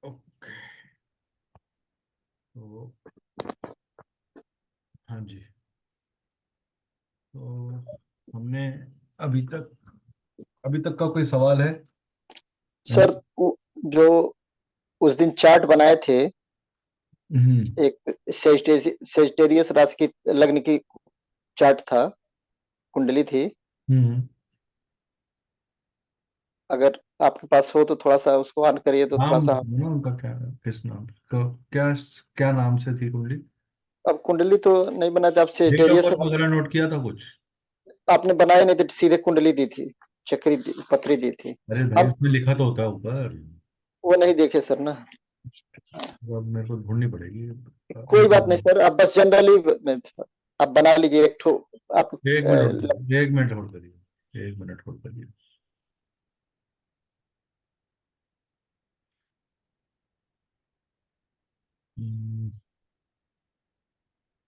Okay. तो हाँ जी। तो हमने अभी तक अभी तक का कोई सवाल है सर ना? जो उस दिन चार्ट बनाए थे, हम्म। एक सेजिटेरियस राशि की लग्न की चार्ट था, कुंडली थी। हम्म। अगर आपके पास हो तो थोड़ा सा उसको ऑन करिए तो थोड़ा नाम सा। बताओ ना उनका, क्या है, किस नाम का, क्या क्या नाम से थी कुंडली? अब कुंडली तो नहीं बना था, आप डेट ऑफ सेजिटेरियस से बर्थ वगैरह नोट किया था कुछ? आपने बनाया नहीं थे, सीधे कुंडली दी थी, पत्री दी थी। अरे भाई, अब उसमें लिखा तो होता है ऊपर। वो नहीं देखे सर ना। तो अब मेरे को ढूंढनी पड़ेगी। कोई बात नहीं सर, आप बस जनरली में आप बना लीजिए एक ठो। आप एक मिनट होल्ड करिए, 1 मिनट होल्ड करिए, 1 मिनट होल्ड करिए। हम्म,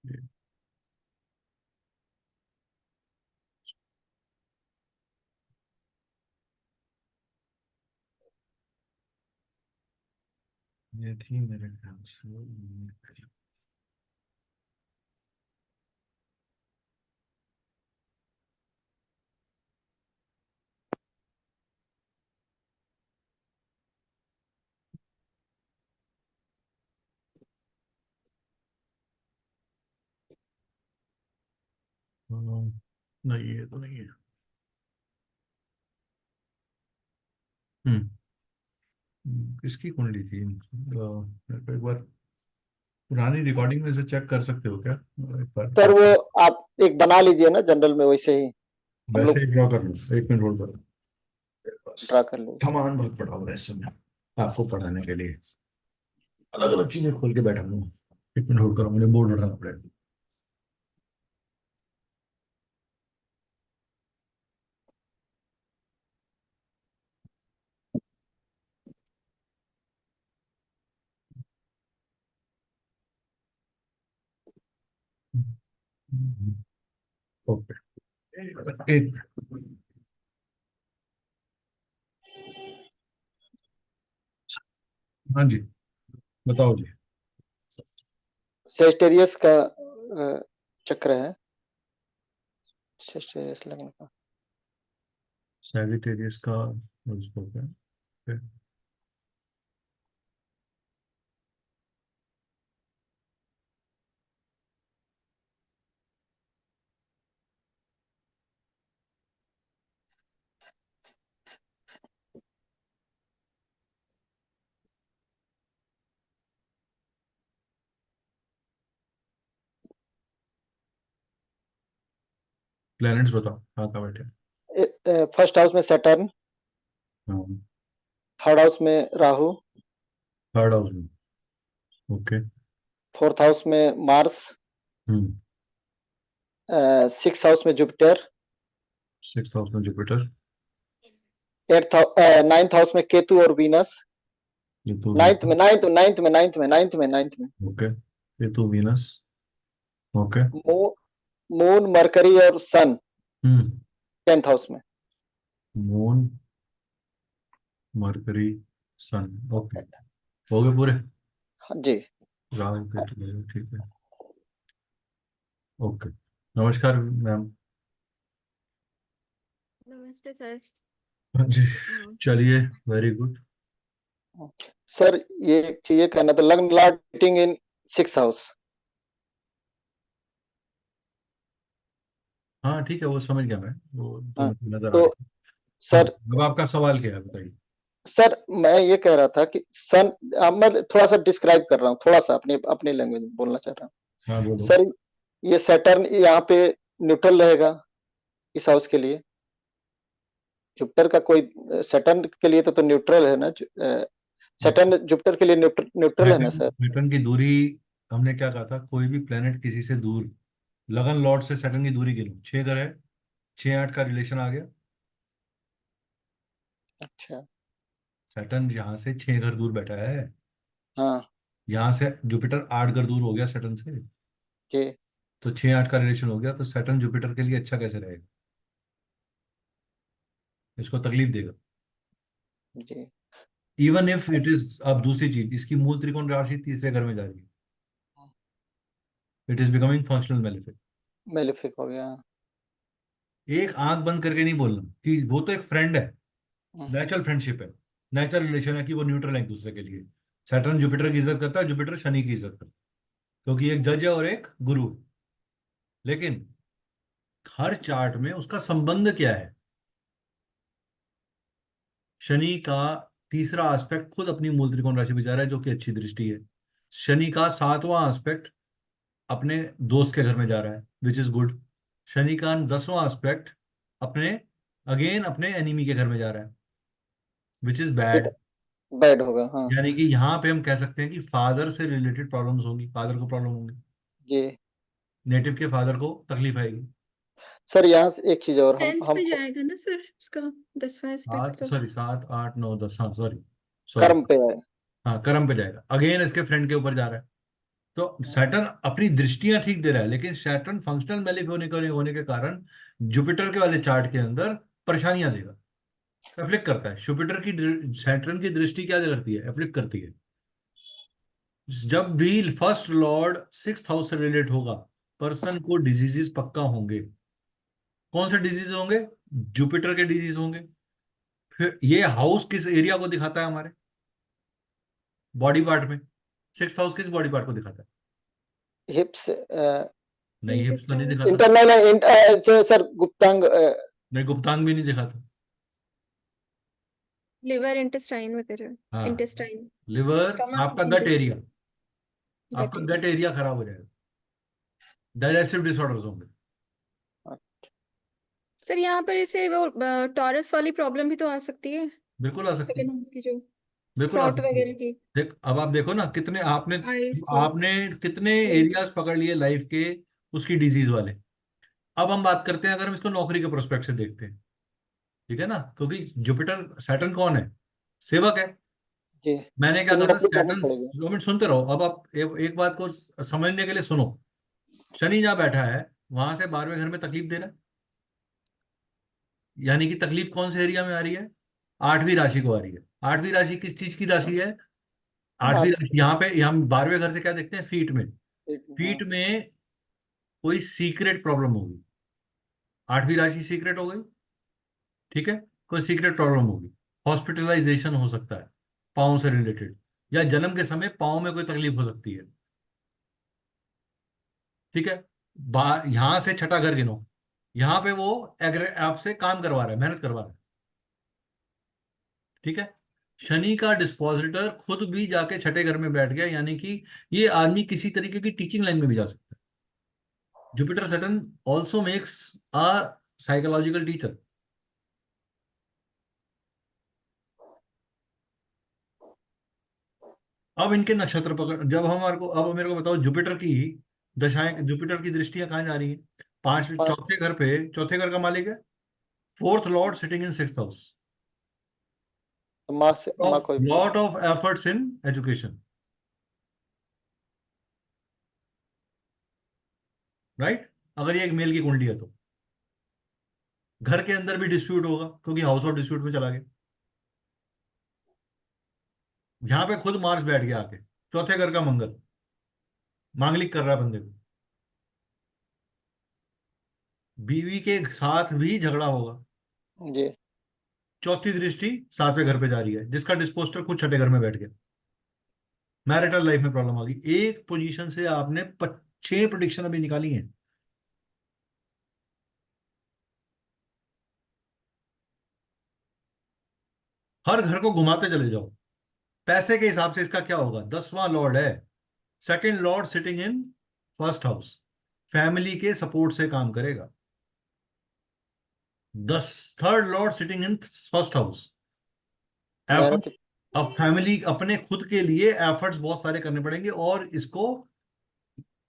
ये ये थी मेरे ख्याल से। नहीं, ये तो नहीं है। हम्म। किसकी कुंडली थी? मेरे को एक बार पुरानी रिकॉर्डिंग में से चेक कर सकते हो क्या? एक बार सर वो आप एक बना लीजिए ना जनरल में, वैसे ही हम वैसे लोग ही ड्रॉ कर लो, 1 मिनट होल्ड करो। मेरे पास ड्रा कर लेंगे। सामान बहुत पड़ा हुआ है इस समय आपको पढ़ाने के लिए। अलग अलग चीजें खोल के बैठा हूँ। 1 मिनट होल्ड करो, मुझे बोर्ड उठाना पड़ेगा। ओके। एक। हाँ जी, बताओ जी। सेजिटेरियस का चक्र है, सेजिटेरियस लग्न का। सैजिटेरियस का हॉरोस्कोप है। Okay. प्लैनेट्स बताओ कहाँ कहाँ बैठे हैं? फर्स्ट हाउस में सैटर्न, हाँ। थर्ड हाउस में राहु, थर्ड हाउस में। ओके। फोर्थ हाउस में मार्स, हम्म। सिक्स हाउस में जुपिटर, सिक्स हाउस में जुपिटर। एट्थ नाइन्थ हाउस में केतु और वीनस। ये तो नाइन्थ में वीनस। नाइन्थ नाइन्थ में नाइन्थ में नाइन्थ में नाइन्थ में ओके, ये तो वीनस। ओके। मून मरकरी और सन हम्म। टेंथ हाउस में। मून, मरकरी, सन। ओके, हो गए पूरे। हाँ जी। राहु केतु है, ठीक है। ओके। नमस्कार मैम। नमस्ते सर। हाँ जी। हाँ। चलिए, वेरी गुड। सर ये कहना था, लग्न Lord sitting in six house. हाँ ठीक है, वो समझ गया मैं, वो तो हाँ, मुझे नजर आ तो रही है। हाँ, सर अब आपका सवाल क्या है बताइए। सर मैं ये कह रहा था कि सन, मैं थोड़ा सा डिस्क्राइब कर रहा हूँ, थोड़ा सा अपने अपने लैंग्वेज में बोलना चाह रहा हूँ। हाँ बोलो। सर ये सैटर्न यहाँ पे न्यूट्रल रहेगा इस हाउस के लिए। जुपिटर का कोई सैटर्न के लिए तो न्यूट्रल है ना। सैटर्न जुपिटर के लिए न्यूट्रल है ना सैटर्न सर। सैटर्न की दूरी, हमने क्या कहा था, कोई भी प्लेनेट किसी से दूर, लगन लॉर्ड से सैटर्न की दूरी गिनो, 6 घर है, 6 8 का रिलेशन आ गया। अच्छा। सैटर्न यहाँ से 6 घर दूर बैठा है। हाँ यहाँ से जुपिटर 8 घर दूर हो गया सैटर्न से। जी। तो 6 8 का रिलेशन हो गया, तो सैटर्न जुपिटर के लिए अच्छा कैसे रहेगा? इसको तकलीफ देगा। जी। इवन इफ इट इज, अब दूसरी चीज, इसकी मूल त्रिकोण राशि तीसरे घर में जा रही है, it is becoming functional malefic. Malefic हो गया। एक आंख बंद करके नहीं बोलना कि वो तो एक फ्रेंड है, हम्म, नेचुरल फ्रेंडशिप है, नेचुरल रिलेशन है कि वो न्यूट्रल है एक दूसरे के लिए। सैटर्न जुपिटर की इज्जत करता है, जुपिटर शनि की इज्जत करता है, क्योंकि एक जज है और एक गुरु। लेकिन हर चार्ट में उसका संबंध क्या है? शनि का तीसरा एस्पेक्ट खुद अपनी मूल त्रिकोण राशि में जा रहा है, जो कि अच्छी दृष्टि है। शनि का सातवां एस्पेक्ट अपने दोस्त के घर में जा रहा है, विच इज गुड। शनि का 10वां एस्पेक्ट अपने, अगेन अपने एनिमी के घर में जा रहा है, विच इज बैड। बैड होगा, हाँ। यानी कि यहाँ पे हम कह सकते हैं कि फादर से रिलेटेड प्रॉब्लम्स होंगी, फादर को प्रॉब्लम होंगी, जी। नेटिव के फादर को तकलीफ आएगी। सर यहाँ से एक चीज और, हम 10th हम में जाएगा ना सर इसका 10वां एस्पेक्ट सात, तो। सॉरी, 7, 8, 9, 10, हाँ सॉरी, सॉरी। कर्म पे आए। हाँ, कर्म पे जाएगा, अगेन इसके फ्रेंड के ऊपर जा रहा है। तो सैटर्न अपनी दृष्टियां ठीक दे रहा है, लेकिन सैटर्न फंक्शनल मैलिक होने के कारण जुपिटर के वाले चार्ट के अंदर परेशानियां देगा, एफ्लिक्ट करता है। जुपिटर की सैटर्न की दृष्टि क्या करती है? एफ्लिक्ट करती है। जब भी फर्स्ट लॉर्ड 6th हाउस से रिलेट होगा, पर्सन को डिजीजेस पक्का होंगे। कौन से डिजीज होंगे? जुपिटर के डिजीज होंगे। फिर ये हाउस किस एरिया को दिखाता है हमारे बॉडी पार्ट में? 6th हाउस किस बॉडी पार्ट को दिखाता है? हिप्स, नहीं, हिप्स तो नहीं इंटेस्टाइन। दिखाता। इंटरनल, सर गुप्तांग, नहीं, गुप्तांग भी नहीं दिखाता। लिवर इंटेस्टाइन वगैरह। हाँ, इंटेस्टाइन। लिवर, स्टमक आपका गट एरिया, इंटेस्टाइन। आपका गट गट एरिया खराब हो जाएगा, डाइजेस्टिव डिसऑर्डर्स होंगे। सर यहाँ पर इसे वो टॉरस वाली प्रॉब्लम भी तो आ सकती है। बिल्कुल आ सकती है, सेकंड हाउस की जो बिल्कुल आ थ्रॉट सकती है। वगैरह की। देख, अब आप देखो ना, कितने आपने आईज थ्रॉट। आपने कितने एरियाज पकड़ लिए लाइफ के उसकी डिजीज वाले। अब हम बात करते हैं, अगर हम इसको नौकरी के प्रोस्पेक्ट से देखते हैं, ठीक है ना, क्योंकि जुपिटर, सैटर्न कौन है? सेवक है। जी। मैंने तो क्या कहा था, नौकरी करनी सैटर्न, पड़ेगी। 2 मिनट सुनते रहो। अब आप एक बात को समझने के लिए सुनो। शनि जहाँ बैठा है, वहां से 12वें घर में तकलीफ दे रहा है। यानी कि तकलीफ कौन से एरिया में आ रही है? 8वीं राशि को आ रही है। 8वीं राशि किस चीज की राशि है? 8वीं मार्स। राशि, यहाँ पे हम 12वें घर से क्या देखते हैं? फीट में। हाँ। फीट में कोई सीक्रेट प्रॉब्लम होगी। 8वीं राशि सीक्रेट हो गई, ठीक है। कोई सीक्रेट प्रॉब्लम होगी, हॉस्पिटलाइजेशन हो सकता है, पाँव से रिलेटेड, या जन्म के समय पाँव में कोई तकलीफ हो सकती है, ठीक है। यहां से छठा घर गिनो, यहाँ पे वो आपसे काम करवा रहा है, मेहनत करवा रहा है, ठीक है। शनि का डिस्पोजिटर खुद भी जाके छठे घर में बैठ गया, यानी कि ये आदमी किसी तरीके की टीचिंग लाइन में भी जा सकता है। Jupiter Saturn also makes a psychological teacher. अब इनके नक्षत्र पकड़, जब हमारे को, अब मेरे को बताओ, जुपिटर की दशाएं, जुपिटर की दृष्टियां कहाँ जा रही हैं? पांच, पाँच। चौथे घर पे, चौथे घर का मालिक है fourth Lord sitting in 6th house, माँ से, माँ ऑफ को भी। Lot of efforts in education, right. अगर ये एक मेल की कुंडली है तो घर के अंदर भी डिस्प्यूट होगा, क्योंकि हाउस ऑफ डिस्प्यूट में चला गया। यहाँ पे खुद मार्स बैठ गया आके, चौथे घर का मंगल मांगलिक कर रहा है बंदे को। बीवी के साथ भी झगड़ा होगा। जी। चौथी दृष्टि 7वें घर पे जा रही है, जिसका डिस्पोस्टर खुद छठे घर में बैठ गया। मैरिटल लाइफ में प्रॉब्लम आ गई। एक पोजीशन से आपने 6 प्रोडिक्शन अभी निकाली है। हर घर को घुमाते चले जाओ। पैसे के हिसाब से इसका क्या होगा? 10वां लॉर्ड है, सेकंड लॉर्ड सिटिंग इन 1st हाउस, फैमिली के सपोर्ट से काम करेगा। 3rd लॉर्ड सिटिंग इन 1st हाउस, मेहनत। एफर्ट्स। अब फैमिली, अपने खुद के लिए एफर्ट्स बहुत सारे करने पड़ेंगे, और इसको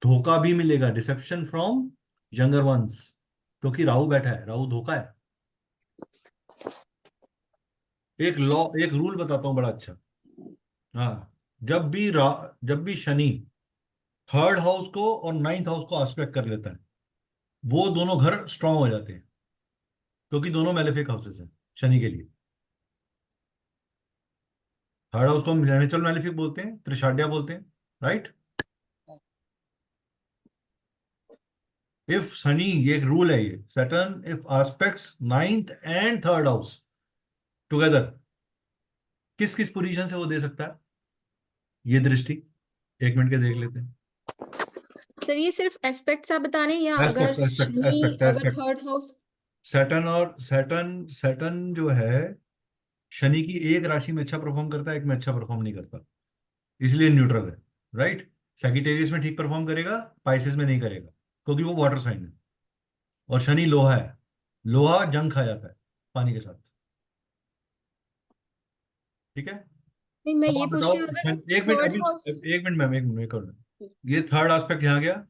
धोखा भी मिलेगा, डिसेप्शन फ्रॉम यंगर वंस, क्योंकि राहु बैठा है, राहु धोखा है। एक रूल बताता हूं बड़ा अच्छा। हाँ, जब भी शनि 3rd हाउस को और 9th हाउस को एस्पेक्ट कर लेता है, वो दोनों घर स्ट्रांग हो जाते हैं, क्योंकि दोनों मेलेफिक हाउसेस हैं शनि के लिए। थर्ड हाउस को हम नेचुरल मैलेफिक बोलते हैं, त्रिशाड्या बोलते हैं, राइट। इफ शनि, ये एक रूल है, ये Saturn if aspects ninth and third house together, किस किस पोजीशन से वो दे सकता है ये दृष्टि, 1 मिनट के देख लेते हैं। सर ये सिर्फ एस्पेक्ट्स आप बता रहे हैं, या अगर एस्पेक्ट एस्पेक्ट शनि एस्पेक्ट अगर aspect third house? Saturn Saturn जो है शनि की एक राशि में अच्छा परफॉर्म करता है, एक में अच्छा परफॉर्म नहीं करता, इसलिए न्यूट्रल है, राइट। सैगिटेरियस में ठीक परफॉर्म करेगा, पाइसेस में नहीं करेगा, क्योंकि वो वाटर साइन है, और शनि लोहा है, लोहा जंग खा जाता है पानी के साथ, ठीक है। नहीं, मैं अब ये आप पूछ रही बताओ हूँ अगर एक मिनट थर्ड अभी, हाउस। 1 मिनट मैम, 1 मिनट एक और, ये थर्ड एस्पेक्ट यहाँ गया,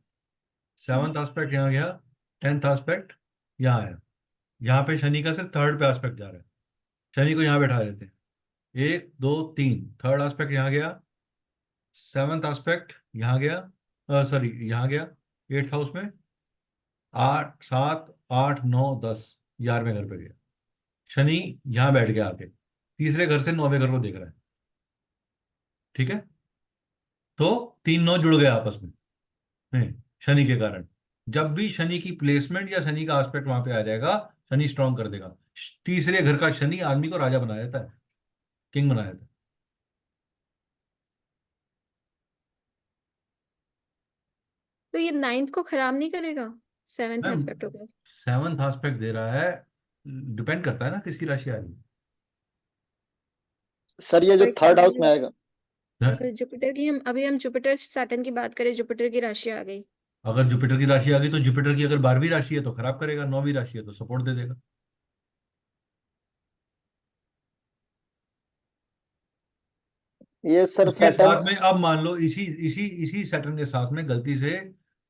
सेवंथ एस्पेक्ट यहाँ गया, 10th एस्पेक्ट यहाँ आया, यहाँ पे शनि का सिर्फ थर्ड पे एस्पेक्ट जा रहा है, शनि को यहाँ बैठा देते हैं, 1 2 3, थर्ड एस्पेक्ट यहाँ गया, सेवंथ एस्पेक्ट यहाँ गया, सॉरी यहाँ गया 8th हाउस में, 8 7 8 9 10, 11वें घर पे गया, शनि यहाँ बैठ गया आके, तीसरे घर से 9वें घर को देख रहा है, ठीक है। तो 3 9 जुड़ गए आपस में, शनि के कारण। जब भी शनि की प्लेसमेंट या शनि का एस्पेक्ट वहां पे आ जाएगा, शनि स्ट्रांग कर देगा। तीसरे घर का शनि आदमी को राजा बना देता है, किंग बना देता है। तो ये नाइन्थ को खराब नहीं करेगा? सेवेंथ मैम एस्पेक्ट हो गया। सेवंथ एस्पेक्ट दे रहा है, डिपेंड करता है ना किसकी राशि आ रही सर ये जो फॉर थर्ड हाउस एग्जाम्पल, में आएगा, है। अगर जुपिटर की हम जुपिटर सैटर्न की बात करें, जुपिटर की राशि आ गई। अगर जुपिटर की राशि आ गई तो जुपिटर की अगर 12वीं राशि है तो खराब करेगा, 9वीं राशि है तो सपोर्ट दे देगा। ये सर इसके सैटर्न, साथ में अब मान लो इसी इसी इसी सैटर्न के साथ में गलती से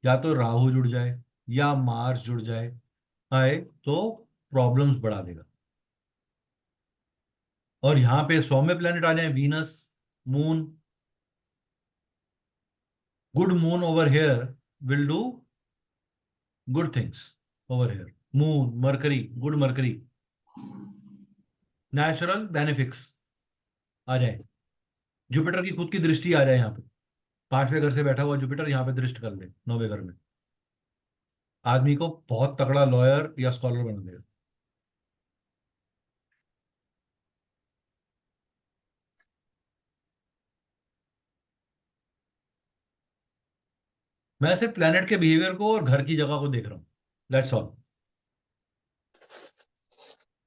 या तो राहु जुड़ जाए या मार्स जुड़ जाए, आए तो प्रॉब्लम्स बढ़ा देगा। और यहाँ पे सौम्य प्लेनेट आ जाए, Venus, moon, good moon over here will do good things over here, moon Mercury, good Mercury, natural benefics आ जाए, जुपिटर की खुद की दृष्टि आ जाए यहाँ पे, 5वें घर से बैठा हुआ जुपिटर यहाँ पे दृष्ट कर ले 9वें घर में, आदमी को बहुत तगड़ा लॉयर या स्कॉलर बना देगा। मैं सिर्फ प्लेनेट के बिहेवियर को और घर की जगह को देख रहा हूँ, दैट्स ऑल।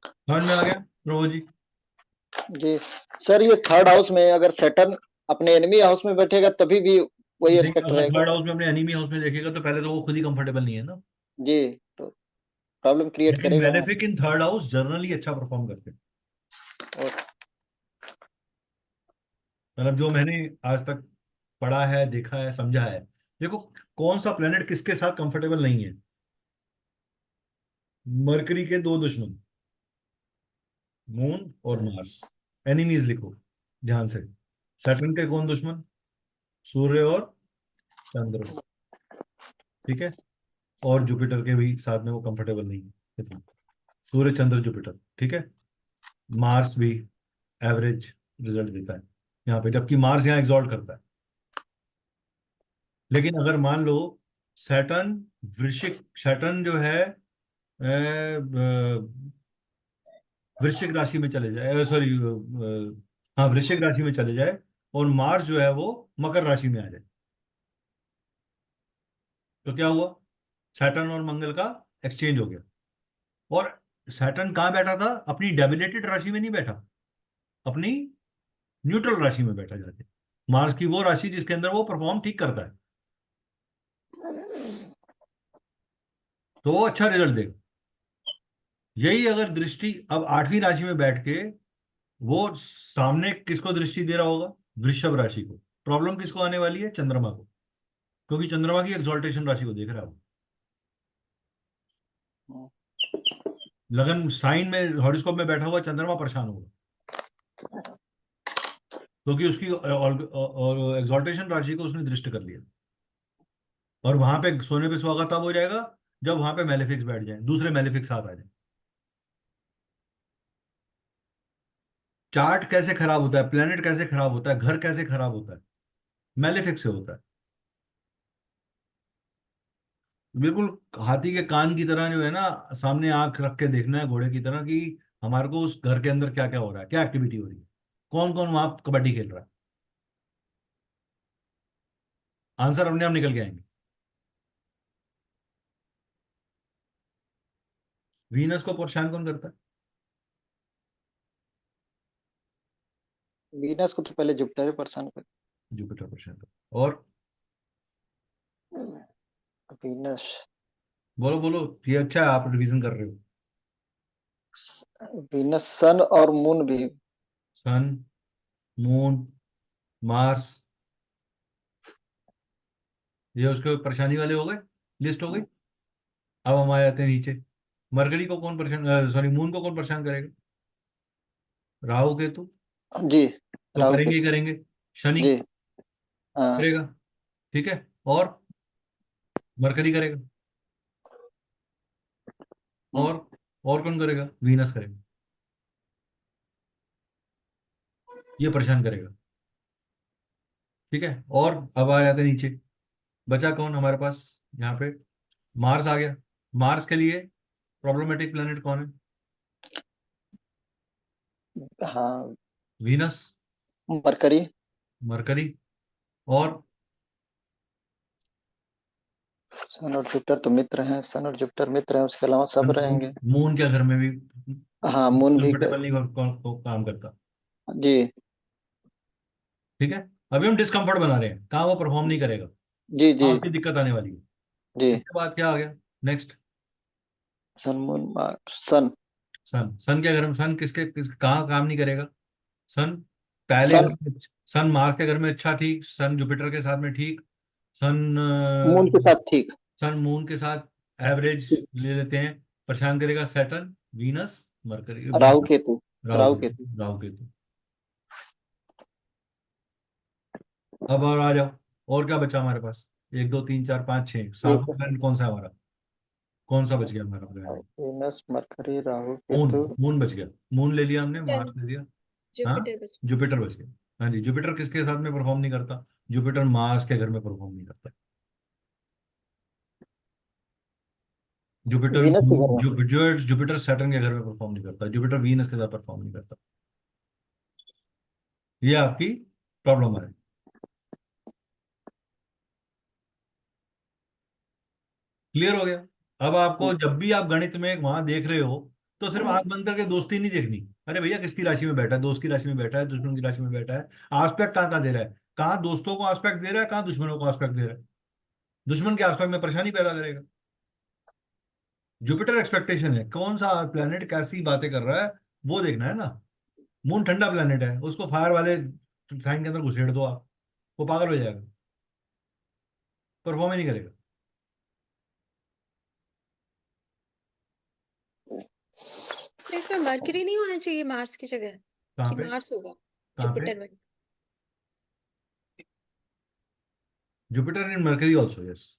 समझ में आ गया प्रभु जी? जी सर ये थर्ड हाउस में अगर सैटर्न अपने एनिमी हाउस में बैठेगा तभी भी वही देखिए एस्पेक्ट अगर रहेगा। थर्ड हाउस में अपने एनिमी हाउस में देखेगा तो पहले तो वो खुद ही कंफर्टेबल नहीं है ना, जी, तो प्रॉब्लम क्रिएट लेकिन करेगा वहाँ benefic in third house generally अच्छा परफॉर्म करते हैं। पे। और मतलब जो मैंने आज तक पढ़ा है, देखा है, समझा है, देखो कौन सा प्लेनेट किसके साथ कंफर्टेबल नहीं है। मरकरी के दो दुश्मन, मून और मार्स, एनिमीज लिखो ध्यान से। सैटर्न के कौन दुश्मन? सूर्य और चंद्र, ठीक है। और जुपिटर के भी साथ में वो कंफर्टेबल नहीं है इतना। सूर्य चंद्र जुपिटर, ठीक है। मार्स भी एवरेज रिजल्ट देता है यहाँ पे, जबकि मार्स यहाँ एग्जॉल्ट करता है। लेकिन अगर मान लो सैटर्न वृश्चिक, सैटर्न जो है वृश्चिक राशि में चले जाए, सॉरी, हाँ वृश्चिक राशि में चले जाए, और मार्स जो है वो मकर राशि में आ जाए, तो क्या हुआ? सैटर्न और मंगल का एक्सचेंज हो गया। और सैटर्न कहाँ बैठा था? अपनी डेबिलेटेड राशि में नहीं बैठा, अपनी न्यूट्रल राशि में बैठा जाके, मार्स की वो राशि जिसके अंदर वो परफॉर्म ठीक करता है, तो वो अच्छा रिजल्ट देगा। यही अगर दृष्टि अब 8वीं राशि में बैठ के वो सामने किसको दृष्टि दे रहा होगा? वृषभ राशि को। प्रॉब्लम किसको आने वाली है? चंद्रमा को, क्योंकि चंद्रमा की एक्सॉल्टेशन राशि को देख रहा है वो। लगन साइन में हॉरोस्कोप में बैठा हुआ चंद्रमा परेशान होगा, क्योंकि उसकी एक्सॉल्टेशन राशि को उसने दृष्ट कर लिया। और वहां पे सोने पे सुहागा तब हो जाएगा जब वहां पे मेलेफिक्स बैठ जाए, दूसरे मेलेफिक्स साथ आ जाए। चार्ट कैसे खराब होता है, प्लेनेट कैसे खराब होता है, घर कैसे खराब होता है, मैलेफिक से होता है। बिल्कुल हाथी के कान की तरह जो है ना, सामने आंख रख के देखना है घोड़े की तरह कि हमारे को उस घर के अंदर क्या क्या हो रहा है, क्या एक्टिविटी हो रही है, कौन कौन वहां कबड्डी खेल रहा है। आंसर अपने आप निकल के आएंगे। वीनस को परेशान कौन करता है? वीनस को तो पहले जुपिटर ही परेशान कर। जुपिटर परेशान करता है। और वीनस, बोलो बोलो, ये अच्छा है, आप रिवीजन कर रहे हो। वीनस सन और मून भी। सन, मून, मार्स, ये उसके परेशानी वाले हो गए, लिस्ट हो गई। अब हम आ जाते हैं नीचे। मरकरी को कौन परेशान, सॉरी मून को कौन परेशान करेगा? राहु केतु जी, तो राहु करेंगे ही केतु। करेंगे। शनि जी, हाँ। करेगा, ठीक है। और मरकरी करेगा। हम्म, और कौन करेगा? वीनस करेगा। ये परेशान करेगा, ठीक है। और अब आ जाते हैं नीचे। बचा कौन हमारे पास यहाँ पे? मार्स आ गया। मार्स के लिए प्रॉब्लमेटिक प्लेनेट कौन है? हाँ, वीनस, मरकरी। मरकरी, और सन और जुपिटर तो मित्र हैं, सन और जुपिटर मित्र हैं, उसके अलावा सब मून। रहेंगे। मून के घर में भी हाँ, मून भी कंफर्टेबल नहीं को काम करता, जी। ठीक है। अभी हम डिस्कम्फर्ट बना रहे हैं, कहाँ वो परफॉर्म नहीं करेगा, जी, जी, कहाँ उसकी दिक्कत आने वाली है। जी। इसके बाद क्या आ गया नेक्स्ट? सन, मून, सन। सन। सन के घर में, सन कहाँ काम नहीं करेगा? सन पहले सन घर में, सन मार्स के घर में अच्छा ठीक, सन जुपिटर के साथ में ठीक, सन मून के साथ ठीक। सन मून के साथ एवरेज ले लेते हैं। परेशान करेगा Saturn, Venus, mercury, Rahu Ketu. Rahu Rahu Ketu. Ketu, Rahu Ketu. अब और आ जाओ। और क्या बचा हमारे पास? एक दो तीन चार पाँच छः, एक सातवां प्लैनेट कौन सा है हमारा? कौन सा बच गया हमारा planet? Venus, mercury, Rahu moon. Ketu. Moon बच गया। मून ले लिया हमने, Ten, मार्स ले लिया। हाँ, जुपिटर बच। जुपिटर बच गया। हाँ जी, जुपिटर किसके साथ में परफॉर्म नहीं करता? जुपिटर मार्स के घर में परफॉर्म नहीं करता। जुपिटर वीनस के घर में। जुपिटर जुपिटर सैटर्न के घर में परफॉर्म नहीं करता, जुपिटर वीनस के साथ परफॉर्म नहीं करता। ये आपकी प्रॉब्लम है। क्लियर हो गया? अब आपको जब भी आप गणित में वहां देख रहे हो, तो सिर्फ आंख बंद करके दोस्ती नहीं देखनी। अरे भैया किसकी राशि में बैठा है, दोस्त की राशि में बैठा है, दुश्मन की राशि में बैठा है, आस्पेक्ट कहाँ कहाँ दे रहा है, कहाँ दोस्तों को आस्पेक्ट दे रहा है, कहाँ दुश्मनों को आस्पेक्ट दे रहा है। दुश्मन के आस्पेक्ट में परेशानी पैदा करेगा। जुपिटर एक्सपेक्टेशन है, कौन सा प्लेनेट कैसी बातें कर रहा है, वो देखना है ना। मून ठंडा प्लेनेट है, उसको फायर वाले साइन के अंदर घुसेड़ दो आप, वो पागल हो जाएगा, परफॉर्म ही नहीं करेगा। तो इसमें मरकरी नहीं होना चाहिए मार्स की जगह, कहाँ कि पे? मार्स होगा कहाँ पे? जुपिटर में? Jupiter in mercury also, yes.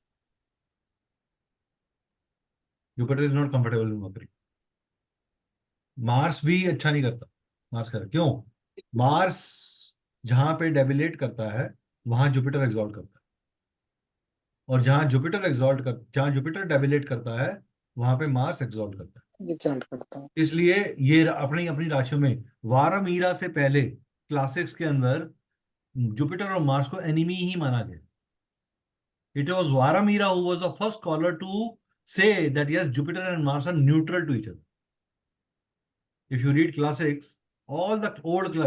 Jupiter is not comfortable in mercury. Mars भी अच्छा नहीं करता। मार्स कर क्यों? मार्स जहां पे डेबिलेट करता है, वहां जुपिटर एग्जॉल्ट करता है। और जहां जुपिटर डेबिलेट करता है, वहां पे मार्स एग्जॉल्ट करता है। ये जान करता हूँ। इसलिए ये अपनी अपनी राशियों में, वारामीरा से पहले क्लासिक्स के अंदर जुपिटर और मार्स को एनिमी ही माना गया। It was Varahamihira who was the first scholar to say that yes, Jupiter and Mars are neutral to each other. If you read classics, all the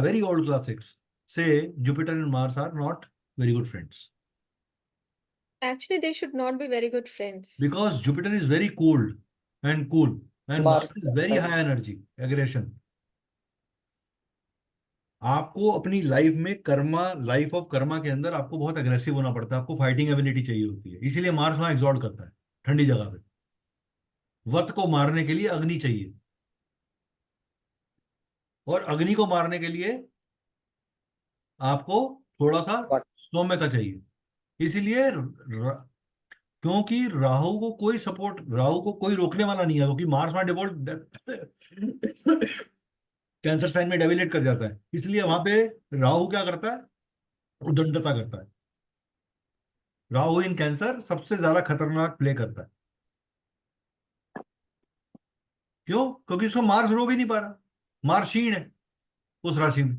very old classics say Jupiter and Mars are not very good friends, Actually, they should not be very good friends. because Jupiter is very cool, and Mars Mars. is very high energy, aggression. आपको अपनी life में life of Karma के अंदर आपको बहुत aggressive होना पड़ता है, आपको फाइटिंग एबिलिटी चाहिए होती है, इसीलिए मार्स वहां एग्जॉल्ट करता है ठंडी जगह पे। वत को मारने के लिए अग्नि चाहिए, और अग्नि को मारने के लिए आपको थोड़ा सा सौम्यता चाहिए। इसीलिए क्योंकि राहु को कोई रोकने वाला नहीं है, क्योंकि मार्स में डिवोल्ट कैंसर साइन में डेविलेट कर जाता है, इसलिए वहां पे राहु क्या करता है, उदंडता करता है। राहु इन कैंसर सबसे ज्यादा खतरनाक प्ले करता है। क्यों? क्योंकि उसको मार्स रोक ही नहीं पा रहा, मार्स क्षीण है उस राशि में।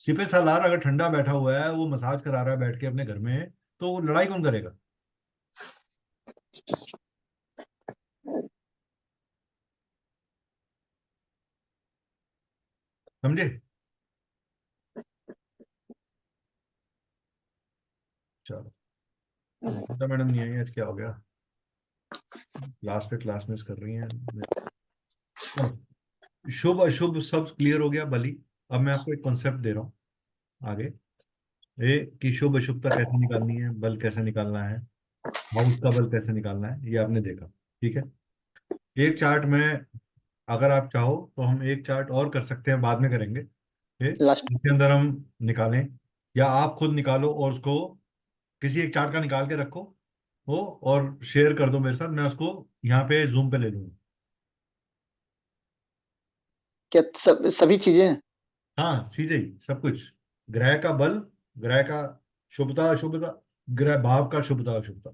सिपे सालार अगर ठंडा बैठा हुआ है, वो मसाज करा रहा है बैठ के अपने घर में, तो वो लड़ाई कौन करेगा? समझे? चलो, गीता मैडम नहीं आई आज, क्या हो गया? क्लास पे क्लास मिस कर रही हैं। शुभ अशुभ सब क्लियर हो गया बली। अब मैं आपको एक कॉन्सेप्ट दे रहा हूँ आगे, ये कि शुभ अशुभता कैसे निकालनी है, बल कैसे निकालना है, हाउस का बल कैसे निकालना है, ये आपने देखा। ठीक है, एक चार्ट में अगर आप चाहो तो हम एक चार्ट और कर सकते हैं, बाद में करेंगे ये, लास्ट। इसके अंदर हम निकालें, या आप खुद निकालो और उसको किसी एक चार्ट का निकाल के रखो वो, और शेयर कर दो मेरे साथ, मैं उसको यहाँ पे जूम पे ले लूंगा। क्या सभी चीजें? हाँ, सीधे ही सब कुछ, ग्रह का बल, ग्रह का शुभता अशुभता, ग्रह भाव का शुभता अशुभता।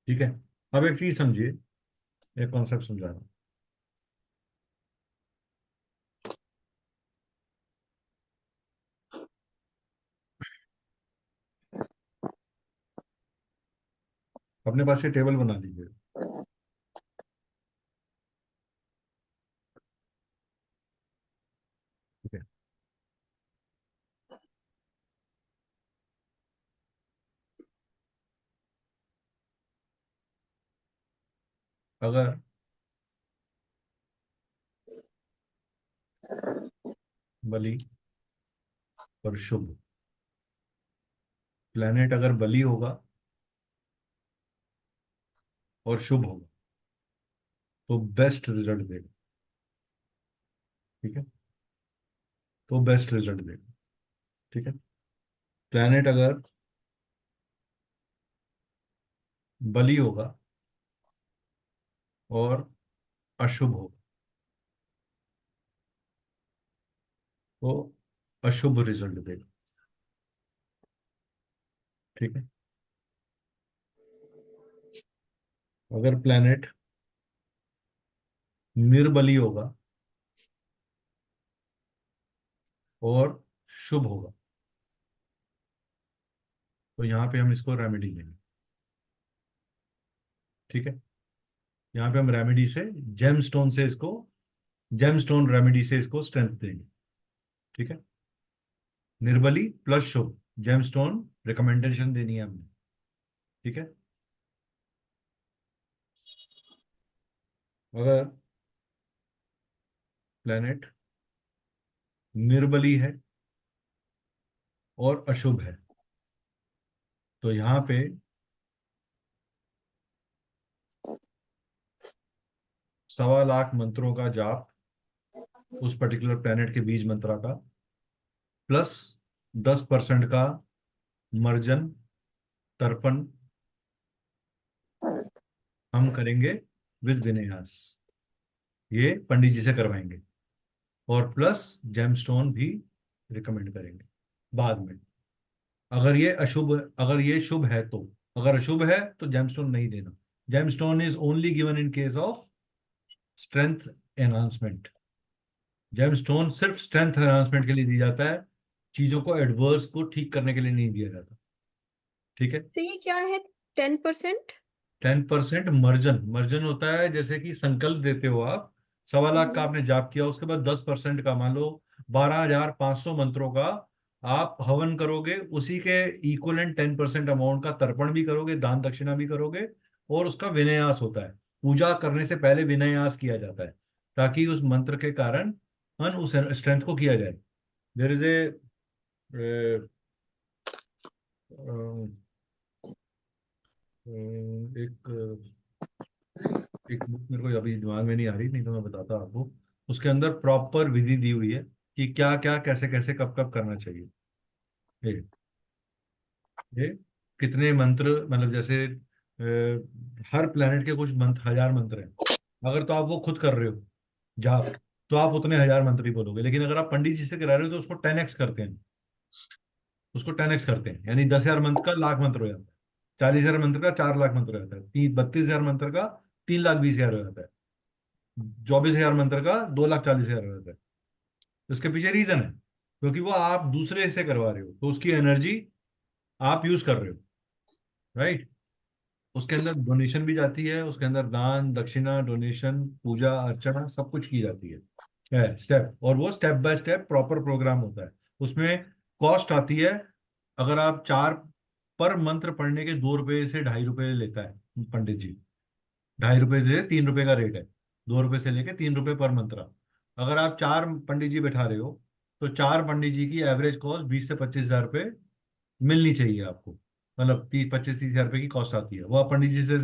ठीक है, अब एक चीज समझिए, एक कॉन्सेप्ट समझा रहा हूँ। अपने पास ये टेबल बना लीजिए। ठीक है, अगर बली और शुभ, प्लेनेट अगर बली होगा और शुभ होगा तो बेस्ट रिजल्ट देगा। ठीक है, तो बेस्ट रिजल्ट देगा। ठीक है, प्लेनेट अगर बली होगा और अशुभ होगा तो अशुभ रिजल्ट देगा। ठीक है, अगर प्लेनेट निर्बली होगा और शुभ होगा तो यहाँ पे हम इसको रेमेडी देंगे। ठीक है, यहाँ पे हम रेमेडी से, जेम स्टोन से इसको, जेम स्टोन रेमेडी से इसको स्ट्रेंथ देंगे। ठीक है, निर्बली प्लस शुभ, जेम स्टोन रिकमेंडेशन देनी है हमने। ठीक है, अगर प्लेनेट निर्बली है और अशुभ है तो यहाँ पे 1.25 लाख मंत्रों का जाप उस पर्टिकुलर प्लेनेट के बीज मंत्रा का, प्लस 10% का मर्जन तर्पण हम करेंगे विद विनयास, ये पंडित जी से करवाएंगे, और प्लस जेमस्टोन भी रिकमेंड करेंगे बाद में। अगर ये अशुभ, अगर ये शुभ है तो, अगर अशुभ है तो जेमस्टोन नहीं देना। Gemstone is only given in case of strength enhancement. Gemstone सिर्फ स्ट्रेंथ एनहांसमेंट के लिए दिया जाता है, चीजों को एडवर्स को ठीक करने के लिए नहीं दिया जाता। ठीक है, तो ये क्या है 10%? 10% मर्जन, मर्जन होता है जैसे कि संकल्प देते हो आप, 1.25 लाख का आपने जाप किया, उसके बाद 10% का, मान लो 12,500 मंत्रों का आप हवन करोगे, उसी के इक्वलेंट 10% अमाउंट का तर्पण भी करोगे, दान दक्षिणा भी करोगे, और उसका विनयास होता है। पूजा करने से पहले विनयास किया जाता है ताकि उस मंत्र के कारण उस स्ट्रेंथ को किया जाए। देर इज ए एक एक बुक मेरे को अभी दिमाग में नहीं आ रही, नहीं तो मैं बताता आपको, उसके अंदर प्रॉपर विधि दी हुई है कि क्या क्या कैसे कैसे कब कब करना चाहिए। ये ये कितने मंत्र, मतलब जैसे हर प्लेनेट के कुछ मंत्र, 1000 मंत्र हैं, अगर तो आप वो खुद कर रहे हो जाप, तो आप उतने हजार मंत्र ही बोलोगे। लेकिन अगर आप पंडित जी से करा रहे हो तो उसको 10x करते हैं, उसको 10x करते हैं, यानी 10,000 मंत्र का लाख मंत्र हो जाता है, 40,000 मंत्र का 4 लाख मंत्र हो जाता है, 32,000 मंत्र का 3,20,000 हो जाता है, 24,000 मंत्र का 2,40,000 हो जाता है। तो इसके पीछे रीजन है, क्योंकि वो आप दूसरे से करवा रहे हो तो उसकी एनर्जी आप यूज कर रहे हो, राइट। उसके अंदर डोनेशन भी जाती है, उसके अंदर दान दक्षिणा डोनेशन पूजा अर्चना सब कुछ की जाती है स्टेप, और वो step by step proper programme होता है। उसमें कॉस्ट आती है, अगर आप चार पर मंत्र पढ़ने के 2 रुपए से 2.5 रुपए लेता है पंडित जी, 2.5 रुपए से 3 रुपए का रेट है, 2 रुपए से लेके 3 रुपए पर मंत्र। अगर आप चार पंडित जी बैठा रहे हो तो चार पंडित जी की एवरेज कॉस्ट 20 से 25 हजार रुपये मिलनी चाहिए आपको, मतलब 30 25 30 हजार रुपये की कॉस्ट आती है। वो आप पंडित जी से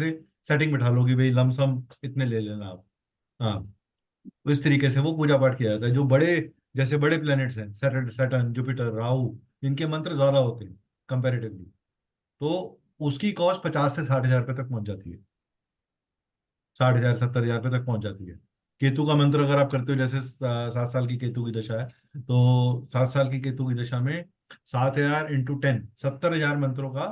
सेटिंग बैठा लो कि भाई लमसम इतने ले लेना आप। हाँ, तो इस तरीके से वो पूजा पाठ किया जाता है। जो बड़े, जैसे बड़े प्लैनेट्स हैं, सैटर्न सैटर्न जुपिटर राहु, इनके मंत्र ज्यादा होते हैं कंपैरेटिवली, तो उसकी कॉस्ट 50 से 60 हजार रुपये तक पहुंच जाती है, 60 हजार 70 हजार रुपये तक पहुंच जाती है। केतु का मंत्र अगर आप करते हो, जैसे 7 साल की केतु की दशा है, तो 7 साल की केतु की दशा में 7,000 × 10 70 हजार मंत्रों का,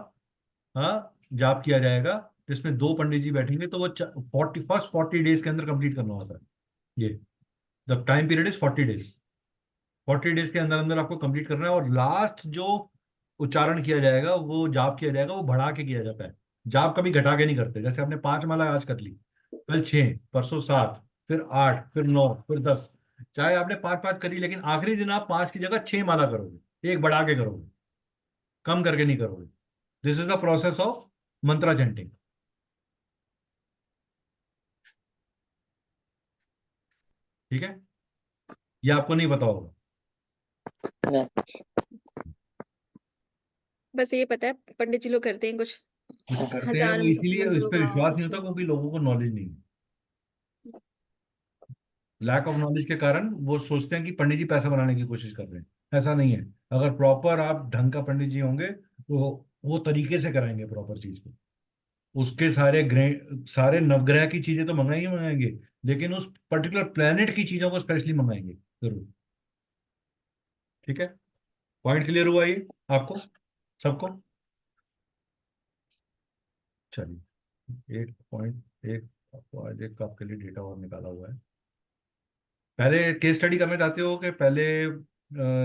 हाँ, जाप किया जाएगा, जिसमें दो पंडित जी बैठेंगे, तो वो 40 डेज के अंदर कंप्लीट करना होता है ये। The time period is 40 days, 40 days के अंदर अंदर आपको कंप्लीट करना है। और लास्ट जो उच्चारण किया जाएगा, वो जाप किया जाएगा, वो बढ़ा के किया जाता है। जाप कभी घटा के नहीं करते। जैसे आपने 5 माला आज कर ली, कल 6, परसों 7, फिर 8, फिर 9, फिर 10, चाहे आपने 5 5 करी, लेकिन आखिरी दिन आप 5 की जगह 6 माला करोगे, एक बढ़ा के करोगे, कम करके नहीं करोगे। This is the process of Mantra chanting. ठीक है, ये आपको नहीं पता होगा। नहीं, बस ये पता है पंडित जी लोग करते हैं कुछ कुछ करते हैं, हजार वो इसीलिए इस मंत्रों पर का विश्वास नहीं होता, उसमें। क्योंकि लोगों को नॉलेज नहीं है। लैक ऑफ नॉलेज के कारण वो सोचते हैं कि पंडित जी पैसा बनाने की कोशिश कर रहे हैं। ऐसा नहीं है। अगर प्रॉपर आप ढंग का पंडित जी होंगे तो वो तरीके से कराएंगे प्रॉपर चीज को। उसके सारे ग्रह, सारे नवग्रह की चीजें तो मंगाएंगे मंगाएंगे, लेकिन उस पर्टिकुलर प्लेनेट की चीजों को स्पेशली मंगाएंगे जरूर। ठीक है, पॉइंट क्लियर हुआ ये आपको सबको? चलिए, 8.1 आपको आज एक आपके लिए डेटा और निकाला हुआ है। पहले केस स्टडी करना चाहते हो कि पहले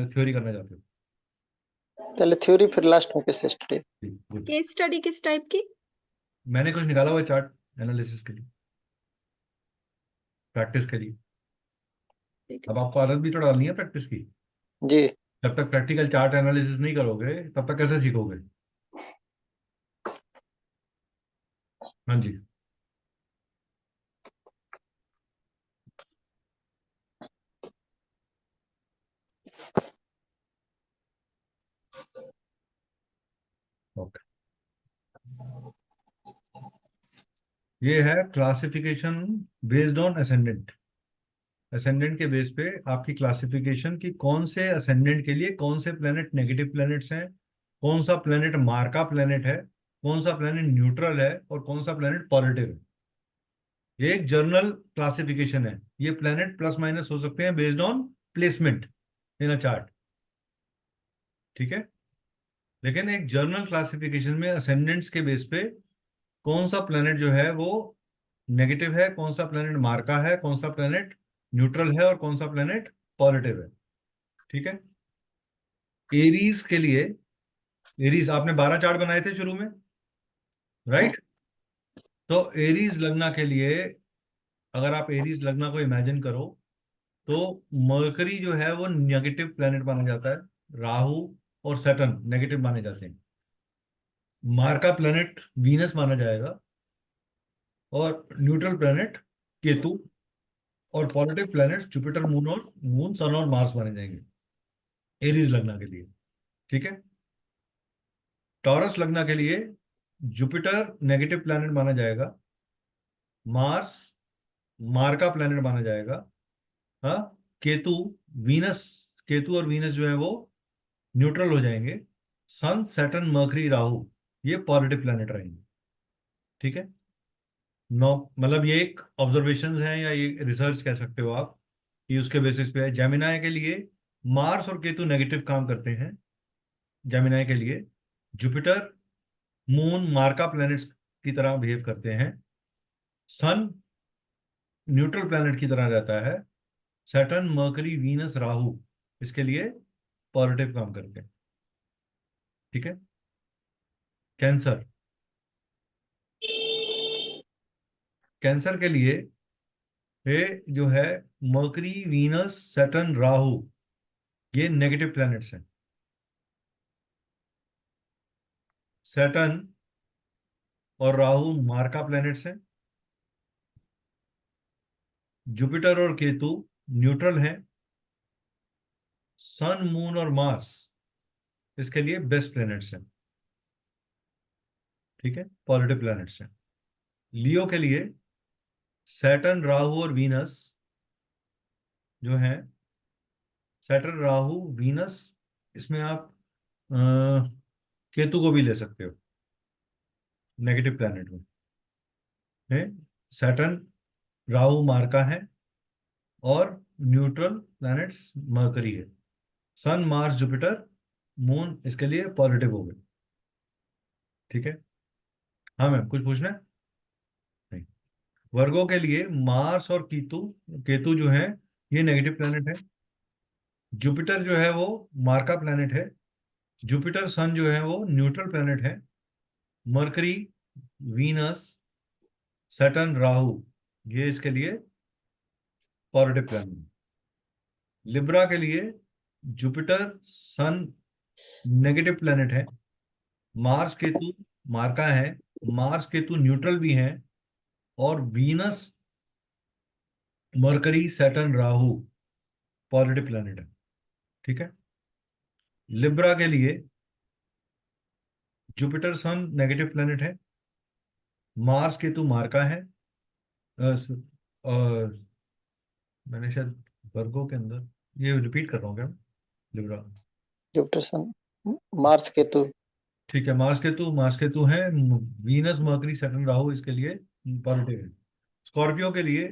थ्योरी करना चाहते हो? पहले थ्योरी फिर लास्ट में केस स्टडी। ठीक, good। केस स्टडी किस टाइप की? मैंने कुछ निकाला हुआ है चार्ट एनालिसिस के लिए, प्रैक्टिस के लिए। ठीक अब है। आपको आदत भी तो डालनी है प्रैक्टिस की। जी। जब तक प्रैक्टिकल चार्ट एनालिसिस नहीं करोगे तब तक कैसे सीखोगे? हाँ जी। ओके, ये है classification based on ascendant. Ascendant के बेस पे आपकी क्लासिफिकेशन की कौन से असेंडेंट के लिए कौन से प्लेनेट नेगेटिव प्लेनेट्स हैं, कौन सा प्लेनेट मार्का प्लेनेट है, कौन सा प्लेनेट न्यूट्रल है, और कौन सा प्लेनेट पॉजिटिव है। ये एक जर्नल क्लासिफिकेशन है। ये प्लेनेट प्लस माइनस हो सकते हैं based on placement in a chart. ठीक है, लेकिन एक जर्नल क्लासिफिकेशन में असेंडेंट्स के बेस पे कौन सा प्लेनेट जो है वो नेगेटिव है, कौन सा प्लेनेट मार्का है, कौन सा प्लेनेट न्यूट्रल है, और कौन सा प्लेनेट पॉजिटिव है। ठीक है, एरीज के लिए, एरीज आपने 12 चार्ट बनाए थे शुरू में, राइट। तो एरीज लगना के लिए, अगर आप एरीज लगना को इमेजिन करो, तो मरकरी जो है वो नेगेटिव प्लेनेट माना जाता है, राहु और सैटर्न नेगेटिव माने जाते हैं। मार्का प्लेनेट वीनस माना जाएगा, और न्यूट्रल प्लेनेट केतु, और positive planets Jupiter moon sun और मार्स माने जाएंगे एरीज लगना के लिए। ठीक है, टॉरस लगना के लिए जुपिटर नेगेटिव प्लैनेट माना जाएगा, मार्स मार्का प्लैनेट माना जाएगा, हाँ, केतु वीनस, केतु और वीनस जो है वो न्यूट्रल हो जाएंगे, सन सैटर्न मर्करी राहु ये पॉजिटिव प्लैनेट रहेंगे। ठीक है, नौ, मतलब ये एक ऑब्जर्वेशंस हैं या ये रिसर्च कह सकते हो आप, कि उसके बेसिस पे है। जेमिनाई के लिए मार्स और केतु नेगेटिव काम करते हैं। जेमिनाई के लिए जुपिटर, मून मार्का प्लैनेट्स की तरह बिहेव करते हैं। सन न्यूट्रल प्लैनेट की तरह रहता है। सैटर्न, मर्करी, वीनस, राहु इसके लिए पॉजिटिव काम करते हैं। ठीक है। कैंसर, कैंसर के लिए ये जो है मर्करी, वीनस, सैटर्न, राहु ये नेगेटिव प्लैनेट्स हैं। सैटर्न और राहु मार्का प्लैनेट्स हैं। जुपिटर और केतु न्यूट्रल हैं। सन, मून और मार्स इसके लिए बेस्ट प्लैनेट्स हैं। ठीक है, पॉजिटिव प्लैनेट्स हैं। लियो के लिए सैटर्न, राहु और वीनस जो हैं, सैटर्न, राहु, वीनस, इसमें आप अ, केतु को भी ले सकते हो नेगेटिव प्लैनेट में। है सैटर्न, राहु मार्का है, और न्यूट्रल प्लैनेट्स मरकरी है। सन, मार्स, जुपिटर, मून इसके लिए पॉजिटिव हो गए। ठीक है। हाँ मैम, कुछ पूछना है? नहीं। वर्गों के लिए मार्स और केतु, केतु जो है ये नेगेटिव प्लैनेट है। जुपिटर जो है वो मार्का प्लैनेट है। जुपिटर सन जो है वो न्यूट्रल प्लैनेट है। मरकरी, वीनस, सैटर्न, राहु ये इसके लिए पॉजिटिव प्लैनेट। लिब्रा के लिए जुपिटर सन नेगेटिव प्लैनेट है। मार्स केतु मार्का है। मार्स केतु न्यूट्रल भी हैं। और Venus, mercury, Saturn, Rahu positive planet है। ठीक है। लिब्रा के लिए जुपिटर सन नेगेटिव प्लैनेट है। मार्स केतु मार्का है। मैंने शायद वर्गों के अंदर ये रिपीट कर रहा हूँ क्या? Libra. Jupiter sun Mars Ketu. ठीक है, मार्स केतु है। वीनस, मर्करी, सैटर्न, राहु इसके लिए पॉजिटिव है। स्कॉर्पियो के लिए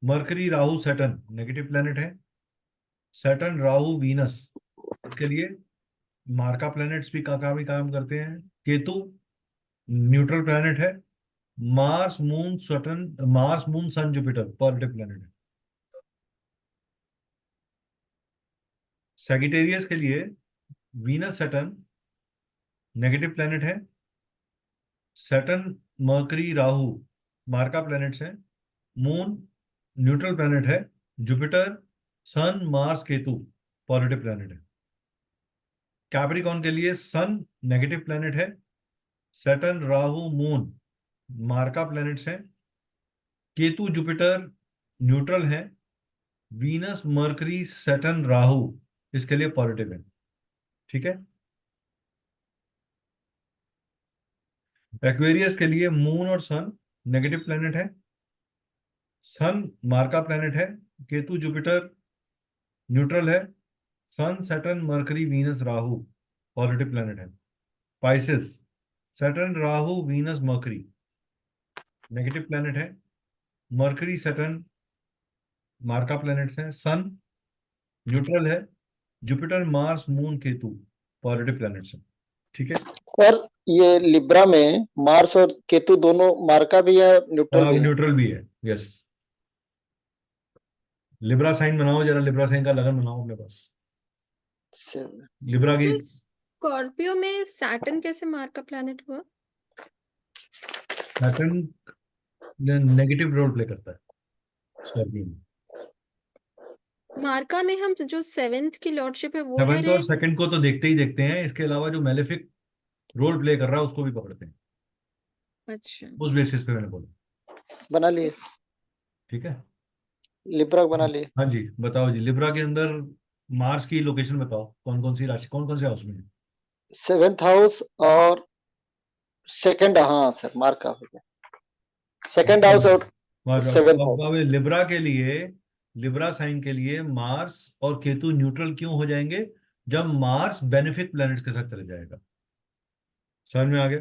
Mercury, Rahu, Saturn negative planet है। सैटर्न, राहु, वीनस इसके लिए मार्का प्लैनेट्स भी भी काम करते हैं। केतु न्यूट्रल प्लैनेट है। Mars, moon, sun, Jupiter positive planet है। सैगिटेरियस के लिए वीनस, सैटर्न नेगेटिव प्लैनेट है। सैटर्न, मर्करी, राहु मार्का प्लैनेट्स हैं। मून न्यूट्रल प्लैनेट है। Jupiter, sun, Mars, Ketu positive planet है। कैप्रिकॉर्न के लिए सन नेगेटिव प्लैनेट है। सैटर्न, राहु, मून मार्का प्लैनेट्स हैं। केतु, जुपिटर न्यूट्रल है। वीनस, मर्करी, सैटर्न, राहु इसके लिए पॉजिटिव है। ठीक है। एक्वेरियस के लिए मून और सन नेगेटिव प्लैनेट है। सन मार्का प्लैनेट है। केतु, जुपिटर न्यूट्रल है। Sun, Saturn, Mercury, Venus, Rahu positive planet है। Pisces Saturn, Rahu, Venus, Mercury negative planet है। मर्करी, सैटर्न मार्का प्लैनेट्स हैं। सन न्यूट्रल है। Jupiter, Mars, moon, Ketu positive planets हैं। ठीक है। और ये लिब्रा में मार्स और केतु दोनों मार्का भी है, न्यूट्रल भी है। न्यूट्रल भी है, यस। लिब्रा साइन बनाओ जरा, लिब्रा साइन का लगन बनाओ अपने पास। लिब्रा की तो स्कॉर्पियो में सैटर्न कैसे मार्का प्लैनेट हुआ? सैटर्न नेगेटिव रोल प्ले करता है स्कॉर्पियो में। मार्का में हम जो सेवेंथ की लॉर्डशिप है वो ले सेवंथ रहे और हैं। सेकंड को तो देखते ही देखते हैं, इसके अलावा जो मेलेफिक रोल प्ले कर रहा है उसको भी पकड़ते हैं। अच्छा, उस बेसिस पे मैंने बोला। बना लिए, ठीक है। लिब्रा बना लिए। हाँ जी, बताओ जी, लिब्रा के अंदर मार्स की लोकेशन बताओ, कौन कौन सी राशि, कौन कौन से हाउस में है? 7th हाउस और सेकंड, हाँ सर मार्का हो गया, सेकंड हाउस और सेवेंथ हाउस। अब लिब्रा के लिए, लिब्रा साइन के लिए मार्स और केतु न्यूट्रल क्यों हो जाएंगे? जब मार्स बेनिफिक प्लैनेट्स के साथ चले जाएगा। समझ में आ गया?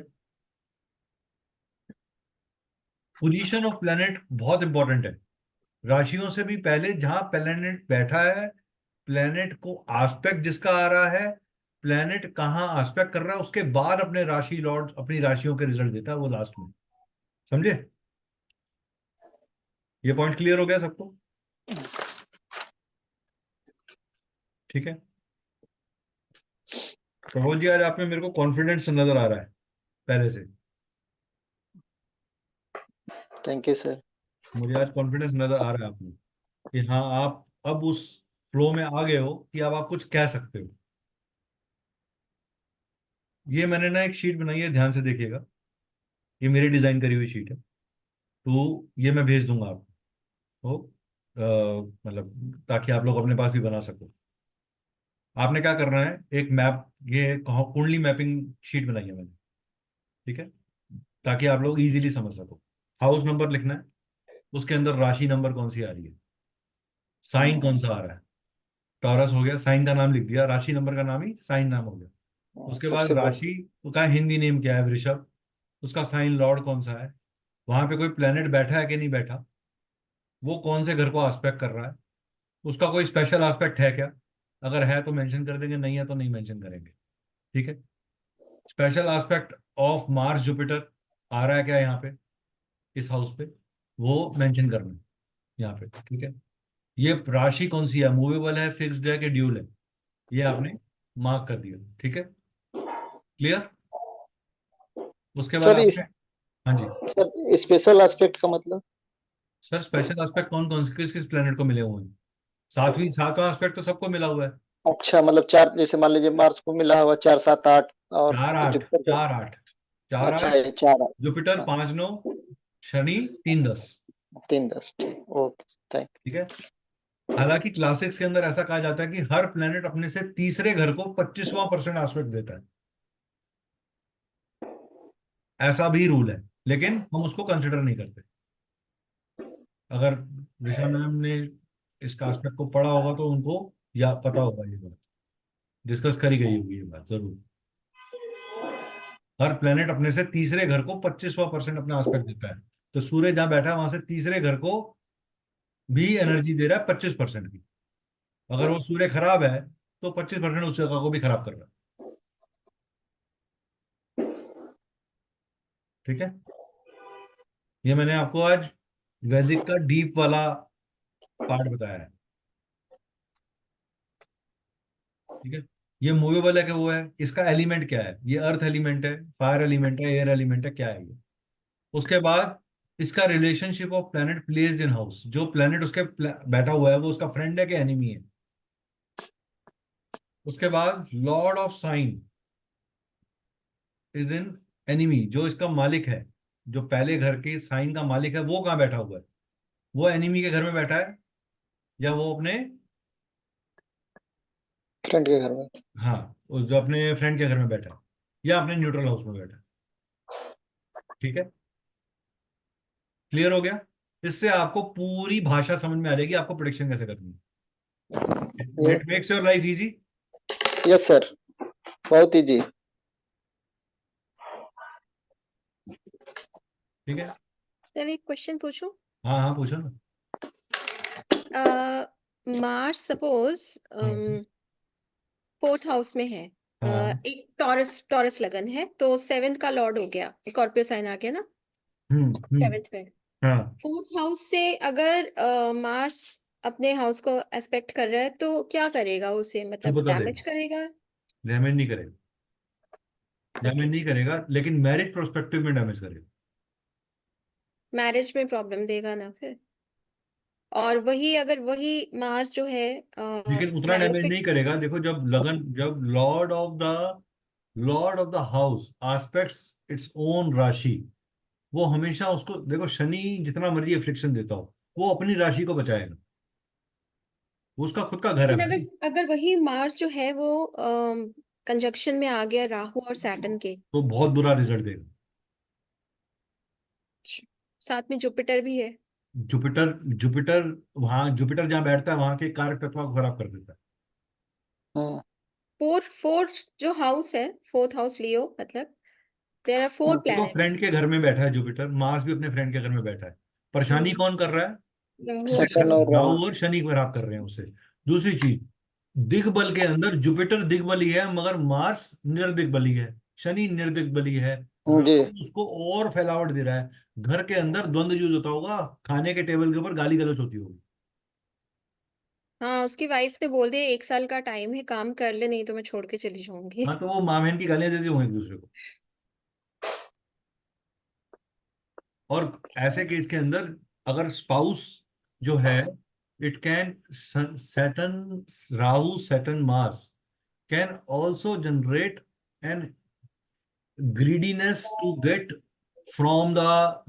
पोजीशन ऑफ प्लेनेट बहुत इंपॉर्टेंट है। राशियों से भी पहले जहां प्लेनेट बैठा है, प्लेनेट को आस्पेक्ट जिसका आ रहा है, प्लेनेट कहाँ आस्पेक्ट कर रहा है, उसके बाद अपने राशि लॉर्ड अपनी राशियों के रिजल्ट देता है वो लास्ट में। समझे? ये पॉइंट क्लियर हो गया सबको? ठीक है। प्रबोध जी, आज आप में मेरे को कॉन्फिडेंस नजर आ रहा है पहले से। Thank you sir. मुझे आज कॉन्फिडेंस नजर आ रहा है आप में कि हाँ, आप अब उस फ्लो में आ गए हो कि अब आप कुछ कह सकते हो। ये मैंने ना एक शीट बनाई है, ध्यान से देखिएगा। ये मेरी डिजाइन करी हुई शीट है, तो ये मैं भेज दूंगा आपको, मतलब ताकि आप लोग अपने पास भी बना सको। आपने क्या करना है, एक मैप, ये कुंडली मैपिंग शीट बनाई है मैंने। ठीक है, ताकि आप लोग इजीली समझ सको। हाउस नंबर लिखना है, उसके अंदर राशि नंबर कौन सी आ रही है, साइन कौन सा आ रहा है। टॉरस हो गया, साइन का नाम लिख दिया, राशि नंबर का नाम ही साइन नाम हो गया। उसके बाद सबसे बड़ा। राशि का हिंदी नेम क्या है, वृषभ। उसका साइन लॉर्ड कौन सा है, वहां पे कोई प्लेनेट बैठा है कि नहीं बैठा, वो कौन से घर को आस्पेक्ट कर रहा है, उसका कोई स्पेशल आस्पेक्ट है क्या, अगर है तो मेंशन कर देंगे, नहीं है तो नहीं मेंशन करेंगे। ठीक है। Special aspect of Mars Jupiter आ रहा है क्या यहाँ पे, इस हाउस पे, वो मेंशन करना है यहाँ पे। ठीक है। ये राशि कौन सी है, मूवेबल है, फिक्स्ड है कि ड्यूल है, ये आपने मार्क कर दिया। ठीक है, क्लियर? उसके बाद सर इस आपने, हाँ जी। सर स्पेशल एस्पेक्ट का मतलब? सर स्पेशल एस्पेक्ट कौन कौन से किस किस प्लेनेट को मिले हुए हैं? सातवां एस्पेक्ट तो सबको मिला हुआ है। अच्छा, मतलब चार, जैसे मान लीजिए मार्स को मिला हुआ 4 7 8 और चार आठ, जुपिटर को। चार आठ, चार अच्छा, आठ, ये 4 जुपिटर हाँ, 5 9, शनि 3 10। 3 10 ठीक, ओके थैंक। ठीक है। हालांकि क्लासिक्स के अंदर ऐसा कहा जाता है कि हर प्लेनेट अपने से तीसरे घर को 25वां% एस्पेक्ट देता है, ऐसा भी रूल है, लेकिन हम उसको कंसिडर नहीं करते। अगर ऋषा मैम ने इसका एस्पेक्ट को पढ़ा होगा तो उनको या पता होगा, ये बात डिस्कस करी गई होगी, ये बात जरूर। हर प्लेनेट अपने से तीसरे घर को 25वां% अपना एस्पेक्ट देता है। तो सूर्य जहां बैठा है वहां से तीसरे घर को भी एनर्जी दे रहा है 25% की। अगर वो सूर्य खराब है तो 25% उस जगह को भी खराब कर रहा है। ठीक है। ये मैंने आपको आज वैदिक का डीप वाला पार्ट बताया है। ठीक है। ये मूवेबल है कि वो है, इसका एलिमेंट क्या है, ये अर्थ एलिमेंट है, फायर एलिमेंट है, एयर एलिमेंट है, क्या है ये। उसके बाद इसका relationship of planet placed in house, जो प्लेनेट बैठा हुआ है वो उसका फ्रेंड है कि एनिमी है। उसके बाद Lord of sine is in enemy, जो इसका मालिक है, जो पहले घर के साइन का मालिक है वो कहाँ बैठा हुआ है, वो एनिमी के घर में बैठा है या वो अपने, फ्रेंड के घर में। हाँ, उस जो अपने फ्रेंड के घर में बैठा है या अपने न्यूट्रल हाउस में बैठा है। ठीक है, क्लियर हो गया? इससे आपको पूरी भाषा समझ में आ जाएगी, आपको प्रोडिक्शन कैसे करनी है। ये it makes your life easy. Yes sir, बहुत इजी। ठीक है। सर एक क्वेश्चन पूछूं? हाँ हाँ, पूछो ना। मार्स सपोज हम्म। 4th हाउस में है। हाँ। एक टॉरस टॉरस लगन है, तो 7th का लॉर्ड हो गया, स्कॉर्पियो साइन आ गया ना हम्म। 7th में। हाँ, 4th हाउस से अगर मार्स अपने हाउस को एस्पेक्ट कर रहा है तो क्या करेगा उसे, शुभ मतलब तो डैमेज देगा, करेगा? डैमेज नहीं करेगा। डैमेज ओके, नहीं करेगा, लेकिन मैरिज प्रोस्पेक्टिव में डैमेज करेगा। मैरिज में प्रॉब्लम देगा ना फिर। और वही अगर वही मार्स जो है लेकिन उतना डैमेज मैलेफिक। नहीं करेगा। देखो, जब Lord of the house aspects its own राशि, वो हमेशा उसको, देखो शनि जितना मर्जी अफ्लिक्शन देता हो, वो अपनी राशि को बचाएगा, वो उसका खुद का घर है लेकिन भाई। अगर अगर वही मार्स जो है वो कंजक्शन में आ गया राहु और सैटर्न के, तो बहुत बुरा रिजल्ट देगा। साथ में जुपिटर भी है। जुपिटर जुपिटर वहां जुपिटर जहां बैठता है वहां के कारक तत्व को खराब कर देता है। हाँ, फोर्थ फोर्थ जो हाउस है, 4th हाउस लियो मतलब, देयर आर 4 देखो planets. फ्रेंड के घर में बैठा है जुपिटर, मार्स भी अपने फ्रेंड के घर में बैठा है। परेशानी हम्म कौन कर रहा है? राहु और सैटर्न शनि. और राहु। राहु और शनि खराब कर रहे हैं उसे। दूसरी चीज, दिग्बल के अंदर जुपिटर दिग्बली है मगर मार्स निर्दिग्बली है, शनि निर्दिग्बली है। जी। राहु उसको और फैलावट दे रहा है। घर के अंदर द्वंद्व युद्ध होता होगा, खाने के टेबल के ऊपर गाली गलौज होती होगी। हाँ, उसकी वाइफ ने बोल दिया 1 साल का टाइम है, काम कर ले नहीं तो मैं छोड़ के चली जाऊंगी. हाँ, तो वो माँ बहन की गालियां देते होंगे एक दूसरे को। और ऐसे केस के अंदर अगर स्पाउस जो है, it can, Saturn, Rahu Saturn Mars can also generate an greediness to get from the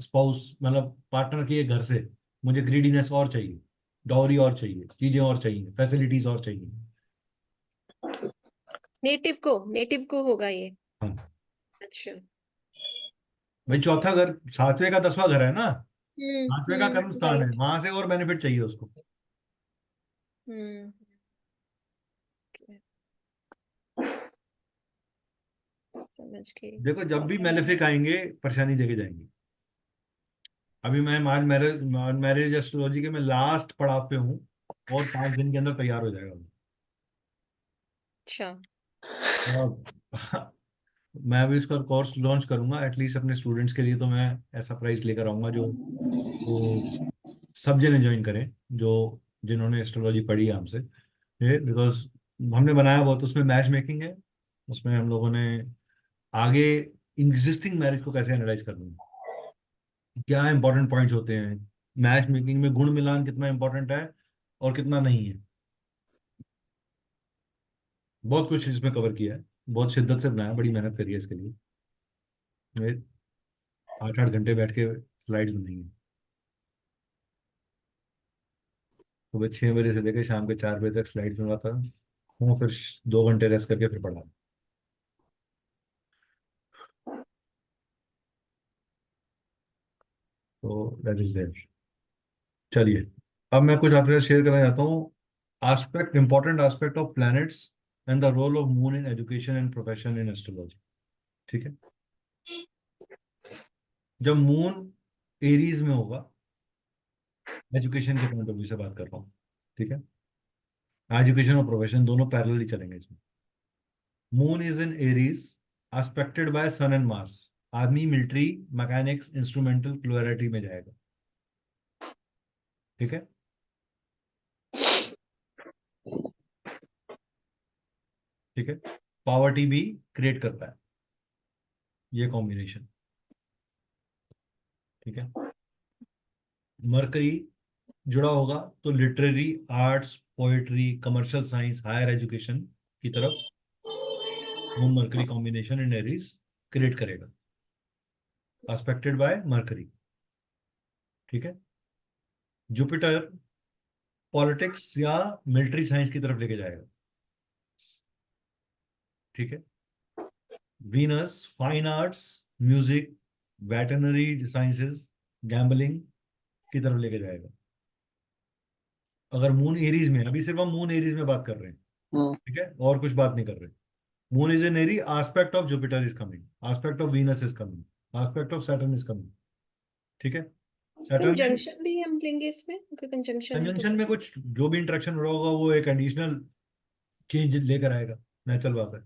spouse, मतलब पार्टनर के घर से मुझे ग्रीडीनेस और चाहिए, डॉरी और चाहिए, चीजें और चाहिए, फैसिलिटीज और चाहिए। नेटिव को होगा ये. हाँ अच्छा. भाई, चौथा घर सातवें का 10वां घर है ना, सातवें का कर्म स्थान है, राइट. वहां से और बेनिफिट चाहिए उसको। हम्म समझ गई. देखो जब भी मेलेफिक आएंगे परेशानी देके जाएंगे। अभी मैं मैरिज एस्ट्रोलॉजी के मैं लास्ट पड़ाव पे हूँ, और 5 दिन के अंदर तैयार हो जाएगा वो। अच्छा. और मैं अभी इसका कोर्स लॉन्च करूंगा एटलीस्ट अपने स्टूडेंट्स के लिए, तो मैं ऐसा प्राइस लेकर आऊंगा जो वो सब जने ज्वाइन करें, जो जिन्होंने एस्ट्रोलॉजी पढ़ी है हमसे। ये बिकॉज हमने बनाया बहुत, उसमें मैच मेकिंग है, उसमें हम लोगों ने आगे एग्जिस्टिंग मैरिज को कैसे एनालाइज करना है, क्या इंपॉर्टेंट पॉइंट्स होते हैं, मैच मेकिंग में गुण मिलान कितना इंपॉर्टेंट है और कितना नहीं है। बहुत कुछ इसमें कवर किया है, बहुत शिद्दत से बनाया, बड़ी मेहनत करी है इसके लिए। मैं 8-8 घंटे बैठ के स्लाइड्स बनाई हैं, सुबह 6 बजे से लेकर शाम के 4 बजे तक स्लाइड्स बनवाता हूँ, फिर 2 घंटे रेस्ट करके फिर पढ़ा। तो दैट इज देयर। चलिए, अब मैं कुछ आपके साथ शेयर करना चाहता हूँ, aspect, important aspect of planets and the role of moon in education and profession in astrology. ठीक है, जब मून एरीज में होगा, एजुकेशन के पॉइंट ऑफ व्यू से बात कर रहा हूँ, ठीक है, एजुकेशन और प्रोफेशन दोनों पैरेलल ही चलेंगे इसमें। Moon is in Aries, aspected by sun and Mars, army, military, mechanics, instrumental, plurality में जाएगा। ठीक है, ठीक है, पावर्टी भी क्रिएट करता है ये कॉम्बिनेशन। ठीक है, मरकरी जुड़ा होगा तो literary, arts, poetry, commercial science, higher education की तरफ moon Mercury combination in Aries create करेगा, एस्पेक्टेड बाय मरकरी। ठीक है, जुपिटर पॉलिटिक्स या मिलिट्री साइंस की तरफ लेके जाएगा। ठीक है, Venus fine arts, music, veterinary sciences, gambling की तरफ लेके जाएगा। अगर मून एरीज में, अभी सिर्फ हम मून एरीज में बात कर रहे हैं, हम्म ठीक है, और कुछ बात नहीं कर रहे। Moon is in Aries, aspect of Jupiter is coming, aspect of Venus is coming, aspect of Saturn is coming. ठीक है, सैटर्न में कंजंक्शन भी हम लेंगे इसमें, अगर कंजंक्शन है तो. कंजंक्शन में कुछ जो भी इंटरेक्शन हो रहा होगा वो एक एडिशनल चेंज लेकर आएगा, नेचुरल बात है।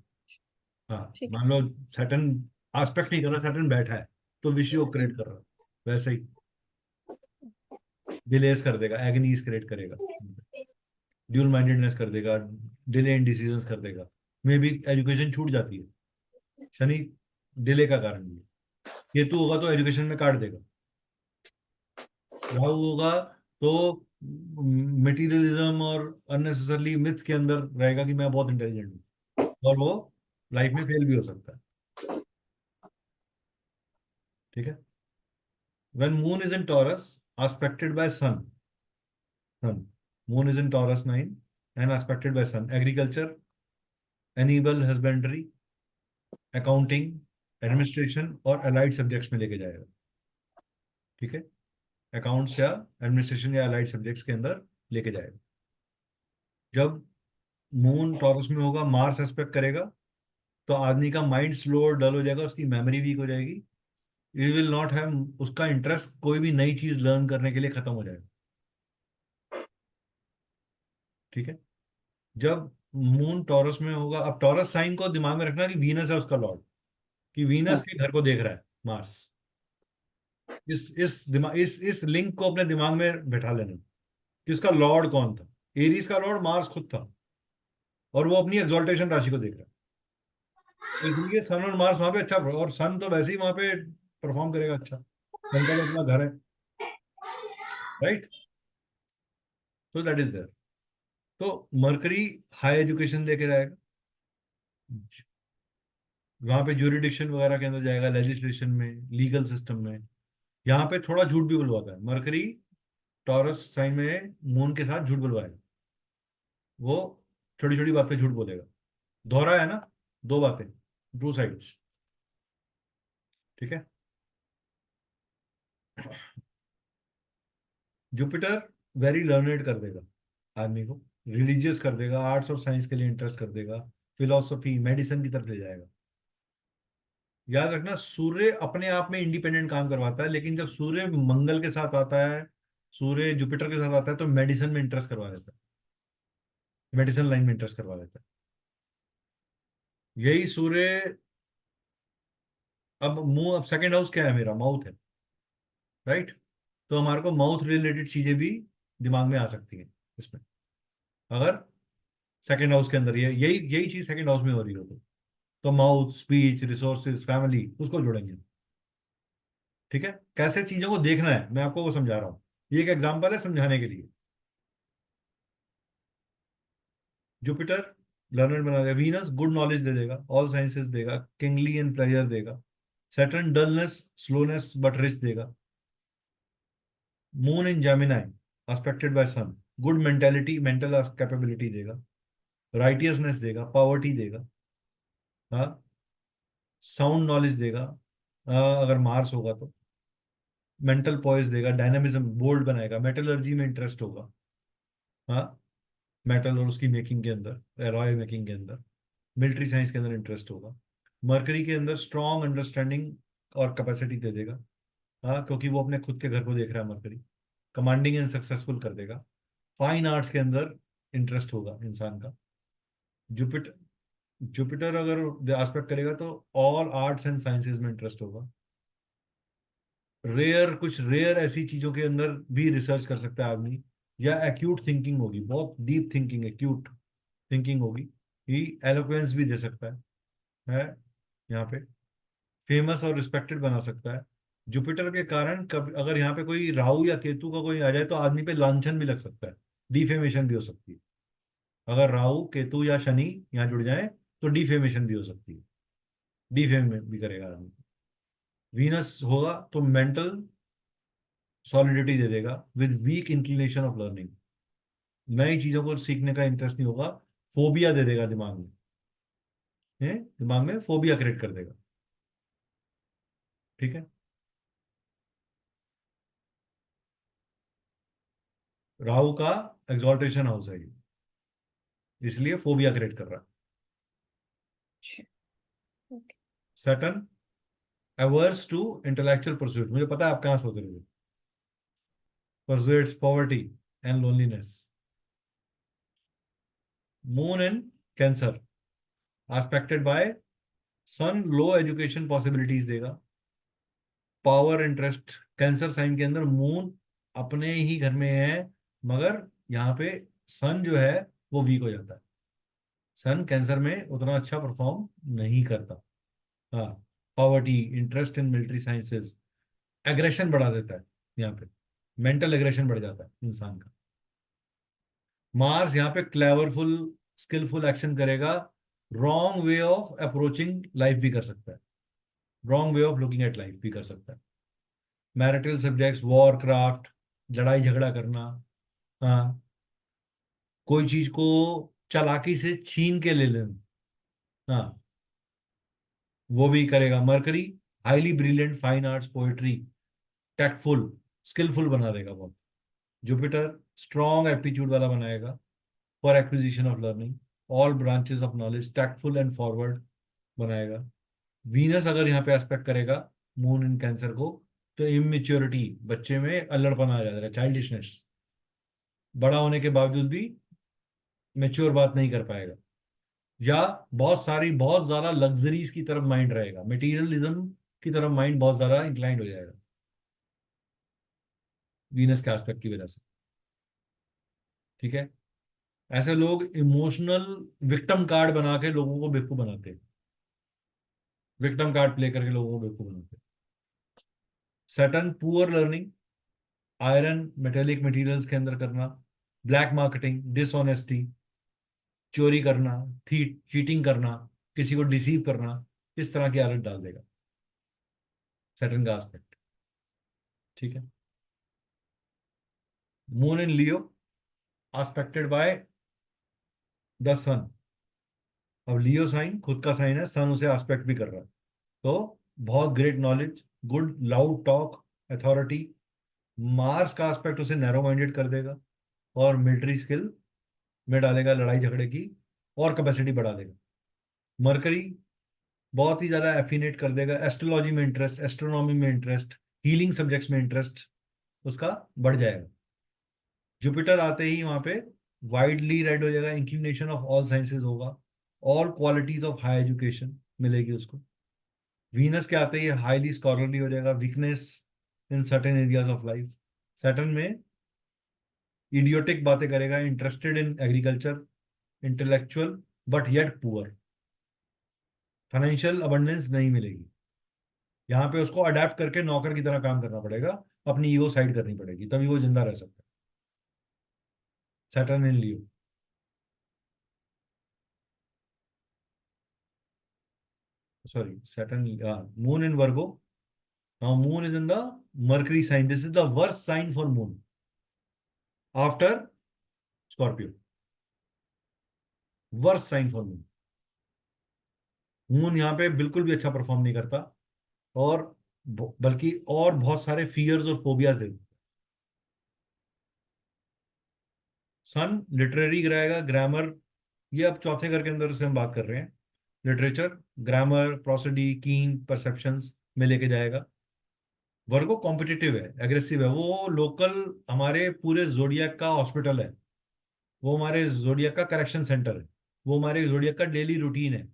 हाँ, ठीक है. मान लो सैटर्न एस्पेक्ट नहीं कर रहा, सैटर्न बैठा है तो विषय क्रिएट कर रहा है, वैसे ही डिलेस कर देगा, एगनीज क्रिएट करेगा, ड्यूल माइंडेडनेस कर देगा, डिले इन डिसीजंस कर देगा, मे भी एजुकेशन छूट जाती है। शनि डिले का कारण भी है। केतु होगा तो एजुकेशन में काट देगा। राहु होगा तो मटेरियलिज्म और अननेसेसरली मिथ के अंदर रहेगा कि मैं बहुत इंटेलिजेंट हूँ, और वो लाइफ में फेल भी हो सकता है। ठीक है, when moon is in Taurus aspected by sun, moon is in Taurus 9 and aspected by sun, agriculture, animal husbandry, accounting, administration और अलाइड सब्जेक्ट्स में लेके जाएगा। ठीक है, अकाउंट्स या एडमिनिस्ट्रेशन या अलाइड सब्जेक्ट्स के अंदर लेके जाएगा। जब मून टॉरस में होगा, मार्स एस्पेक्ट करेगा तो आदमी का माइंड स्लो और डल हो जाएगा, उसकी मेमोरी वीक हो जाएगी, यू विल नॉट हैव, उसका इंटरेस्ट कोई भी नई चीज लर्न करने के लिए खत्म हो जाएगा। ठीक है। जब मून टॉरस में होगा, अब टॉरस साइन को दिमाग में रखना कि वीनस है उसका लॉर्ड, कि वीनस हाँ के घर को देख रहा है मार्स। इस लिंक को अपने दिमाग में बैठा लेना कि उसका लॉर्ड कौन था। एरीज का लॉर्ड मार्स खुद था, और वो अपनी एक्सॉल्टेशन राशि को देख रहा है। तो इसलिए सन और मार्स वहां पे अच्छा, और सन तो वैसे ही वहां पे परफॉर्म करेगा अच्छा, सन का तो अपना घर है, राइट। तो दैट इज देयर। तो मरकरी हाई एजुकेशन लेके जाएगा, वहां पे ज्यूरिडिक्शन वगैरह के अंदर जाएगा, लेजिस्लेशन में, लीगल सिस्टम में। यहाँ पे थोड़ा झूठ भी बुलवाता है मरकरी, टॉरस साइन में मून के साथ झूठ बुलवाएगा। वो छोटी छोटी बात पे झूठ बोलेगा, दोहरा है ना, दो बातें, टू साइड्स। ठीक है। जुपिटर वेरी लर्नेड कर देगा आदमी को, रिलीजियस कर देगा, आर्ट्स और साइंस के लिए इंटरेस्ट कर देगा, फिलोसफी मेडिसिन की तरफ ले जाएगा। याद रखना, सूर्य अपने आप में इंडिपेंडेंट काम करवाता है, लेकिन जब सूर्य मंगल के साथ आता है, सूर्य जुपिटर के साथ आता है, तो मेडिसिन में इंटरेस्ट करवा देता है, मेडिसिन लाइन में इंटरेस्ट करवा देता है। यही सूर्य, अब सेकंड हाउस क्या है मेरा, माउथ है, राइट। तो हमारे को माउथ रिलेटेड चीजें भी दिमाग में आ सकती हैं इसमें, अगर सेकंड हाउस के अंदर ये यही यही चीज सेकंड हाउस में हो रही हो तो माउथ, स्पीच, रिसोर्सेज, फैमिली, उसको जोड़ेंगे। ठीक है। कैसे चीजों को देखना है मैं आपको वो समझा रहा हूँ, ये एक एग्जांपल है समझाने के लिए। जुपिटर लर्नर बना देगा, वीनस गुड नॉलेज दे देगा, ऑल साइंसेस देगा, किंगली एंड प्लेजर देगा, Saturn dullness, slowness but rich देगा, moon in Gemini aspected by sun, good mentality, mental capability देगा, राइटियसनेस देगा, पॉवर्टी देगा, हाँ, साउंड नॉलेज देगा, अगर मार्स होगा तो मेंटल पॉइस देगा, डायनामिज्म, बोल्ड बनाएगा, मेटलर्जी में इंटरेस्ट होगा, हाँ, मेटल और उसकी मेकिंग के अंदर, एलॉय मेकिंग के अंदर, मिलिट्री साइंस के अंदर इंटरेस्ट होगा। मरकरी के अंदर स्ट्रॉन्ग अंडरस्टैंडिंग और कैपेसिटी दे देगा, हाँ, क्योंकि वो अपने खुद के घर को देख रहा है मरकरी, कमांडिंग एंड सक्सेसफुल कर देगा। फाइन आर्ट्स के अंदर इंटरेस्ट होगा इंसान का। जुपिटर जुपिटर अगर एस्पेक्ट करेगा तो ऑल आर्ट्स एंड साइंसेज में इंटरेस्ट होगा। कुछ रेयर ऐसी चीजों के अंदर भी रिसर्च कर सकता है आदमी, या एक्यूट थिंकिंग होगी, बहुत डीप थिंकिंग, एक्यूट थिंकिंग होगी, ही एलोक्वेंस भी दे सकता है यहाँ पे, फेमस और रिस्पेक्टेड बना सकता है। जुपिटर के कारण कब अगर यहाँ पे कोई राहु या केतु का कोई आ जाए तो आदमी पे लांछन भी लग सकता है, डिफेमेशन भी हो सकती है। अगर राहु, केतु या शनि यहाँ जुड़ जाए तो डिफेमेशन भी हो सकती है, डिफेम भी करेगा आदमी। वीनस होगा तो मेंटल सॉलिडिटी दे देगा with weak inclination of learning, नई चीजों को सीखने का इंटरेस्ट नहीं होगा, फोबिया दे देगा दिमाग में, दिमाग में फोबिया क्रिएट कर देगा। ठीक है। राहु का एग्जॉल्टेशन हाउस है ये, इसलिए फोबिया क्रिएट कर रहा है। अच्छा, okay. Saturn averse to intellectual pursuit, मुझे पता है आप कहाँ सोच रहे हो, pursuits poverty and loneliness. Moon in Cancer aspected by sun, low education possibilities देगा, पावर इंटरेस्ट, कैंसर साइन के अंदर मून अपने ही घर में है, मगर यहाँ पे सन जो है वो वीक हो जाता है, सन कैंसर में उतना अच्छा परफॉर्म नहीं करता। हाँ, poverty, interest in military sciences, aggression बढ़ा देता है यहाँ पे, मेंटल एग्रेशन बढ़ जाता है इंसान का। मार्स यहाँ पे क्लेवरफुल, स्किलफुल एक्शन करेगा, wrong way of approaching life भी कर सकता है, wrong way of looking at life भी कर सकता है। मैरिटल सब्जेक्ट्स, वॉर क्राफ्ट, लड़ाई झगड़ा करना, हाँ, कोई चीज को चालाकी से छीन के ले लेना, हाँ, वो भी करेगा। Mercury highly brilliant, fine arts, poetry, tactful, skilful बना देगा बहुत। जुपिटर स्ट्रॉन्ग एप्टीट्यूड वाला बनाएगा for acquisition of learning, all branches of knowledge, tactful and forward, बनाएगा। वीनस अगर यहाँ पे एस्पेक्ट करेगा मून इन कैंसर को, तो इमेच्योरिटी, बच्चे में अल्लड़पन आ जाएगा, चाइल्डिशनेस, बड़ा होने के बावजूद भी मेच्योर बात नहीं कर पाएगा, या बहुत ज्यादा लग्जरीज की तरफ माइंड रहेगा, मटेरियलिज्म की तरफ माइंड बहुत ज्यादा इंक्लाइंड हो जाएगा वीनस के एस्पेक्ट की वजह से। ठीक है, ऐसे लोग इमोशनल विक्टिम कार्ड बना के लोगों को बेवकूफ बनाते हैं, विक्टिम कार्ड प्ले करके लोगों को बेवकूफ बनाते हैं। Saturn poor learning, iron metallic materials के अंदर करना, ब्लैक मार्केटिंग, डिसऑनेस्टी, चोरी करना, चीटिंग करना, किसी को डिसीव करना, इस तरह की आदत डाल देगा सैटर्न का एस्पेक्ट। ठीक है, moon in Leo aspected by the sun. अब लियो साइन खुद का साइन है, सन उसे एस्पेक्ट भी कर रहा है, तो बहुत great knowledge, good loud talk, authority. Mars का एस्पेक्ट उसे नैरो माइंडेड कर देगा और मिलिट्री स्किल में डालेगा, लड़ाई झगड़े की और कैपेसिटी बढ़ा देगा। मरकरी बहुत ही ज्यादा एफिनेट कर देगा, एस्ट्रोलॉजी में इंटरेस्ट, एस्ट्रोनॉमी में इंटरेस्ट, हीलिंग सब्जेक्ट्स में इंटरेस्ट उसका बढ़ जाएगा। जुपिटर आते ही वहां पे वाइडली रेड हो जाएगा, इंक्लिनेशन ऑफ ऑल साइंसेज होगा, all qualities of high education मिलेगी उसको। वीनस के आते ही हाईली स्कॉलरली हो जाएगा, weakness in certain areas of life. Saturn में इडियोटिक बातें करेगा, interested in agriculture, intellectual but yet poor, financial abundance नहीं मिलेगी। यहाँ पे उसको अडेप्ट करके नौकर की तरह काम करना पड़ेगा, अपनी ईगो साइड करनी पड़ेगी, तभी वो जिंदा रह सकता है। Saturn in Leo. Sorry, Saturn, moon in Virgo. Now moon is in the Mercury sign, this is the worst sign for moon after Scorpio, worst sign for moon. Moon यहाँ पे बिल्कुल भी अच्छा परफॉर्म नहीं करता, और बल्कि और बहुत सारे फियर्स और फोबियाज दे। सन लिटरेरी रहेगा, ग्रामर, ये अब चौथे घर के अंदर से हम बात कर रहे हैं, लिटरेचर, ग्रामर, प्रोसिडी, कीन परसेप्शंस में लेके जाएगा। वर्गो कॉम्पिटिटिव है, एग्रेसिव है, वो लोकल हमारे पूरे जोडियक का हॉस्पिटल है, वो हमारे जोडियक का करेक्शन सेंटर है, वो हमारे जोडियक का डेली रूटीन है।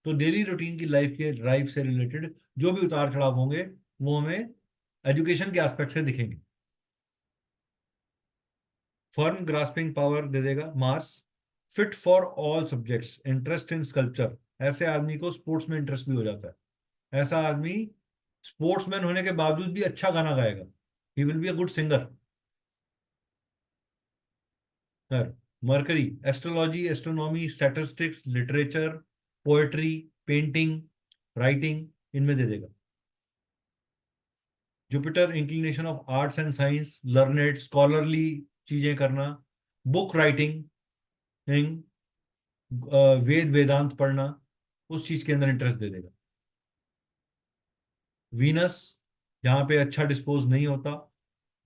तो डेली रूटीन की लाइफ के लाइफ से रिलेटेड जो भी उतार चढ़ाव होंगे वो हमें एजुकेशन के एस्पेक्ट से दिखेंगे। फर्म ग्रास्पिंग पावर दे देगा Mars. Fit for all subjects, interest in sculpture, ऐसे आदमी को स्पोर्ट्स में इंटरेस्ट भी हो जाता है। ऐसा आदमी स्पोर्ट्समैन होने के बावजूद भी अच्छा गाना गाएगा, he will be a good singer. Sir, mercury astrology, astronomy, statistics, literature, poetry, painting, writing, इनमें दे देगा। Jupiter inclination of arts and science, learned scholarly चीजें करना, बुक राइटिंग, वेद वेदांत पढ़ना, उस चीज के अंदर इंटरेस्ट दे देगा। वीनस यहाँ पे अच्छा डिस्पोज नहीं होता,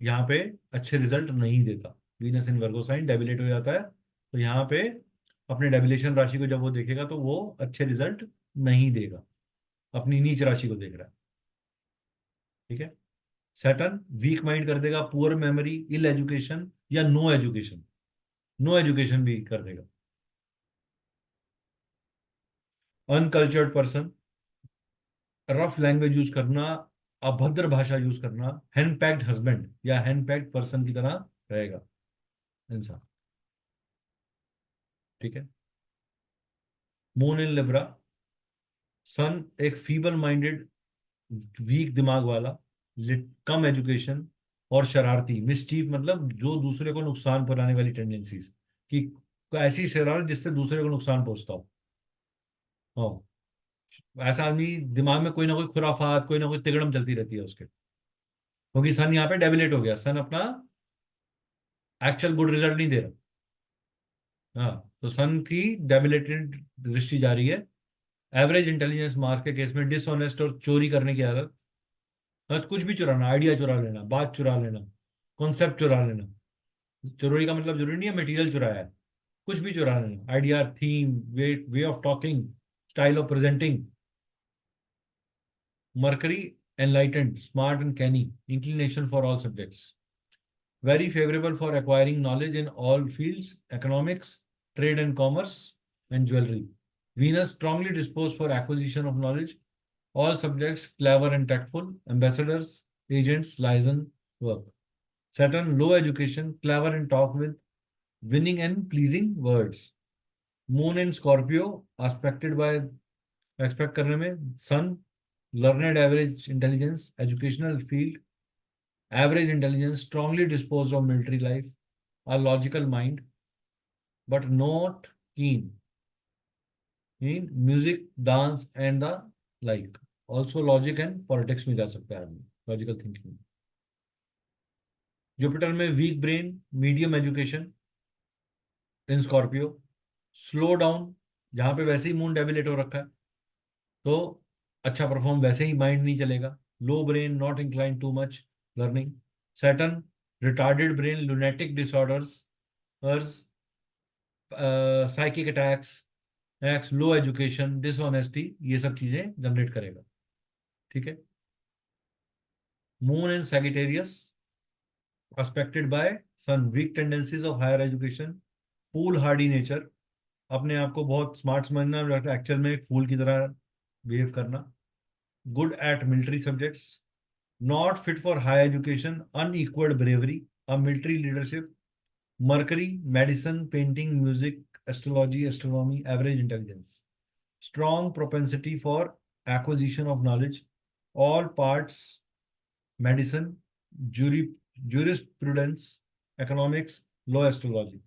यहाँ पे अच्छे रिजल्ट नहीं देता। वीनस इन वर्गो साइन डेबिलेट हो जाता है, तो यहाँ पे अपने डेबिलेशन राशि को जब वो देखेगा तो वो अच्छे रिजल्ट नहीं देगा, अपनी नीच राशि को देख रहा है। ठीक है, सैटर्न वीक माइंड कर देगा, पुअर मेमोरी, इल एजुकेशन या नो एजुकेशन, नो एजुकेशन भी कर देगा। Uncultured person, rough language use करना, अभद्र भाषा यूज करना, हैंड पैक्ड हस्बैंड या हैंड पैक्ड पर्सन की तरह रहेगा इंसान। ठीक है, मून इन लिब्रा, सन एक फीबल माइंडेड, वीक दिमाग वाला, कम एजुकेशन और शरारती, मिसचीफ मतलब जो दूसरे को नुकसान पहुंचाने वाली टेंडेंसीज, कि कोई ऐसी शरारत जिससे दूसरे को नुकसान पहुंचता हो। हाँ, ऐसा आदमी दिमाग में कोई ना कोई खुराफात, कोई ना कोई तिगड़म चलती रहती है उसके, क्योंकि सन यहाँ पे डेबिलेट हो गया, सन अपना एक्चुअल गुड रिजल्ट नहीं दे रहा। हाँ, तो सन की डेबिलेटेड दृष्टि जा रही है। एवरेज इंटेलिजेंस मार्क्स के केस में डिसऑनेस्ट और चोरी करने की आदत, मतलब कुछ भी चुराना, आइडिया चुरा लेना, बात चुरा लेना, कॉन्सेप्ट चुरा लेना। चोरी का मतलब जरूरी नहीं है मटेरियल चुराया है, कुछ भी चुरा लेना, idea, theme, way of talking, style of presenting, Mercury, enlightened, smart and canny, inclination for all subjects. Very favorable for acquiring knowledge in all fields, economics, trade and commerce, and jewelry. Venus, strongly disposed for acquisition of knowledge, all subjects, clever and tactful, ambassadors, agents, liaison work. Saturn, low education, clever in talk with, winning and pleasing words. Moon in Scorpio, aspected by expect करने में Sun, learned average intelligence, educational field, average intelligence, strongly disposed of military life, a logical mind, but not keen in music, dance and the like. Also logic and politics में जा सकता है आदमी, logical thinking. Jupiter में weak brain, medium education in Scorpio, slow down, जहां पे वैसे ही moon डेबिलेट हो रखा है तो अच्छा परफॉर्म वैसे ही माइंड नहीं चलेगा. Low brain, not incline to much learning. Saturn, retarded brain, lunatic disorders, psychic attacks, x, low education, dishonesty, ये सब चीजें जनरेट करेगा. ठीक है. Moon in Sagittarius, aspected by sun, weak tendencies of higher education, foolhardy nature, अपने आप को बहुत स्मार्ट समझना, एक्चुअल में एक फूल की तरह बिहेव करना. Good at military subjects, not fit for high education, unequalled bravery, a military leadership. Mercury, medicine, painting, music, astrology, astronomy, average intelligence. Strong propensity for acquisition of knowledge, all parts, medicine, jurisprudence, economics, law, astrology.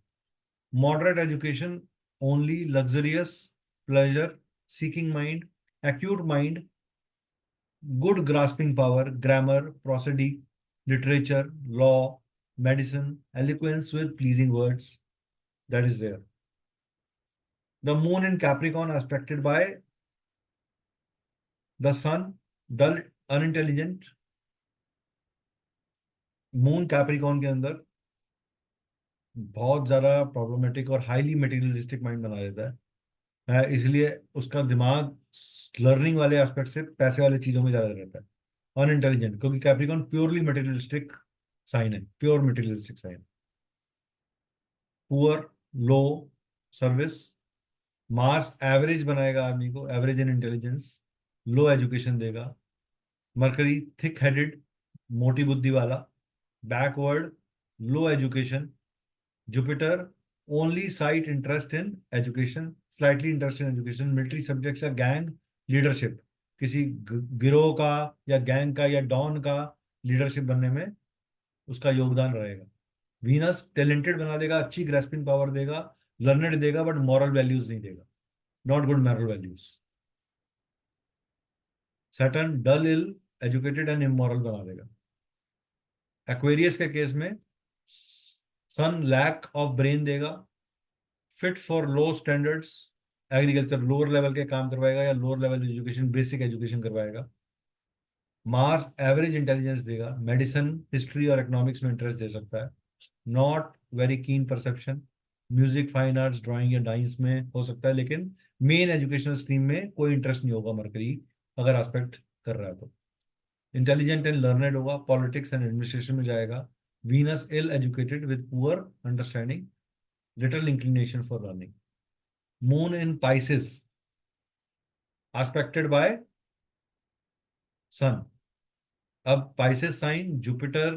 Moderate education, only luxurious, pleasure seeking mind, acute mind, good grasping power, grammar, prosody, literature, law, medicine, eloquence with pleasing words. That is there. The moon in Capricorn aspected by the sun, dull, unintelligent. Moon Capricorn के अंदर बहुत ज्यादा problematic और highly materialistic mind बना देता है. इसलिए उसका दिमाग लर्निंग वाले एस्पेक्ट से पैसे वाले चीजों में ज्यादा रहता है. अनइंटेलिजेंट, क्योंकि कैप्रिकॉर्न प्योरली मटेरियलिस्टिक साइन है, प्योर मटेरियलिस्टिक साइन. पुअर, लो सर्विस. मार्स एवरेज बनाएगा आदमी को, average in intelligence, low education देगा. मरकरी, थिक हेडेड, मोटी बुद्धि वाला, backward, low education. Jupiter, only site interest in education, slightly interest in education. Military subjects या gang leadership, किसी गिरोह का या गैंग का या डॉन का लीडरशिप बनने में उसका योगदान रहेगा. वीनस, टैलेंटेड बना देगा, अच्छी ग्रेस्पिंग पावर देगा, लर्नड देगा, बट मॉरल वैल्यूज नहीं देगा, not good moral values. Saturn, dull, ill educated and immoral बना देगा. एक्वेरियस के केस में सन लैक ऑफ ब्रेन देगा, fit for low standards, agriculture lower level के काम करवाएगा या lower level education, basic education करवाएगा. मार्स एवरेज इंटेलिजेंस देगा, मेडिसिन, हिस्ट्री और इकोनॉमिक्स में इंटरेस्ट दे सकता है, not very keen perception. Music, fine arts, drawing या डांस में हो सकता है, लेकिन मेन एजुकेशनल स्ट्रीम में कोई इंटरेस्ट नहीं होगा मरकरी अगर एस्पेक्ट कर रहा है तो. इंटेलिजेंट एंड लर्नेड होगा, पॉलिटिक्स एंड एडमिनिस्ट्रेशन में जाएगा. Venus, ill educated with poor understanding, little inclination for learning. Moon in Pisces aspected by sun. अब पाइसेस साइन जुपिटर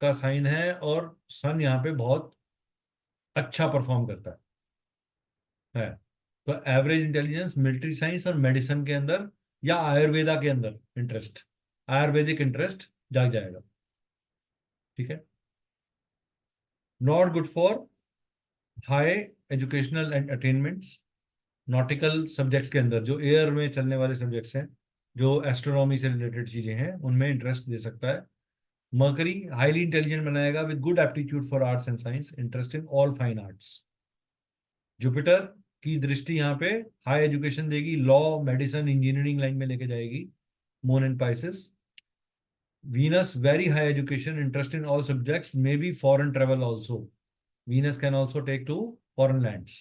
का साइन है और सन यहाँ पे बहुत अच्छा परफॉर्म करता है. तो एवरेज इंटेलिजेंस, मिलिट्री साइंस और मेडिसिन के अंदर या आयुर्वेदा के अंदर इंटरेस्ट, आयुर्वेदिक इंटरेस्ट जाग जाएगा. ठीक है. Not good for high educational and attainments. Nautical subjects के अंदर जो एयर में चलने वाले सब्जेक्ट्स हैं, जो एस्ट्रोनॉमी से रिलेटेड चीजें हैं, उनमें इंटरेस्ट दे सकता है. मर्करी, हाईली इंटेलिजेंट बनाएगा with good aptitude for arts and science, interest in all fine arts. Jupiter की दृष्टि यहाँ पे हाई एजुकेशन देगी, लॉ, मेडिसिन, इंजीनियरिंग लाइन में लेके जाएगी. Moon and Pisces. Venus, very high education, interest in all subjects, maybe foreign travel also. Venus can also take to foreign lands.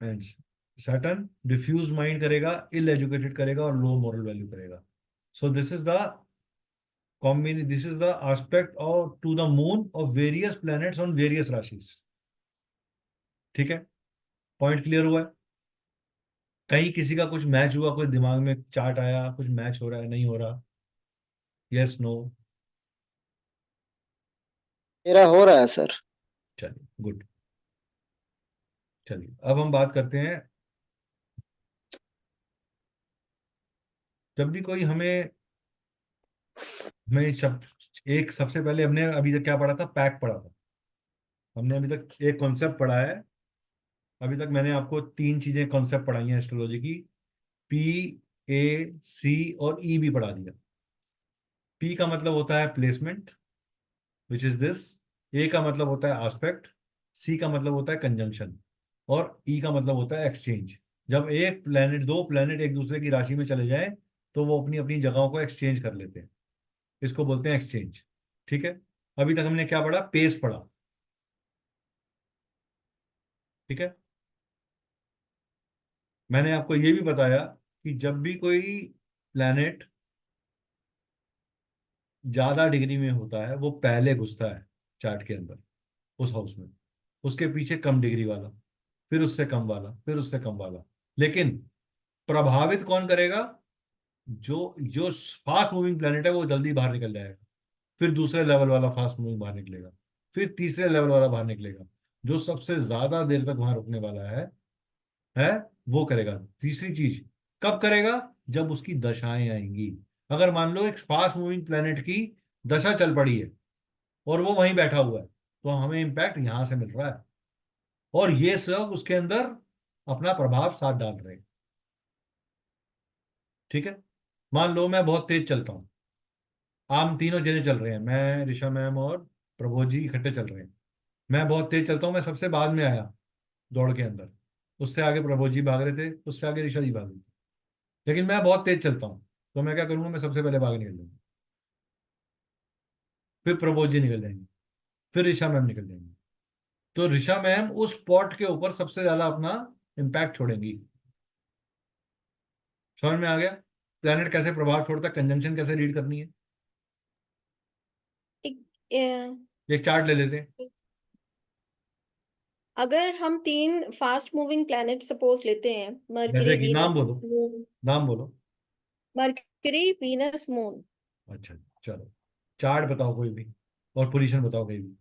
And Saturn diffuse mind करेगा, ill educated करेगा और low moral value करेगा. So this is the aspect of to the moon of various planets on various राशिस. ठीक है, point clear हुआ है. कहीं किसी का कुछ मैच हुआ, कोई दिमाग में चार्ट आया, कुछ मैच हो रहा है, नहीं हो रहा? Yes, no? मेरा हो रहा है सर। चलिए, गुड. चलिए, अब हम बात करते हैं. जब भी कोई हमें हमें सब एक सबसे पहले हमने अभी तक क्या पढ़ा था? पैक पढ़ा था. हमने अभी तक एक कॉन्सेप्ट पढ़ा है. अभी तक मैंने आपको तीन चीजें कॉन्सेप्ट पढ़ाई हैं एस्ट्रोलॉजी की. पी, ए, सी और ई भी पढ़ा दिया. पी का मतलब होता है प्लेसमेंट, विच इज दिस. ए का मतलब होता है एस्पेक्ट. सी का मतलब होता है कंजंक्शन. और ई का मतलब होता है एक्सचेंज. जब दो प्लेनेट एक दूसरे की राशि में चले जाएं तो वो अपनी अपनी जगहों को एक्सचेंज कर लेते हैं. इसको बोलते हैं एक्सचेंज. ठीक है. अभी तक हमने क्या पढ़ा? पेस पढ़ा. ठीक है. मैंने आपको ये भी बताया कि जब भी कोई प्लैनेट ज्यादा डिग्री में होता है वो पहले घुसता है चार्ट के अंदर, उस हाउस में. उसके पीछे कम डिग्री वाला, फिर उससे कम वाला, फिर उससे कम वाला. लेकिन प्रभावित कौन करेगा? जो जो फास्ट मूविंग प्लैनेट है वो जल्दी बाहर निकल जाएगा. फिर दूसरे लेवल वाला फास्ट मूविंग बाहर निकलेगा. फिर तीसरे लेवल वाला बाहर निकलेगा. जो सबसे ज्यादा देर तक वहां रुकने वाला है वो करेगा. तीसरी चीज कब करेगा? जब उसकी दशाएं आएंगी. अगर मान लो एक फास्ट मूविंग प्लेनेट की दशा चल पड़ी है और वो वहीं बैठा हुआ है, तो हमें इम्पैक्ट यहां से मिल रहा है. और ये सब उसके अंदर अपना प्रभाव साथ डाल रहे हैं. ठीक है. मान लो मैं बहुत तेज चलता हूँ. हम तीनों जने चल रहे हैं, मैं, ऋषा मैम और प्रभो जी इकट्ठे चल रहे हैं. मैं बहुत तेज चलता हूँ, मैं सबसे बाद में आया दौड़ के अंदर. उससे आगे प्रभो जी भाग रहे थे, उससे आगे ऋषा जी भाग रही थी. लेकिन मैं बहुत तेज चलता हूँ, तो मैं क्या करूंगा? मैं सबसे पहले भाग निकल जाऊंगा. फिर प्रभो जी निकल जाएंगे. फिर ऋषा मैम निकल जाएंगी. तो ऋषा मैम उस स्पॉट के ऊपर सबसे ज्यादा अपना इम्पैक्ट छोड़ेंगी. समझ में आ गया? प्लेनेट कैसे प्रभाव छोड़ता है, कंजंक्शन कैसे रीड करनी है. एक, अ, एक चार्ट ले लेते हैं. अगर हम तीन फास्ट मूविंग प्लैनेट सपोज लेते हैं, जैसे मरकरी, कि नाम वीनस, बोलो. मून. नाम बोलो. Mercury, Venus, moon. अच्छा, चलो. चार्ट बताओ कोई भी, और पोजीशन बताओ कोई भी.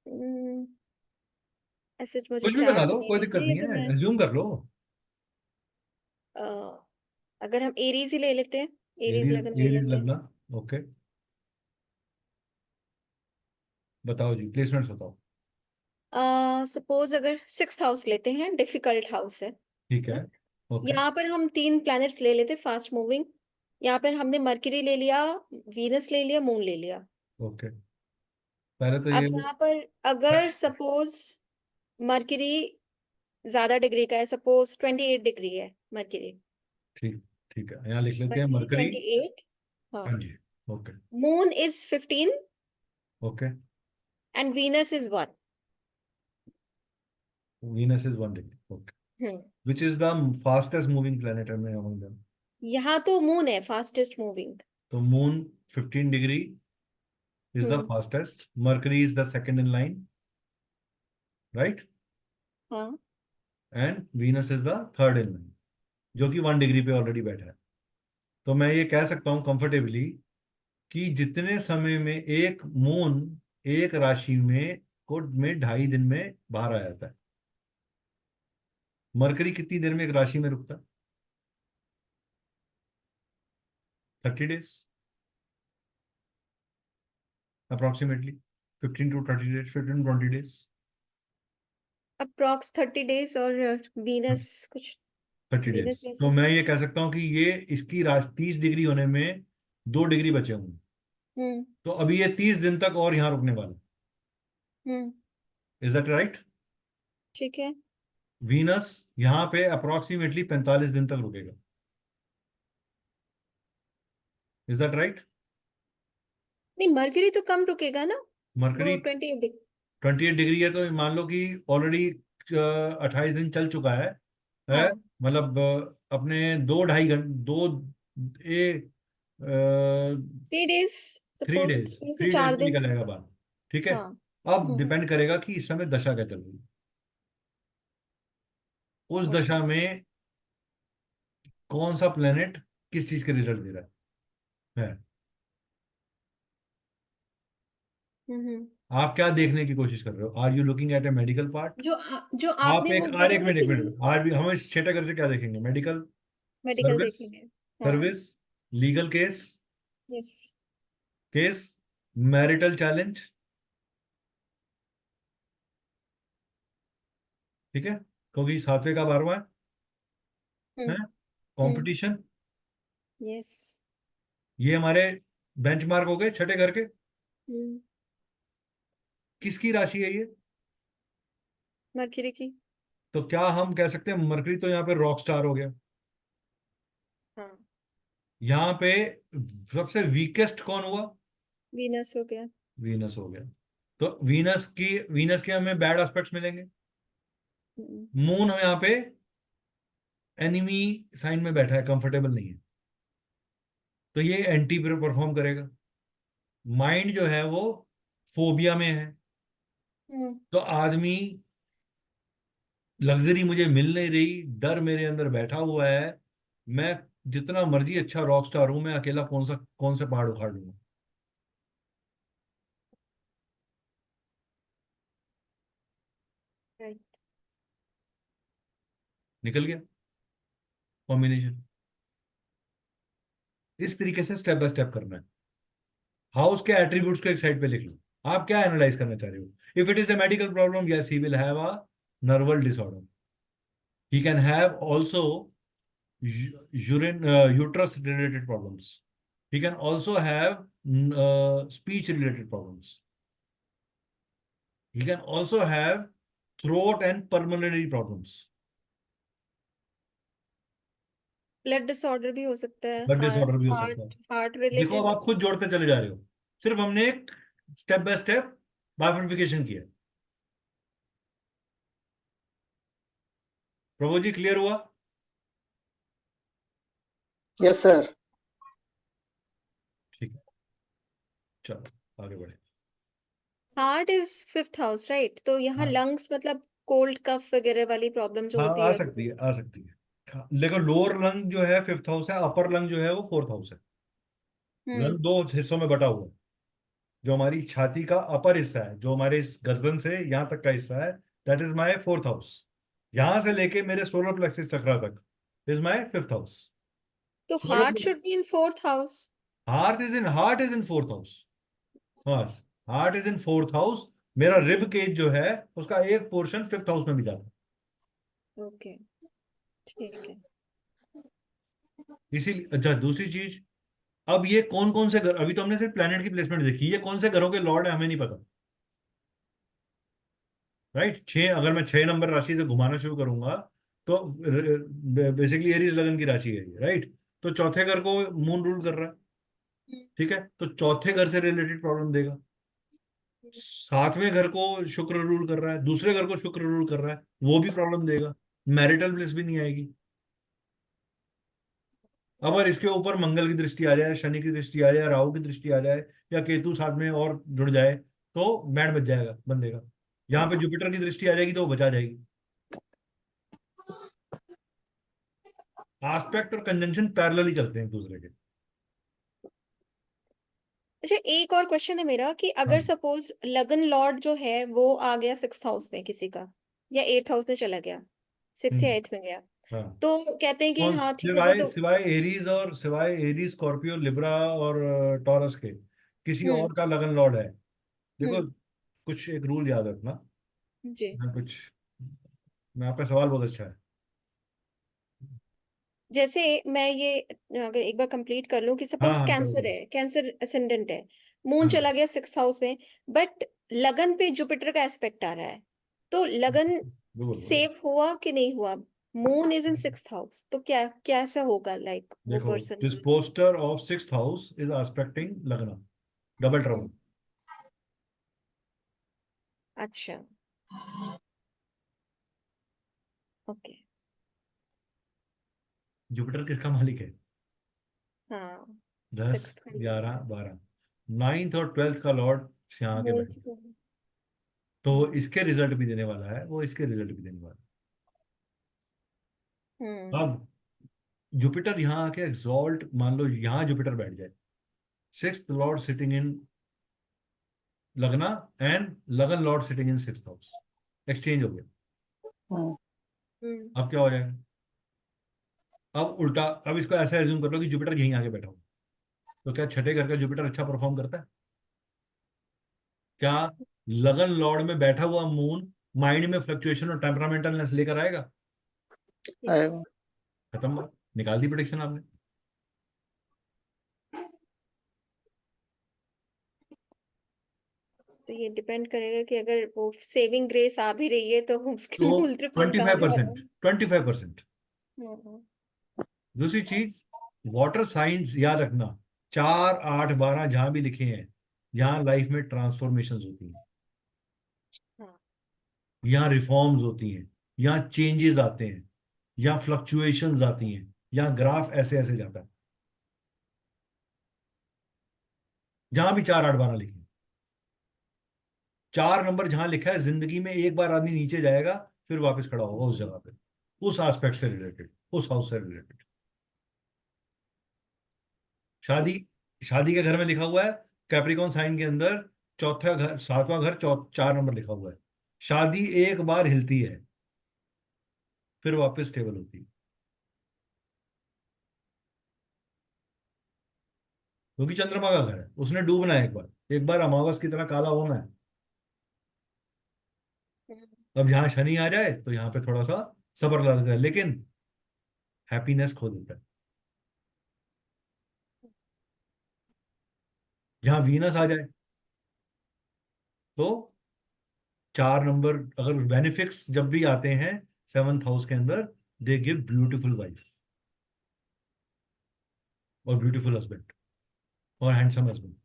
हम्म, ऐसे मुझे कुछ भी बता चार्ट तो दो, नहीं कोई दिख दिक्कत रही नहीं अभी है, मैं. एज्यूम कर लो. अ, अगर हम एरीज ही ले लेते हैं, एरीज एरीज, लगन ले एरीज लेते हैं. लगना. ओके, बताओ जी, प्लेसमेंट्स बताओ. सपोज अगर सिक्स्थ हाउस लेते हैं, डिफिकल्ट हाउस है ठीक है. ना. ओके. यहाँ पर हम तीन प्लैनेट्स ले लेते फास्ट मूविंग. यहाँ पर हमने मरकरी ले लिया, वीनस ले लिया, मून ले लिया. ओके, पहले तो अब ये. यहाँ पर अगर सपोज मरकरी ज्यादा डिग्री का है, सपोज 28 डिग्री है मरकरी. ठीक. ठीक है, यहाँ लिख लेते हैं मरकरी मरकरी. 28. हाँ. हाँ जी. Okay. Moon is 15 okay. And Venus is 1. Venus is 1 degree. Okay. Hmm. Which is the fastest moving planet among them? यहाँ तो मून है फास्टेस्ट मूविंग. तो moon 15 degree is the hmm. Fastest. Mercury is the second in line, right? हाँ. And Venus is the third in line, जो कि 1 degree पे already बैठा है. तो मैं ये कह सकता हूँ कंफर्टेबली कि जितने समय में एक मून एक राशि में 2.5 दिन में बाहर आ जाता है, मरकरी कितनी देर में एक राशि में रुकता है? 30 days approximately. 15 to 30 days, 15 to 20 days. Approx 30 days. और वीनस कुछ, 30 डेज. वीनस तो वैसे. मैं ये कह सकता हूँ कि ये इसकी 30 डिग्री होने में 2 डिग्री बचे होंगे. हम्म. तो अभी ये 30 दिन तक और यहाँ रुकने वाला. हम्म. Is that right? ठीक है. वीनस यहाँ पे अप्रोक्सीमेटली 45 दिन तक रुकेगा. Is that right? नहीं, मरकरी तो कम रुकेगा ना. वो मरकरी 28 डिग्री. 28 डिग्री है, तो मान लो कि ऑलरेडी 28 दिन चल चुका है हाँ मतलब अपने 2 ढाई घंटे दो ए 3 डेज, 3 सपोज डेज 3 से 4 में दिन निकल आएगा बाहर। ठीक है। हाँ। अब डिपेंड करेगा कि इस समय दशा क्या चल रही है। उस ओके। दशा में कौन सा प्लेनेट किस चीज के रिजल्ट दे रहा है। हम्म। आप क्या देखने की कोशिश कर रहे हो? Are you looking at a medical part? जो आप आपने एक वो आर बोला एक ना मिनट कि एक मिनट आर भी हम इस छठे घर से क्या देखेंगे? मेडिकल मेडिकल सर्विस, देखेंगे। हाँ। Legal case, yes. Marital challenge. ठीक है, क्योंकि 7वें का 12वां है हम्म। हम्म। कंपटीशन। यस। ये हमारे बेंचमार्क हो गए छठे घर के। हम्म। किसकी राशि है ये? मर्क्यूरी की। तो क्या हम कह सकते हैं मरकरी तो यहाँ पे रॉक स्टार हो गया। हाँ। यहाँ पे सबसे वीकेस्ट कौन हुआ? वीनस हो गया। वीनस हो गया। तो वीनस के हमें बैड एस्पेक्ट्स मिलेंगे। हम्म। मून यहाँ पे एनिमी साइन में बैठा है, कंफर्टेबल नहीं है, तो ये एंटी परफॉर्म करेगा। माइंड जो है वो फोबिया में है, हम्म। तो आदमी लग्जरी मुझे मिल नहीं रही, डर मेरे अंदर बैठा हुआ है, मैं जितना मर्जी अच्छा रॉक स्टार हूं, मैं अकेला कौन सा पहाड़ उखाड़ लूंगा। राइट। निकल गया कॉम्बिनेशन। इस तरीके से स्टेप बाय स्टेप करना है। हाउस के एट्रीब्यूट्स को एक साइड पे लिख लो। आप क्या एनालाइज करना चाह रहे हो? If it is a medical problem, yes he will have a nerval disorder. He can have also uterus related problems. He can also have speech related problems. He can also have throat and pulmonary problems. Blood disorder भी हो सकता है, blood heart disorder भी हो सकता है। Heart heart देखो अब रिलेटेड। आप खुद जोड़ते चले जा रहे हो। सिर्फ हमने एक स्टेप बाय स्टेप बाइफर्टिफिकेशन किया। प्रभु जी क्लियर हुआ? Yes sir. ठीक है, चलो आगे बढ़े। Heart is 5th house, right? तो यहाँ हाँ लंग्स मतलब कोल्ड कफ वगैरह वाली प्रॉब्लम जो हाँ, होती आ है सकती तो। है, आ सकती है। हाँ, लेकिन लोअर लंग जो है 5th हाउस है, अपर लंग जो है वो 4th हाउस है। लंग हम्म। दो हिस्सों में बटा हुआ है। जो हमारी छाती का अपर हिस्सा है, जो हमारे इस गर्दन से यहाँ तक का हिस्सा है, that is my 4th house. यहां से लेके मेरे सोलर प्लेक्सिस चक्रा तक इज माय 5th हाउस। तो solar heart should plex be in 4th house. Heart is in 4th house. बस, heart is in 4th house. मेरा रिब केज जो है उसका एक पोर्शन 5th हाउस में भी जाता ओके, ठीक है। है। इसीलिए अच्छा, दूसरी चीज, अब ये कौन कौन से घर, अभी तो हमने सिर्फ प्लेनेट की प्लेसमेंट देखी, ये कौन से घरों के लॉर्ड है हमें नहीं पता। राइट, 6, अगर मैं 6 नंबर राशि से घुमाना शुरू करूंगा तो बेसिकली एरीज लगन की राशि है ये, राइट। तो चौथे घर को मून रूल कर रहा है। ठीक है, तो चौथे घर से रिलेटेड प्रॉब्लम देगा। 7वें घर को शुक्र रूल कर रहा है, दूसरे घर को शुक्र रूल कर रहा है, वो भी प्रॉब्लम देगा। मैरिटल ब्लिस भी नहीं आएगी। अगर इसके ऊपर मंगल की दृष्टि आ जाए, शनि की दृष्टि आ जाए, राहु की दृष्टि आ जाए, या केतु साथ में और जुड़ जाए, तो बैंड बच जाएगा बंदे का। यहाँ पे जुपिटर की दृष्टि आ जाएगी तो वो बचा जाएगी। एस्पेक्ट और कंजंक्शन पैरेलल ही चलते हैं एक दूसरे के। अच्छा, एक और क्वेश्चन है मेरा कि हाँ। अगर सपोज लगन लॉर्ड जो है वो आ गया 6th हाउस में किसी का, या 8th हाउस में चला गया, 6th या 8th में गया, हाँ, तो कहते हैं कि कौन हाँ ठीक है वो सिवाय तो। सिवाय एरीज स्कॉर्पियो लिब्रा और टॉरस के किसी हम्म। और का लगन लॉर्ड है? देखो, हम्म। कुछ एक रूल याद रखना। जी। मैं कुछ मैं आपका सवाल बहुत अच्छा है। जैसे मैं ये अगर एक बार कंप्लीट कर लूं कि हाँ सपोज हाँ, करो कैंसर करो। है, कैंसर असेंडेंट है, मून हाँ, चला गया 6th हाउस में, बट लगन पे जुपिटर का एस्पेक्ट आ रहा है, तो लगन बिल्कुल बोलो। सेव हुआ कि नहीं हुआ? Moon is in 6th house, तो क्या कैसा होगा, लाइक वो देखो, person? This poster of 6th house is expecting लगना, डबल ट्रबल। अच्छा। ओके। जुपिटर किसका मालिक है? हाँ, 10, सिक्स्थ 11, 12, नाइन्थ और 12th का लॉर्ड यहाँ के मून बैठे, की तो- तो इसके रिजल्ट भी देने वाला है, वो इसके रिजल्ट भी देने वाला है। हम्म अब जुपिटर यहाँ आके एग्जॉल्ट, मान लो यहाँ जुपिटर बैठ जाए, सिक्स्थ लॉर्ड सिटिंग इन लगना, एंड लगन लॉर्ड सिटिंग इन सिक्स्थ हाउस, एक्सचेंज हो गया। हम्म, हम्म अब क्या हो जाएगा? अब उल्टा, अब इसको ऐसा एज्यूम कर लो कि जुपिटर यहीं आके बैठा हो, तो क्या छठे घर का जुपिटर अच्छा परफॉर्म करता है? क्या लगन लॉर्ड में बैठा हुआ मून माइंड में फ्लक्चुएशन और टेम्परामेंटलनेस लेकर आएगा? यस। आएगा। खत्म बात, निकाल दी प्रेडिक्शन आपने। तो ये डिपेंड करेगा कि अगर वो सेविंग ग्रेस आ भी रही है तो उसके तो मूल त्रिकोण ट्वेंटी कहाँ फाइव जा रहा परसेंट है? 25%। हम्म दूसरी चीज, वाटर साइंस याद रखना, 4, 8, 12 जहां भी लिखे हैं, यहाँ लाइफ में ट्रांसफॉर्मेशन होती हैं, हाँ। यहाँ रिफॉर्म्स होती हैं, यहाँ चेंजेस आते हैं, यहाँ फ्लक्चुएशंस आती हैं, यहाँ ग्राफ ऐसे ऐसे जाता है, जहां भी 4, 8, 12 लिखे हैं। 4 नंबर जहां लिखा है, जिंदगी में एक बार आदमी नीचे जाएगा, फिर वापस खड़ा होगा उस जगह पे, उस एस्पेक्ट से रिलेटेड, उस हाउस से रिलेटेड। शादी, शादी के घर में लिखा हुआ है कैप्रिकॉन साइन के अंदर, चौथा घर, सातवां घर, 4 नंबर लिखा हुआ है, शादी एक बार हिलती है, फिर वापस स्टेबल होती है, क्योंकि चंद्रमा का घर है, उसने डूबना है एक बार अमावस की तरह काला होना है। हम्म, अब यहाँ शनि आ जाए तो यहाँ पे थोड़ा सा सब्र लगता है, लेकिन हैप्पीनेस खो देता है। यहाँ वीनस आ जाए तो 4 नंबर, अगर बेनिफिक्स जब भी आते हैं 7th हाउस के अंदर, दे गिव ब्यूटीफुल वाइफ और ब्यूटीफुल हस्बैंड और हैंडसम हस्बैंड।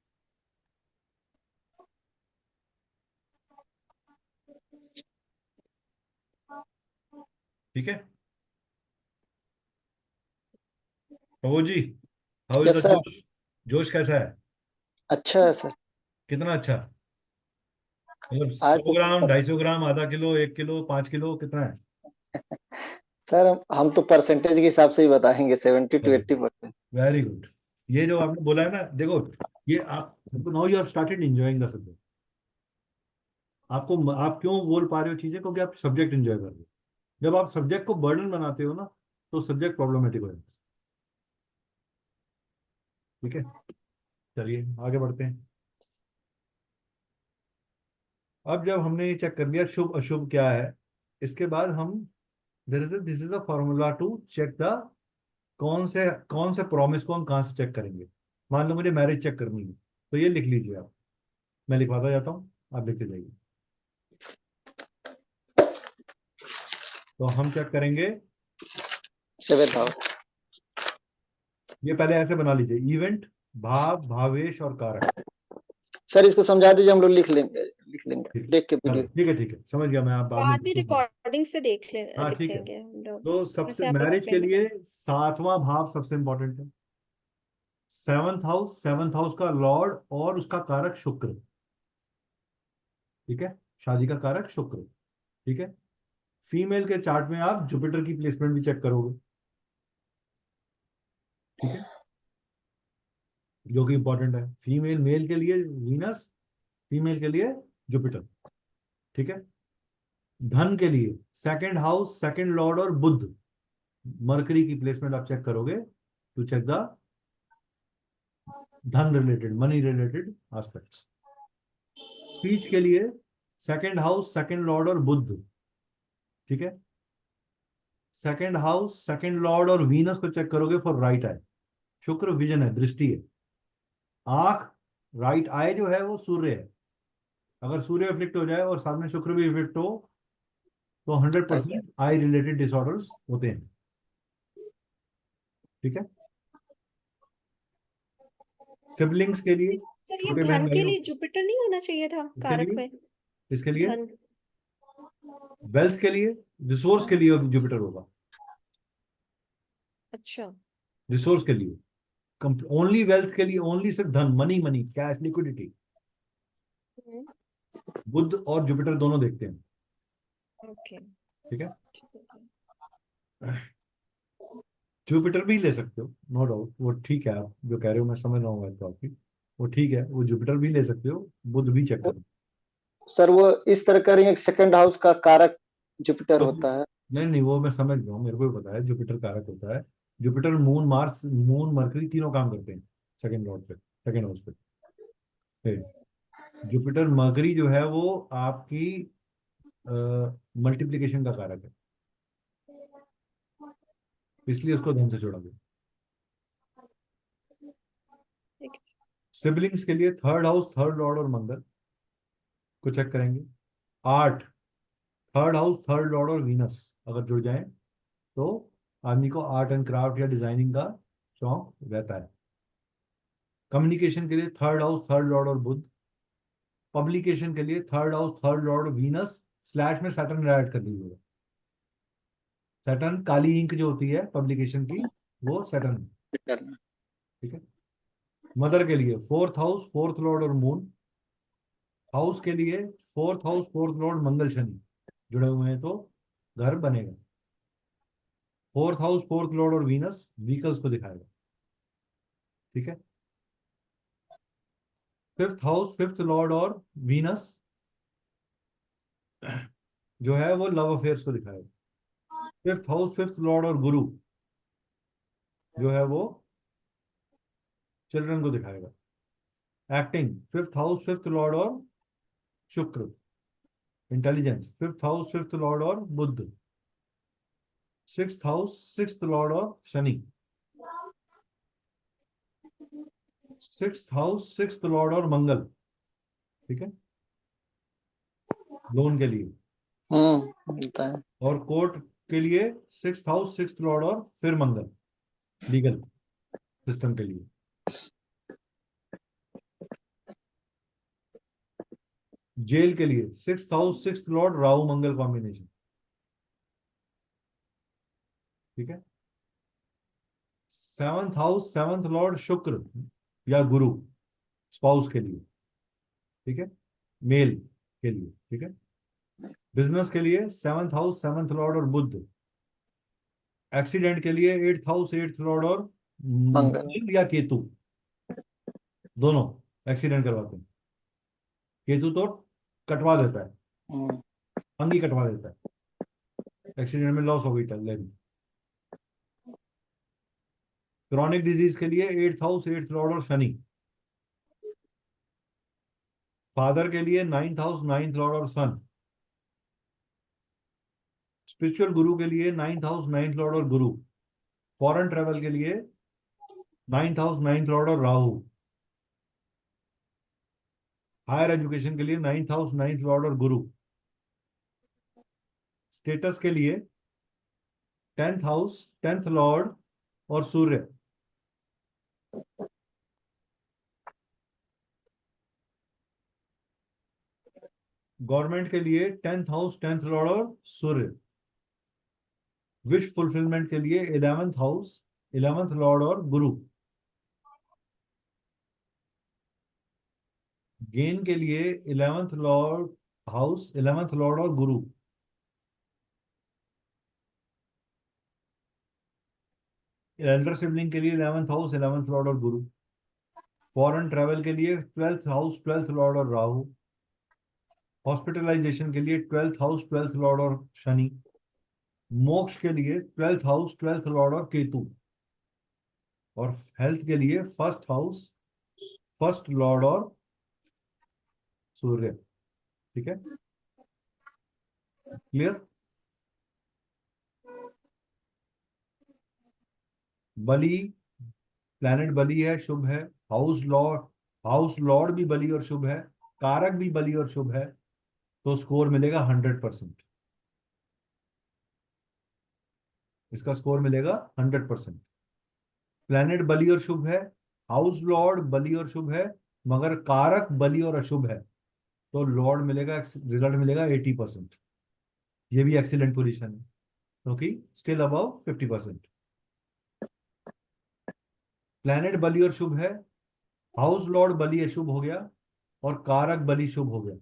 ठीक है प्रभु जी, हाउ इज द कैसा? जोश? जोश कैसा है? अच्छा है सर। कितना अच्छा? मतलब आज 100 तो ग्राम, 250 ग्राम, आधा किलो, 1 किलो, 5 किलो, कितना है? सर हम तो परसेंटेज के हिसाब से ही बताएंगे, 70 to 80%। Very good. ये जो आपने बोला है ना, देखो, ये आप now you have started enjoying the subject. आपको, आप क्यों बोल पा रहे हो चीजें? क्योंकि आप सब्जेक्ट एंजॉय कर रहे हो। जब आप सब्जेक्ट को बर्डन बनाते हो ना, तो सब्जेक्ट प्रॉब्लमेटिक हो जाता है। ठीक है, चलिए आगे बढ़ते हैं। अब जब हमने ये चेक कर लिया शुभ अशुभ क्या है, इसके बाद हम, this is the formula to check the, कौन से प्रॉमिस को हम कहाँ से चेक करेंगे। मान लो मुझे मैरिज चेक करनी है, तो ये लिख लीजिए आप, मैं लिखवाता जाता हूँ, आप लिखते जाइए। तो हम चेक करेंगे, 7th हाउस। ये पहले ऐसे बना लीजिए, इवेंट, भाव, भावेश और कारक। सर इसको समझा दीजिए, हम लोग लिख लेंगे ठीक है, देख के चलो वीडियो। ठीक है, ठीक है, समझ गया मैं, आप आपने बाद भी बिल्कुल। रिकॉर्डिंग से हाँ ठीक है। लिखेंगे हम लोग। तो सबसे वैसे आप मैरिज के एक्सप्लेन लिए करें। 7वां भाव सबसे इंपॉर्टेंट है। 7th हाउस का लॉर्ड और उसका कारक शुक्र। ठीक है, शादी का कारक शुक्र। ठीक है, फीमेल के चार्ट में आप जुपिटर की प्लेसमेंट भी चेक करोगे। ठीक है, जो कि इंपॉर्टेंट है, फीमेल, मेल के लिए वीनस, फीमेल के लिए जुपिटर। ठीक है, धन के लिए सेकंड हाउस, सेकंड लॉर्ड और बुध, मरकरी की प्लेसमेंट आप चेक करोगे टू चेक द धन related, money related aspects. Speech के लिए सेकंड हाउस, सेकंड लॉर्ड और बुध। ठीक है, सेकंड हाउस, सेकंड लॉर्ड और वीनस को चेक करोगे फॉर राइट आई। शुक्र विजन है, दृष्टि है, आंख, राइट आई जो है वो सूर्य है। अगर सूर्य इफेक्ट हो जाए और साथ में शुक्र भी इफेक्ट हो, तो 100% आई रिलेटेड डिसऑर्डर्स होते हैं। ठीक है, सिबलिंग्स के लिए, सर ये छोटे बहन धन के भाइयों, लिए जुपिटर नहीं होना चाहिए था इसके कारक लिए, में? इसके लिए धन वेल्थ के लिए, रिसोर्स के लिए जुपिटर होगा, अच्छा। रिसोर्स के लिए, ओनली वेल्थ के लिए, ओनली सिर्फ धन, मनी, मनी, कैश, लिक्विडिटी। हम्म। बुध और जुपिटर दोनों देखते हैं। ओके। ठीक है, ठीक है। जुपिटर भी ले सकते हो, नो डाउट, वो ठीक है, आप जो कह रहे हो मैं समझ रहा हूँ बात को आपकी, वो ठीक है, वो जुपिटर भी ले सकते हो, बुध भी चेक करो। सर वो इस तरह का एक सेकंड हाउस का कारक जुपिटर तो होता है। नहीं नहीं, वो मैं समझ गया हूँ, मेरे को भी पता है जुपिटर कारक होता है। Jupiter, moon, Mars, moon, mercury तीनों काम करते हैं सेकंड लॉर्ड पे, सेकंड हाउस पे। फिर जुपिटर मरकरी जो है वो आपकी मल्टीप्लिकेशन का कारक है, इसलिए उसको धन से जोड़ा गया। ठीक है। सिबलिंग्स के लिए थर्ड हाउस, थर्ड लॉर्ड और मंगल को चेक करेंगे। Art, third house, third Lord और वीनस अगर जुड़ जाए तो आदमी को आर्ट एंड क्राफ्ट या डिजाइनिंग का शौक रहता है। कम्युनिकेशन के लिए थर्ड हाउस, थर्ड लॉर्ड और बुध। पब्लिकेशन के लिए third house, third Lord, Venus, slash में सैटर्न ऐड कर दीजिएगा। सैटर्न, काली इंक जो होती है पब्लिकेशन की, वो सैटर्न। जुपिटर। ठीक है। मदर के लिए फोर्थ हाउस, फोर्थ लॉर्ड और मून। हाउस के लिए फोर्थ हाउस, फोर्थ लॉर्ड, मंगल, शनि जुड़े हुए हैं तो घर बनेगा। फोर्थ हाउस, फोर्थ लॉर्ड और वीनस व्हीकल्स को दिखाएगा। ठीक है। फिफ्थ हाउस, फिफ्थ लॉर्ड और वीनस जो है वो लव अफेयर्स को दिखाएगा। फिफ्थ हाउस, फिफ्थ लॉर्ड और गुरु जो है वो चिल्ड्रन को दिखाएगा। Acting, fifth house, fifth Lord और शुक्र। Intelligence, fifth house, fifth Lord और बुध। सिक्स्थ हाउस, सिक्स्थ लॉर्ड और Shani. Sixth house, sixth Lord और मंगल। ठीक है, लोन के लिए। मिलता है। और कोर्ट के लिए सिक्स्थ हाउस, सिक्स्थ लॉर्ड और फिर मंगल, लीगल सिस्टम के लिए। जेल के लिए sixth house, sixth lord, Rahu Mangal combination. ठीक है। सेवंथ हाउस, सेवंथ लॉर्ड, शुक्र या गुरु, स्पाउस के लिए। ठीक है, मेल के लिए। ठीक है। बिजनेस के लिए सेवंथ हाउस, सेवंथ लॉर्ड और बुध। एक्सीडेंट के लिए एट्थ हाउस, एट्थ लॉर्ड और मंगल। मंगल या केतु, दोनों एक्सीडेंट करवाते हैं। केतु तो कटवा देता है, हम्म, अंग ही कटवा देता है, एक्सीडेंट में लॉस हो गई लेग। क्रॉनिक डिजीज के लिए एट्थ हाउस, एट्थ लॉर्ड और शनि। फादर के लिए नाइन्थ हाउस, नाइन्थ लॉर्ड और सन। स्पिरिचुअल गुरु के लिए नाइन्थ हाउस, नाइन्थ लॉर्ड और गुरु। फॉरेन ट्रेवल के लिए नाइन्थ हाउस, नाइन्थ लॉर्ड और राहु। हायर एजुकेशन के लिए नाइन्थ हाउस, नाइन्थ लॉर्ड और गुरु। स्टेटस के लिए टेंथ हाउस, टेंथ लॉर्ड और सूर्य। गवर्नमेंट के लिए टेंथ हाउस, टेंथ लॉर्ड और सूर्य। विश फुलफिलमेंट के लिए इलेवेंथ हाउस, इलेवेंथ लॉर्ड और गुरु। गेन के लिए eleventh Lord, house, eleventh Lord और गुरु। एल्डर सिबलिंग के लिए इलेवेंथ हाउस, इलेवेंथ लॉर्ड और गुरु। फॉरेन ट्रेवल के लिए ट्वेल्थ हाउस, ट्वेल्थ लॉर्ड और राहु। हॉस्पिटलाइजेशन के लिए ट्वेल्थ हाउस, ट्वेल्थ लॉर्ड और शनि। मोक्ष के लिए ट्वेल्थ हाउस, ट्वेल्थ लॉर्ड और केतु। और हेल्थ के लिए फर्स्ट हाउस, फर्स्ट लॉर्ड और सूर्य। ठीक है, क्लियर। बलि, प्लैनेट बलि है, शुभ है। हाउस लॉर्ड, हाउस लॉर्ड भी बलि और शुभ है, कारक भी बलि और शुभ है, तो स्कोर मिलेगा 100%। इसका स्कोर मिलेगा 100%। प्लैनेट बलि और शुभ है, हाउस लॉर्ड बलि और शुभ है, मगर कारक बलि और अशुभ है, तो लॉर्ड मिलेगा, रिजल्ट मिलेगा 80%। ये भी एक्सीलेंट पोजीशन है, क्योंकि स्टिल अबव 50%। प्लैनेट बली और शुभ है, हाउस लॉर्ड बली अशुभ हो गया और कारक बली शुभ हो गया।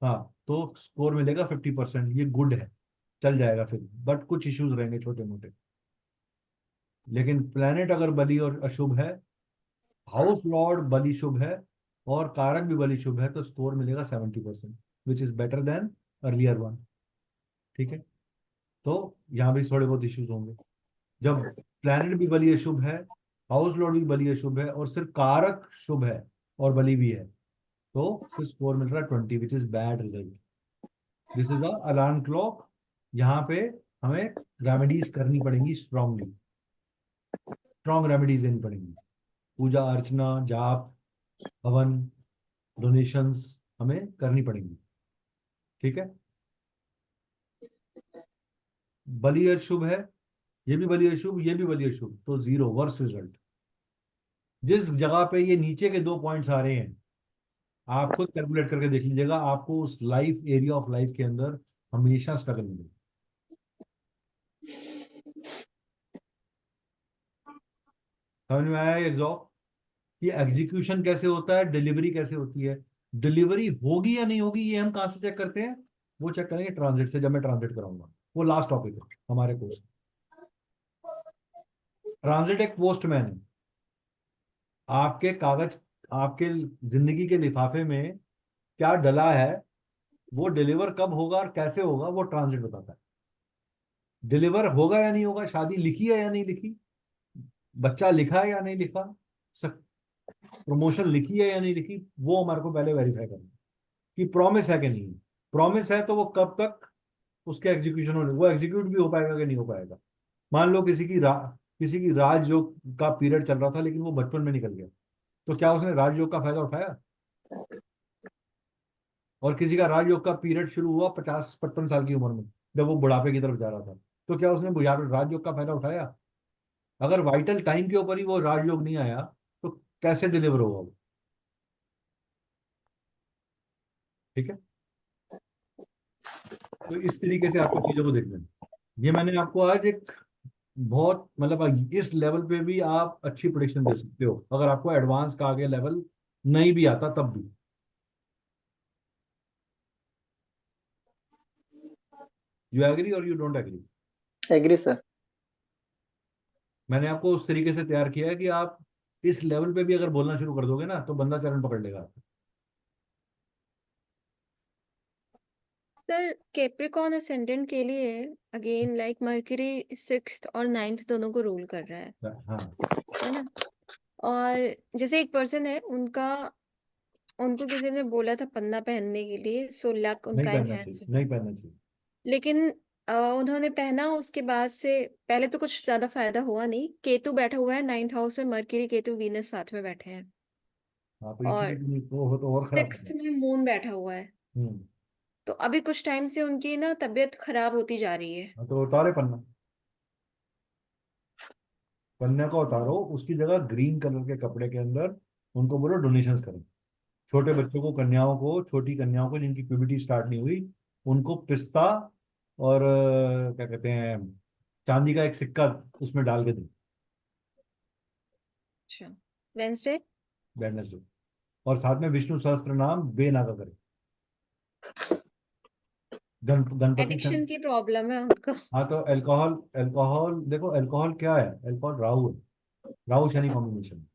हाँ, तो स्कोर मिलेगा 50%, ये गुड है, चल जाएगा फिर, बट कुछ इश्यूज रहेंगे छोटे मोटे। लेकिन प्लैनेट अगर बली और अशुभ है, हाउस लॉर्ड बली शुभ है और कारक भी बली शुभ है, तो स्कोर मिलेगा 70%, which is better than earlier one. ठीक है, तो यहाँ भी थोड़े बहुत इश्यूज होंगे। जब प्लैनेट भी बली अशुभ है, हाउस लॉर्ड भी बली अशुभ है और सिर्फ कारक शुभ है और बली भी है, तो फिर स्कोर मिल रहा है 20, which is bad result. This is a alarm clock. यहाँ पे हमें रेमेडीज करनी पड़ेंगी, स्ट्रांगली स्ट्रॉन्ग रेमेडीज देनी पड़ेंगी। पूजा अर्चना, जाप, हवन, डोनेशंस हमें करनी पड़ेंगी। ठीक है, बलि अशुभ है, ये भी बलि अशुभ, ये भी बलि अशुभ, तो जीरो, वर्स्ट रिजल्ट। जिस जगह पे ये नीचे के 2 पॉइंट्स आ रहे हैं, आप खुद कैलकुलेट करके देख लीजिएगा, आपको उस लाइफ, एरिया ऑफ लाइफ के अंदर हमेशा स्ट्रगल मिलेगा। समझ में आया एग्जॉब कि एग्जीक्यूशन कैसे होता है, डिलीवरी कैसे होती है। डिलीवरी होगी या नहीं होगी, ये हम कहाँ से चेक करते हैं? वो चेक करेंगे ट्रांजिट से, जब मैं ट्रांजिट कराऊंगा। वो लास्ट टॉपिक है हमारे कोर्स। ट्रांजिट एक पोस्टमैन है। आपके कागज, आपके जिंदगी के लिफाफे में क्या डला है, वो डिलीवर कब होगा और कैसे होगा, वो ट्रांजिट बताता है। डिलीवर होगा या नहीं होगा, शादी लिखी है या नहीं लिखी, बच्चा लिखा है या नहीं लिखा, प्रमोशन लिखी है या नहीं लिखी, वो हमारे को पहले वेरीफाई करना है कि प्रॉमिस है कि नहीं है। प्रॉमिस है तो वो कब तक उसके एग्जीक्यूशन होने, वो एग्जीक्यूट भी हो पाएगा कि नहीं हो पाएगा। मान लो किसी की राजयोग का पीरियड चल रहा था, लेकिन वो बचपन में निकल गया, तो क्या उसने राजयोग का फायदा उठाया? और किसी का राजयोग का पीरियड शुरू हुआ 50-55 साल की उम्र में, जब वो बुढ़ापे की तरफ जा रहा था, तो क्या उसने राजयोग का फायदा उठाया? अगर वाइटल टाइम के ऊपर ही वो राजयोग नहीं आया, तो कैसे डिलीवर होगा वो? ठीक है, तो इस तरीके से आपको चीजों को देखना है। ये मैंने आपको आज एक बहुत, मतलब इस लेवल पे भी आप अच्छी प्रोडिक्शन दे सकते हो, अगर आपको एडवांस का आगे लेवल नहीं भी आता तब भी। यू एग्री और you don't agree? Agree sir. मैंने आपको उस तरीके से तैयार किया है कि आप इस लेवल पे भी अगर बोलना शुरू कर दोगे ना, तो बंदा चरण पकड़ लेगा। सर कैप्रिकॉर्न असेंडेंट के लिए अगेन लाइक मर्क्यूरी 6th और 9th दोनों को रूल कर रहा हाँ, है ना? और जैसे एक पर्सन है, उनका उनको किसी ने बोला था पन्ना पहनने के लिए, सो लक नहीं उनका पहनना चाहिए, एनहांस नहीं हुआ। पहनना चाहिए। लेकिन उन्होंने पहना, उसके बाद से पहले तो कुछ ज्यादा फायदा हुआ नहीं। केतु बैठा हुआ है 9th हाउस में, मर्क्यूरी केतु वीनस साथ में बैठे हैं। हाँ, तो और इसीलिए तो वो हो तो और खराब होगा। 6th में मून बैठा हुआ है। हम्म। तो अभी कुछ टाइम से उनकी ना तबीयत खराब होती जा रही है। हाँ, तो उतारे पन्ना, पन्ने को उतारो, उसकी जगह ग्रीन कलर के कपड़े के अंदर उनको बोलो डोनेशंस करें। छोटे बच्चों को, कन्याओं को, छोटी कन्याओं को जिनकी प्यूबर्टी स्टार्ट नहीं हुई, उनको पिस्ता और क्या कहते हैं, चांदी का एक सिक्का उसमें डाल के दें। अच्छा, वेंसडे। वेडनेसडे। और साथ में विष्णु सहस्त्र नाम बेना का करें। गणपति एडिक्शन की प्रॉब्लम है उनको। हाँ, तो अल्कोहल, अल्कोहल देखो, अल्कोहल क्या है? अल्कोहल राहु है, राहु शनि कॉम्बिनेशन।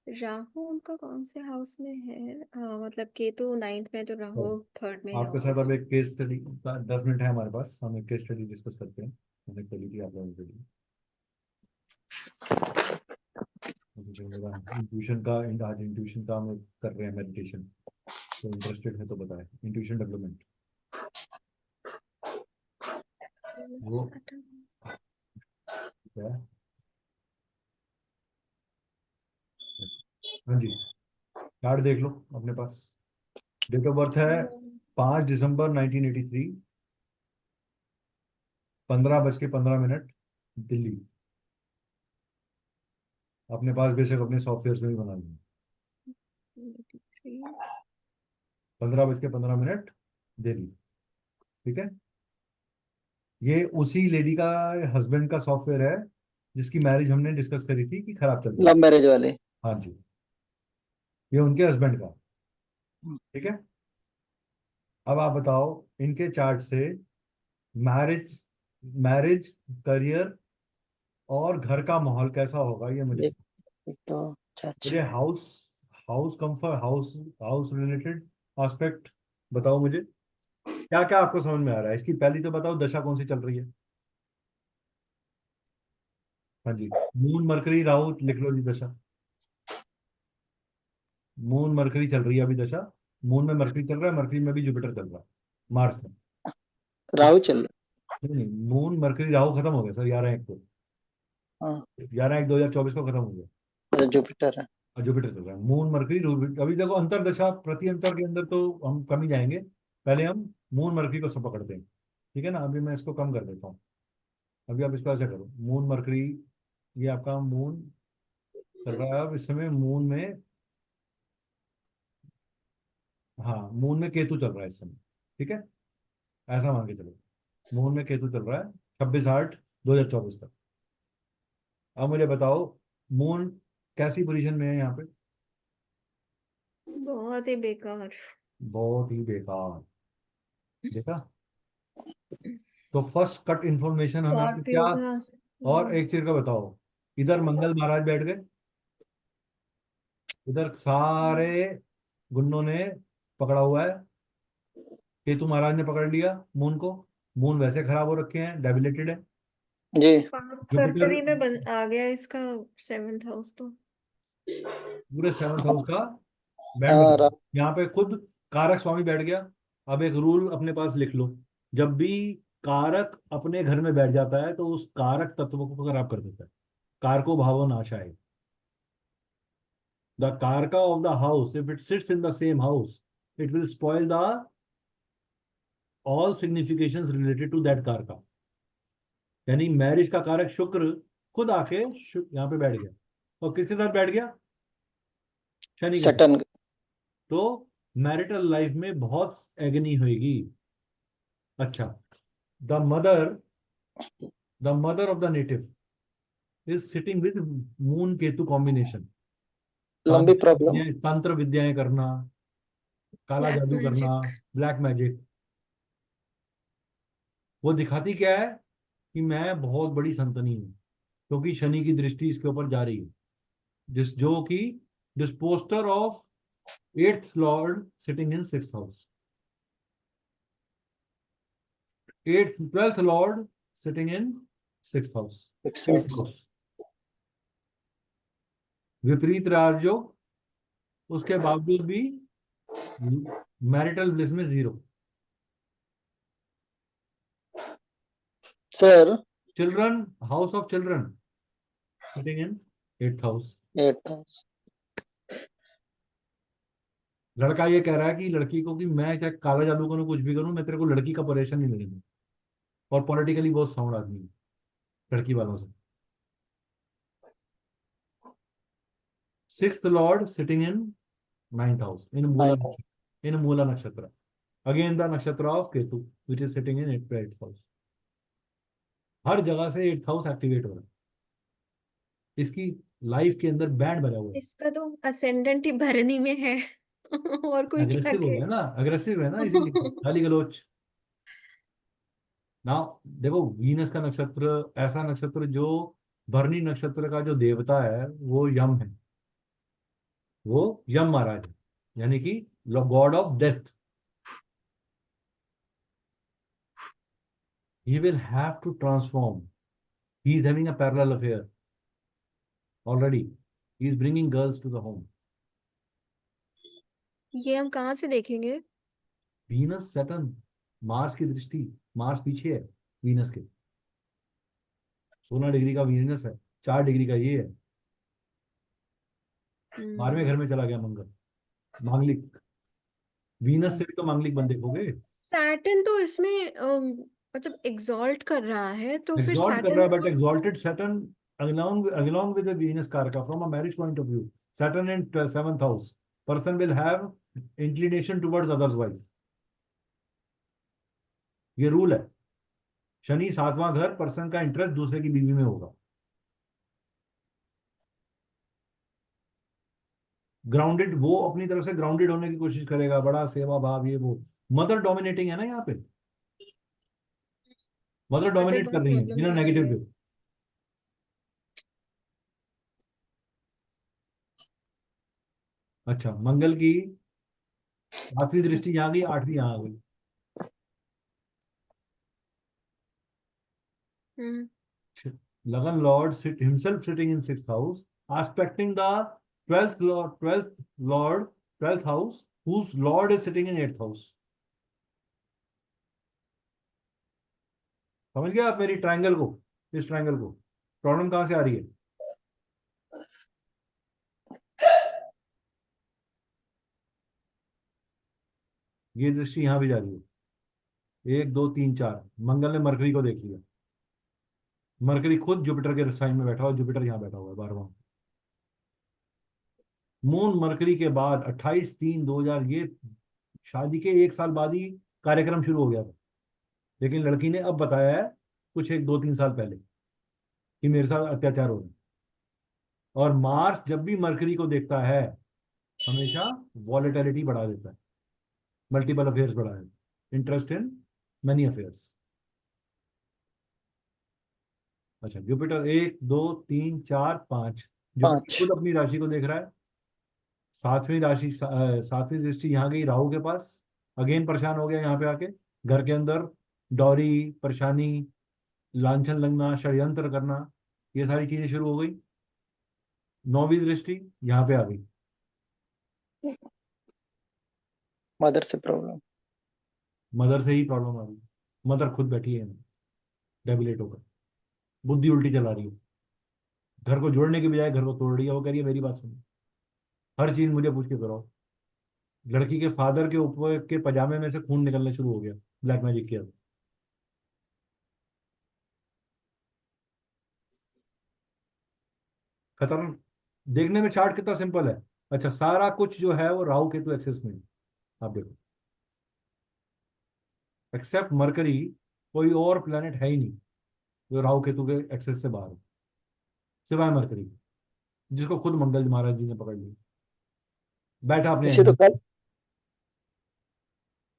राहु उनका कौन से हाउस में है? मतलब केतु 9th में, तो तो राहु 3rd में आपके होगा साथ अब उसमें। एक केस स्टडी, 10 मिनट है हमारे पास, हम एक केस स्टडी डिस्कस करते हैं। मैंने करी थी आप लोगों के लिए। मुझे मेरा इंट्यूशन का, आज इंट्यूशन का हम कर रहे हैं मेडिटेशन, तो इंटरेस्टेड है तो बताएं, इंट्यूशन डेवलपमेंट। वो क्या है? हाँ जी, कार्ड देख लो अपने पास। डेट ऑफ बर्थ है 5 दिसंबर 1983, 15:15 दिल्ली। अपने पास बेशक अपने सॉफ्टवेयर में भी बना लेंगे। 15:15 दिल्ली। ठीक है, ये उसी लेडी का हस्बैंड का सॉफ्टवेयर है जिसकी मैरिज हमने डिस्कस करी थी कि खराब चल रही है। लव मैरिज वाले। हाँ जी, ये उनके हस्बैंड का। ठीक है, अब आप बताओ इनके चार्ट से मैरिज मैरिज करियर और घर का माहौल कैसा होगा, ये मुझे एक दो चार मुझे छः। House house comfort house house related aspect बताओ मुझे, क्या क्या आपको समझ में आ रहा है। इसकी पहली तो बताओ दशा कौन सी चल रही है। हाँ जी, मून मरकरी राहु लिख लो जी दशा। मून मरकरी चल रही है अभी दशा। मून में मरकरी चल रहा है, मरकरी में भी जुपिटर चल रहा है, मार्स में। राहु चल नहीं नहीं, मून मरकरी राहु खत्म हो गया सर, 11/1 को। रहा। हाँ, 11/1/2024 को खत्म हो गया। अच्छा जुपिटर है। और जुपिटर चल रहा है, मून मरकरी अभी देखो अंतर दशा प्रति अंतर के अंदर तो हम कम ही जाएंगे। पहले हम मून मरकरी को सब पकड़ते हैं। ठीक है ना, अभी मैं इसको कम कर देता हूँ। अभी आप इसको ऐसे करो, मून मरकरी, ये आपका मून चल रहा है अब इस समय मून में। हाँ, मून में केतु चल रहा है इस समय। ठीक है, ऐसा मान के चलो, मून में केतु चल रहा है 26/8/2024 तक। अब मुझे बताओ मून कैसी पोजीशन में है यहाँ पे। बहुत ही बेकार। बहुत ही बेकार। देखा, तो फर्स्ट कट इंफॉर्मेशन हमें आपको क्या। स्कॉर्पियो का। और एक चीज का बताओ, इधर मंगल महाराज बैठ गए, इधर सारे गुंडों ने पकड़ा हुआ है, केतु महाराज ने पकड़ लिया मून को। मून वैसे खराब हो रखे हैं, डेबिलेटेड है। जी। जुपिटर फरवरी में आ गया इसका 7th हाउस तो। पूरे 7th हाउस का बैंड बजा हाँ दिया। यहाँ पे खुद कारक स्वामी बैठ गया। अब एक रूल अपने पास लिख लो, जब भी कारक अपने घर में बैठ जाता है तो उस कारक तत्व को खराब कर देता है। कारको भावो नाशाय। The karaka of the house if it sits in the same house, it will spoil the all significations related to that karaka. यानी मैरिज का कारक शुक्र खुद आके यहाँ पे बैठ गया, और किसके साथ बैठ गया, शनि के साथ। सटन। तो मैरिटल लाइफ में बहुत एगनी होगी। अच्छा, the mother the mother of the native is sitting with moon Ketu combination. लंबी प्रॉब्लम। तंत्र विद्याएं करना, काला ब्लैक जादू करना, मैजिक। Black magic. वो दिखाती क्या है कि मैं बहुत बड़ी संतनी हूँ, क्योंकि शनि की दृष्टि इसके ऊपर जा रही है, जिस जो कि dispositor of 8th lord sitting in 6th house, 12th lord sitting in 6th house, 8th6 house. विपरीत राजयोग, उसके बावजूद भी मैरिटल ब्लिस में 0। Sir. Children, house of children sitting in 8th house. 8 लड़का ये कह रहा है कि लड़की को कि मैं क्या काला जादू करूं, कुछ भी करूं, मैं तेरे को लड़की का परेशान नहीं लगेगा। और पॉलिटिकली बहुत साउंड आदमी है लड़की वालों से। 6th lord sitting in 9th house in Mula 9 nakshatra, in Mula nakshatra, again the nakshatra of Ketu which is sitting in 8th house. हर जगह से 8th हाउस एक्टिवेट हो रहा है, इसकी लाइफ के अंदर बैंड बजा हुआ है। इसका तो असेंडेंट ही भरनी में है। और कोई क्या अग्रेसिव हो कहे। गया ना, अग्रेसिव है ना, इसीलिए गाली गलौज ना। देखो वीनस का नक्षत्र ऐसा नक्षत्र जो भरनी नक्षत्र का जो देवता है वो यम है, वो यम महाराज है, यानी कि god of death. He will have to transform, he is having a parallel affair already, he is bringing girls to the home. ये हम कहाँ से देखेंगे। वीनस सैटर्न, मार्स की दृष्टि, मार्स पीछे है वीनस के, 16 डिग्री का वीनस है, 4 डिग्री का ये है। 12वें घर में चला गया मंगल, मांगलिक। वीनस से भी तो मांगलिक बन देखोगे। सैटर्न तो इसमें मतलब एग्जॉल्ट कर रहा है तो फिर एग्जॉल्ट कर रहा सैटर्न है, बट तो। Exalted Saturn along with the Venus Karaka from a marriage point of view, Saturn in 7th house person will have inclination towards others wife. ये रूल है। शनि 7वां घर, पर्सन का इंटरेस्ट दूसरे की बीवी में होगा। ग्राउंडेड, वो अपनी तरफ से ग्राउंडेड होने की कोशिश करेगा, बड़ा सेवा भाव ये वो। मदर डोमिनेटिंग है ना यहाँ पे, मदर मदर डोमिनेट कर बहुत रही है प्रॉब्लम इन दे रही नेगेटिव है। वे। अच्छा, मंगल की 7वीं दृष्टि यहाँ गई, 8वीं यहाँ आ गई। Hmm. Lagna lord sit himself sitting in 6th house, aspecting the 12th house, whose lord is sitting in 8th house। समझ गया आप मेरी ट्रायंगल को, इस ट्रायंगल को? प्रॉब्लम कहां से आ रही है? ये दृष्टि यहां भी जा रही है, 1 2 3 4। मंगल ने मरकरी को देख लिया, मरकरी खुद जुपिटर के साइन में बैठा हुआ, जुपिटर यहाँ बैठा हुआ है 12वां। मून मरकरी के बाद 28/3/2000, ये शादी के 1 साल बाद ही कार्यक्रम शुरू हो गया था, लेकिन लड़की ने अब बताया है कुछ 1 2 3 साल पहले कि मेरे साथ अत्याचार हो रहा है। और मार्स जब भी मरकरी को देखता है हमेशा वॉलेटिलिटी बढ़ा देता है, मल्टीपल अफेयर्स बढ़ा देता है, इंटरेस्ट इन मेनी अफेयर्स। अच्छा, जुपिटर 1 2 3 4 5, जुपिटर 5। खुद अपनी राशि को देख रहा है। 7वीं दृष्टि यहाँ गई राहु के पास, अगेन परेशान हो गया यहाँ पे आके। घर के अंदर डॉरी, परेशानी, लांछन लगना, षड्यंत्र करना, ये सारी चीजें शुरू हो गई। 9वीं दृष्टि यहाँ पे आ गई, मदर से प्रॉब्लम। मदर से ही प्रॉब्लम आ गई। मदर खुद बैठी है डेबिलेट होकर, बुद्धि उल्टी चला रही है, घर को जोड़ने के बजाय घर को तोड़ रही है। वो कह रही है मेरी बात सुनो, हर चीज मुझे पूछ के करो। लड़की के फादर के ऊपर के पजामे में से खून निकलने शुरू हो गया, ब्लैक मैजिक किया। खतरनाक। देखने में चार्ट कितना सिंपल है। अच्छा, सारा कुछ जो है वो राहु केतु एक्सेस में है। आप देखो, एक्सेप्ट मरकरी, कोई और प्लेनेट है ही नहीं जो राहु केतु के एक्सेस से बाहर हो, सिवाय मरकरी, जिसको खुद मंगल महाराज जी ने पकड़ लिया, बैठा अपने इसे तो अहम।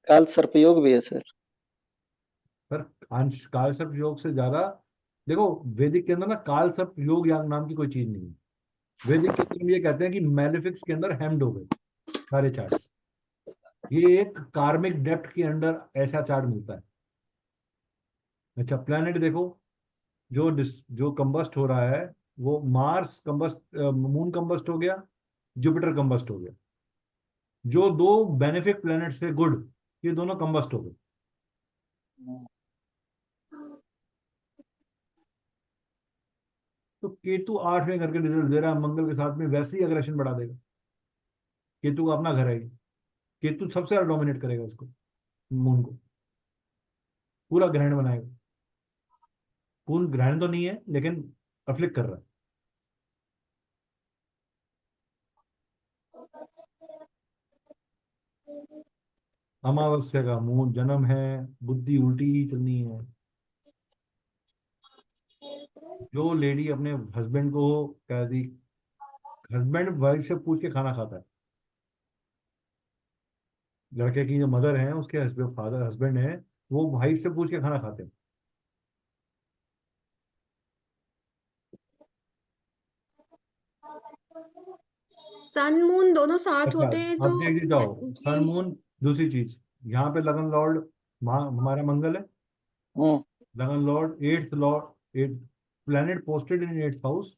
काल सर्पयोग भी है सर। पर अंश काल सर्प योग से ज्यादा, देखो वैदिक के अंदर ना काल सर्प योग या नाम की कोई चीज नहीं है। वैदिक के अंदर हम ये कहते हैं कि मैलेफिक्स के अंदर हेम्ड हो गए सारे चार्ट्स। ये एक कार्मिक डेप्थ के अंडर ऐसा चार्ट मिलता है। अच्छा, प्लेनेट देखो, जो कंबस्ट हो रहा है, वो मार्स कंबस्ट, मून कंबस्ट हो गया, जुपिटर कंबस्ट हो गया। जो दो बेनिफिक प्लेनेट से गुड, ये दोनों कंबस्ट हो गए। तो केतु 8वें घर के रिजल्ट दे रहा है, मंगल के साथ में वैसे ही अग्रेशन बढ़ा देगा। केतु का अपना घर है ये। केतु सबसे ज्यादा डोमिनेट करेगा इसको, मून को, पूरा ग्रहण बनाएगा। पूर्ण ग्रहण तो नहीं है लेकिन अफ्लिक्ट कर रहा है। अमावस्या का मून जन्म है, बुद्धि उल्टी ही चलनी है। जो लेडी अपने हस्बैंड को कह दी, हस्बैंड वाइफ से पूछ के खाना खाता है। लड़के की जो मदर है, उसके हस्बैंड, फादर हस्बैंड है, वो वाइफ से पूछ के खाना खाते हैं। सन मून दोनों साथ अच्छा, होते हैं तो अब देखिए जाओ, सन ये मून। दूसरी चीज, यहाँ पे लगन लॉर्ड हमारा मंगल है। Hmm. Lagna lord, eighth lord, eight planet posted in 8th house,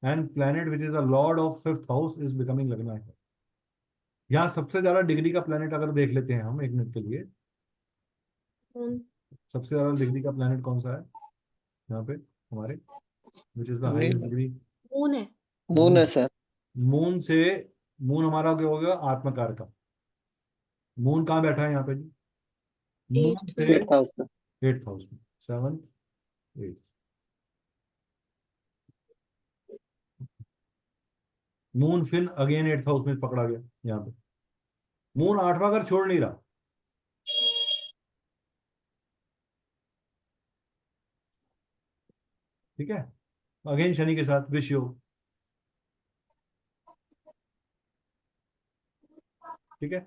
and planet which is a lord of 5th house is becoming लग्न है। यहाँ सबसे ज्यादा डिग्री का प्लेनेट अगर देख लेते हैं हम 1 मिनट के लिए, मून सबसे ज्यादा डिग्री का प्लेनेट कौन सा है यहाँ पे हमारे, विच is the highest degree? Moon है। मून है मून। सर। मून से, मून हमारा क्या हो गया, आत्मकार का। मून कहाँ बैठा है यहाँ पे जी? मून 8th से में। 8th हाउस में। 8th हाउस में, 7th 8th। मून फिर अगेन 8th हाउस में पकड़ा गया। यहाँ पे मून 8वां घर छोड़ नहीं रहा। ठीक है, अगेन शनि के साथ विष योग। ठीक है,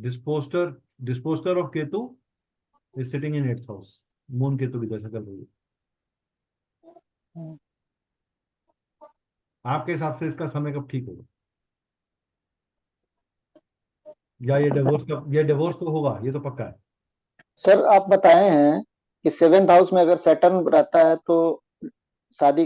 dispositor dispositor of Ketu is sitting in 8th house. Moon Ketu की दशा चल रही है। हम्म। आपके हिसाब से इसका समय कब ठीक होगा? या ये डिवोर्स तो होगा, ये तो पक्का है। सर आप बताए हैं कि सेवेंथ हाउस में अगर सैटर्न रहता है तो शादी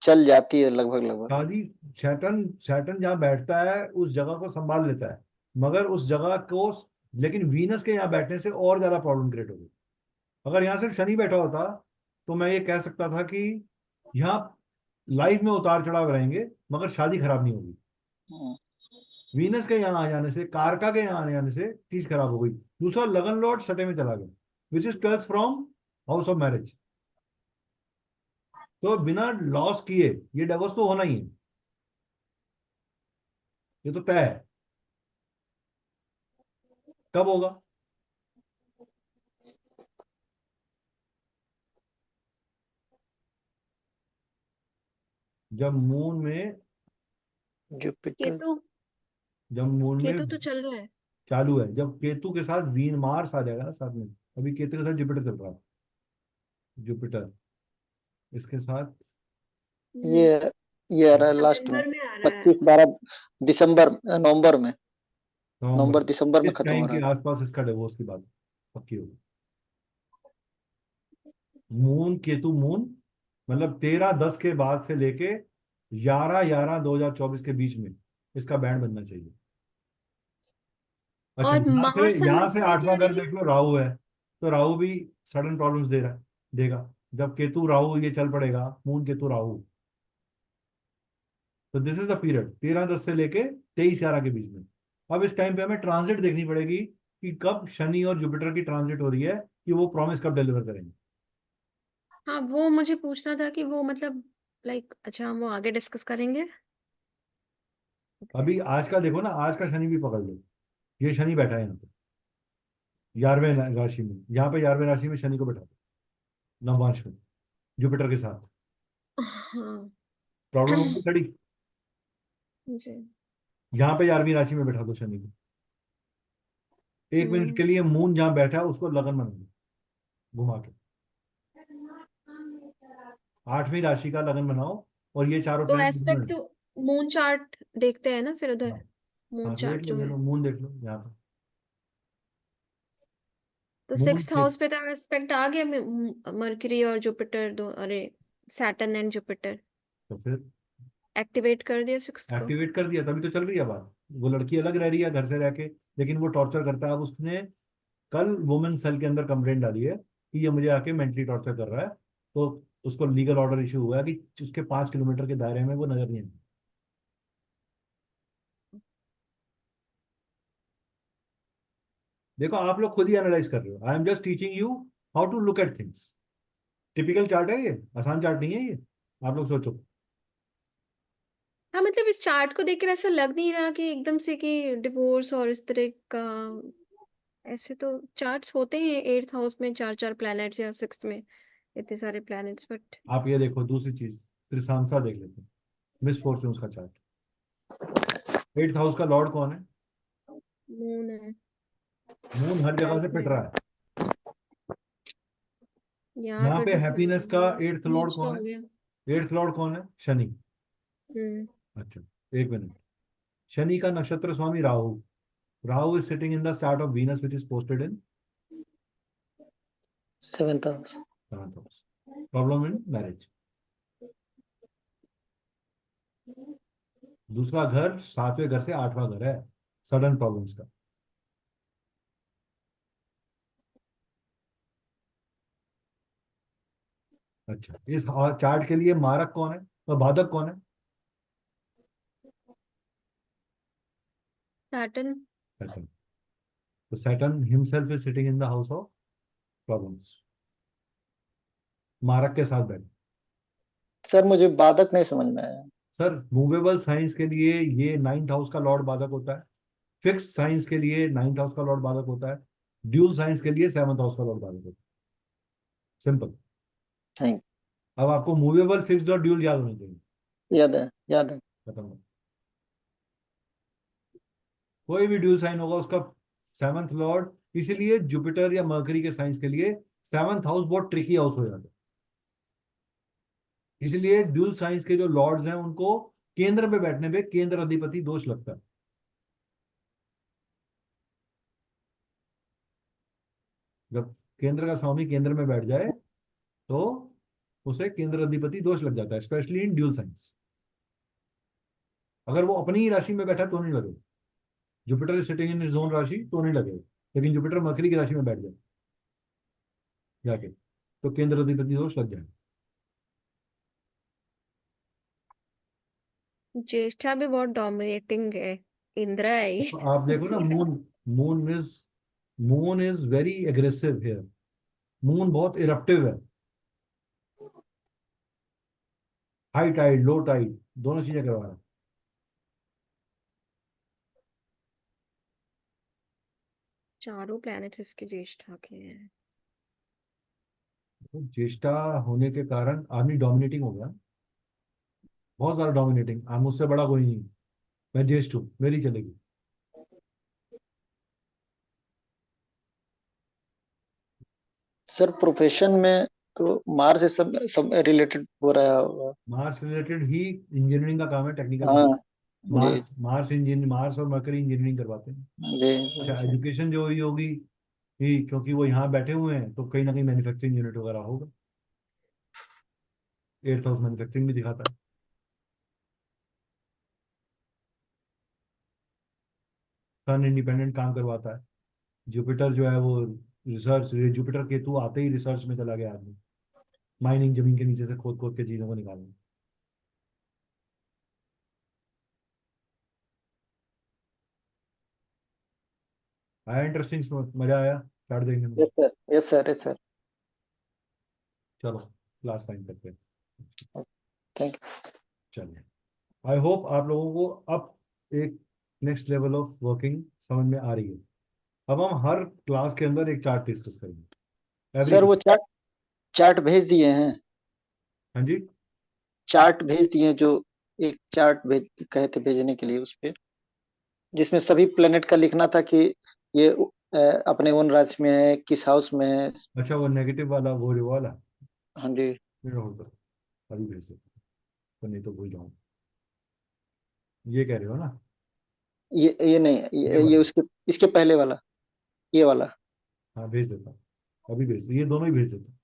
चल जाती है लगभग लगभग। शादी, सैटर्न सैटर्न जहाँ बैठता है उस जगह को संभाल लेता है, मगर उस जगह को, लेकिन वीनस के यहाँ बैठने से और ज्यादा प्रॉब्लम क्रिएट होगी। अगर यहाँ सिर्फ शनि बैठा होता तो मैं ये कह सकता था कि यहाँ लाइफ में उतार चढ़ाव रहेंगे मगर शादी खराब नहीं होगी। हम्म। वीनस के यहाँ आ जाने से, कारका के यहाँ आने जाने से चीज खराब हो गई। दूसरा, लगन लॉर्ड सटे में चला गया, which is 12th from house of marriage. तो बिना लॉस किए ये डिवोर्स तो होना ही है, ये तो तय है। कब होगा? जब मून में जुपिटर। केतु जब मून में केतु तो चल रहा है। चालू है, जब केतु के साथ वीन मार्स आ जाएगा ना साथ में। अभी केतु के साथ जुपिटर चल रहा है। जुपिटर इसके साथ ये हम्म, ये आ रहा है लास्ट में, नवंबर में आ रहा है। 25 12 दिसंबर नवंबर में, नवंबर, नवंबर दिसंबर में इस खत्म हो टाइम रहा के है। आसपास इसका डिवोर्स की बात पक्की होगी। मून केतु मून मतलब 13/10 के बाद से लेके 11/11/2024 के बीच में इसका बैंड बनना चाहिए। अच्छा, और मार्स यहाँ से समझते 8वां क्या घर नहीं है। देख लो, राहु है। तो राहु भी सडन प्रॉब्लम्स दे रहा है, देगा। जब केतु राहु ये चल पड़ेगा, मून केतु राहु, तो दिस इज द पीरियड 13/10 से लेके 23/11 के बीच में। अब इस टाइम पे हमें ट्रांजिट देखनी पड़ेगी कि कब शनि और जुपिटर की ट्रांजिट हो रही है, कि वो प्रॉमिस कब डिलीवर करेंगे। हाँ, वो मुझे पूछना था कि वो मतलब लाइक अच्छा हम वो आगे डिस्कस करेंगे। अभी आज का देखो ना, आज का शनि भी पकड़ लो। ये शनि बैठा है यहाँ पे 11वें राशि में, यहाँ पे 11वें राशि में शनि को बैठा दो, नवमांश में जुपिटर के साथ। हाँ। प्रॉब्लम होगी खड़ी। जी। यहाँ पे 11वीं राशि में बैठा दो शनि को। 1 मिनट के लिए मून जहाँ बैठा है उसको लगन बना दो, घुमा के 8वीं राशि का लगन बनाओ। और ये चारों तो planet aspect to moon chart देखते हैं ना फिर उधर। हाँ। मून हाँ, तो चार्ट जो देख है लो मून देख लो यहाँ पे। तो मून 6th के हाउस पे तो एस्पेक्ट आ गया मर्क्यूरी और जुपिटर दो अरे सैटर्न एंड जुपिटर तो फिर एक्टिवेट कर दिया 6th को। एक्टिवेट कर दिया, तभी तो चल रही है बात। वो लड़की अलग रह रही है घर से रह के, लेकिन वो टॉर्चर करता है। अब उसने कल वुमेन सेल के अंदर कंप्लेंट डाली है कि ये मुझे आके मेंटली टॉर्चर कर रहा है। तो उसको लीगल ऑर्डर इशू हुआ है कि उसके 5 किलोमीटर के दायरे में वो नजर नहीं आती। देखो, आप लोग खुद ही एनालाइज कर रहे हो, I am just teaching you how to look at things. Typical chart है ये, आसान चार्ट नहीं है ये। आप लोग सोचो। हाँ मतलब इस चार्ट को देखकर ऐसा लग नहीं रहा कि एकदम से कि डिवोर्स और इस तरह का। ऐसे तो चार्ट्स होते हैं 8th हाउस में चार चार प्लैनेट्स या 6th में इतने सारे प्लैनेट्स बट आप ये देखो, दूसरी चीज, त्रिशांसा देख लेते हैं, मिस फॉर्चून्स का चार्ट। 8th हाउस का लॉर्ड कौन है? मून है मून हर जगह से 12th पिट में रहा है। यहाँ यहाँ पे पे हैप्पीनेस का 8th लॉर्ड नीच का कौन हो गया। है? 8th लॉर्ड कौन है? शनि। हम्म। अच्छा, 1 मिनट। शनि का नक्षत्र स्वामी Rahu. Rahu is sitting in the chart of Venus which is posted in seventh house. 7th house. Problem in marriage. दूसरा घर 7वें घर से 8वां घर है, सडन प्रॉब्लम्स का। अच्छा, इस चार्ट के लिए मारक कौन है और बाधक कौन है? सैटर्न। सैटर्न। तो Saturn himself is sitting in the house of problems, मारक के साथ बैठ। सर मुझे बाधक नहीं समझ में आया। सर मूवेबल साइंस के लिए ये 9th हाउस का लॉर्ड बाधक होता है, फिक्स साइंस के लिए 9th हाउस का लॉर्ड बाधक होता है, ड्यूल साइंस के लिए 7th हाउस का लॉर्ड बाधक होता है। सिंपल। थैंक, अब आपको मूवेबल, फिक्स्ड और ड्यूल याद होने चाहिए। याद है, याद है। खत्म। कोई भी ड्यूल साइन होगा उसका 7th लॉर्ड, इसीलिए जुपिटर या मर्करी के साइंस के लिए 7th हाउस बहुत ट्रिकी हाउस हो जाता है। इसलिए ड्यूल साइंस के जो लॉर्ड्स हैं उनको केंद्र में बैठने पे केंद्र अधिपति दोष लगता है। जब केंद्र का स्वामी केंद्र में बैठ जाए तो उसे केंद्र अधिपति दोष लग जाता है, स्पेशली इन ड्यूल साइंस। अगर वो अपनी ही राशि में बैठा तो नहीं लगेगा। Jupiter is sitting in his own राशि तो नहीं लगेगा, लेकिन जुपिटर मकरी की राशि में बैठ जाए जाके तो केंद्र अधिपति दोष लग जाए। ज्येष्ठा भी बहुत डोमिनेटिंग है, इंद्रा है ये। तो आप देखो ना, moon is moon is very aggressive here. Moon बहुत इरप्टिव है। हाई टाइड, लो टाइड, दोनों चीजें करवा रहा है। चारों प्लैनेट्स इसके ज्येष्ठा के हैं। तो ज्येष्ठा होने के कारण आदमी डोमिनेटिंग हो गया, बहुत ज्यादा डोमिनेटिंग। मुझसे बड़ा कोई नहीं, मैं ज्येष्ठ हूँ, मेरी चलेगी। सर प्रोफेशन में तो मार्स से सब रिलेटेड हो रहा होगा। मार्स रिलेटेड ही इंजीनियरिंग का काम है, टेक्निकल हाँ, काम। जी, मार्स और मरकरी इंजीनियरिंग करवाते हैं। जी, अच्छा, जी। एजुकेशन जो हुई होगी ही, क्योंकि वो यहाँ बैठे हुए हैं तो कहीं ना कहीं मैन्युफैक्चरिंग यूनिट वगैरह होगा। 8th हाउस मैन्युफैक्चरिंग भी दिखाता है। सन इंडिपेंडेंट काम करवाता है। जुपिटर जो है वो रिसर्च, जुपिटर केतु आते ही रिसर्च में चला गया आदमी। माइनिंग, जमीन के नीचे से खोद खोद के चीजों को निकालना। आया इंटरेस्टिंग, मजा आया चार्ट देखने में। Yes sir, yes sir, yes sir. चलो क्लास फाइन करते हैं। थैंक चलिए, आई होप आप लोगों को अब एक नेक्स्ट लेवल ऑफ वर्किंग समझ में आ रही है। अब हम हर क्लास के अंदर एक चार्ट डिस्कस करेंगे, यू एवरी। सर। वो चार्ट चार्ट भेज दिए हैं। हाँ जी। चार्ट भेज दिए हैं, जो एक चार्ट भेज कहे थे भेजने के लिए, उस पे जिसमें सभी प्लेनेट का लिखना था कि ये अपने उन राज्य में है, किस हाउस में है। अच्छा, वो नेगेटिव वाला, वो वाला हाँ जी। मेरा होल्ड कर, अभी भेज देता हूँ, तो नहीं तो भूल जाऊँ। ये कह रहे हो ना? ये नहीं, ये ये वाला। उसके इसके पहले वाला, ये वाला। हाँ भेज देता हूँ, अभी भेज ये दोनों ही भेज देता हूँ।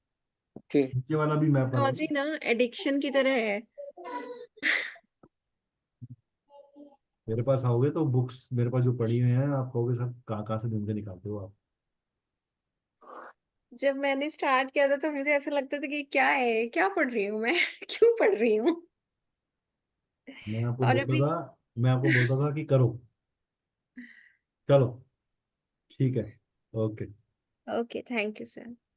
ठीक। नीचे वाला भी मैप वाला टेक्नोलॉजी ना एडिक्शन की तरह है। मेरे पास आओगे तो बुक्स मेरे पास जो पड़ी हुई हैं आप कहोगे सर कहाँ कहाँ से ढूंढ के निकालते हो आप। जब मैंने स्टार्ट किया था तो मुझे ऐसा लगता था कि क्या है, क्या पढ़ रही हूँ मैं? क्यों पढ़ रही हूँ? मैं आपको और बोलता अभी था मैं आपको बोलता था कि करो। चलो ठीक है। Okay. Okay, thank you sir.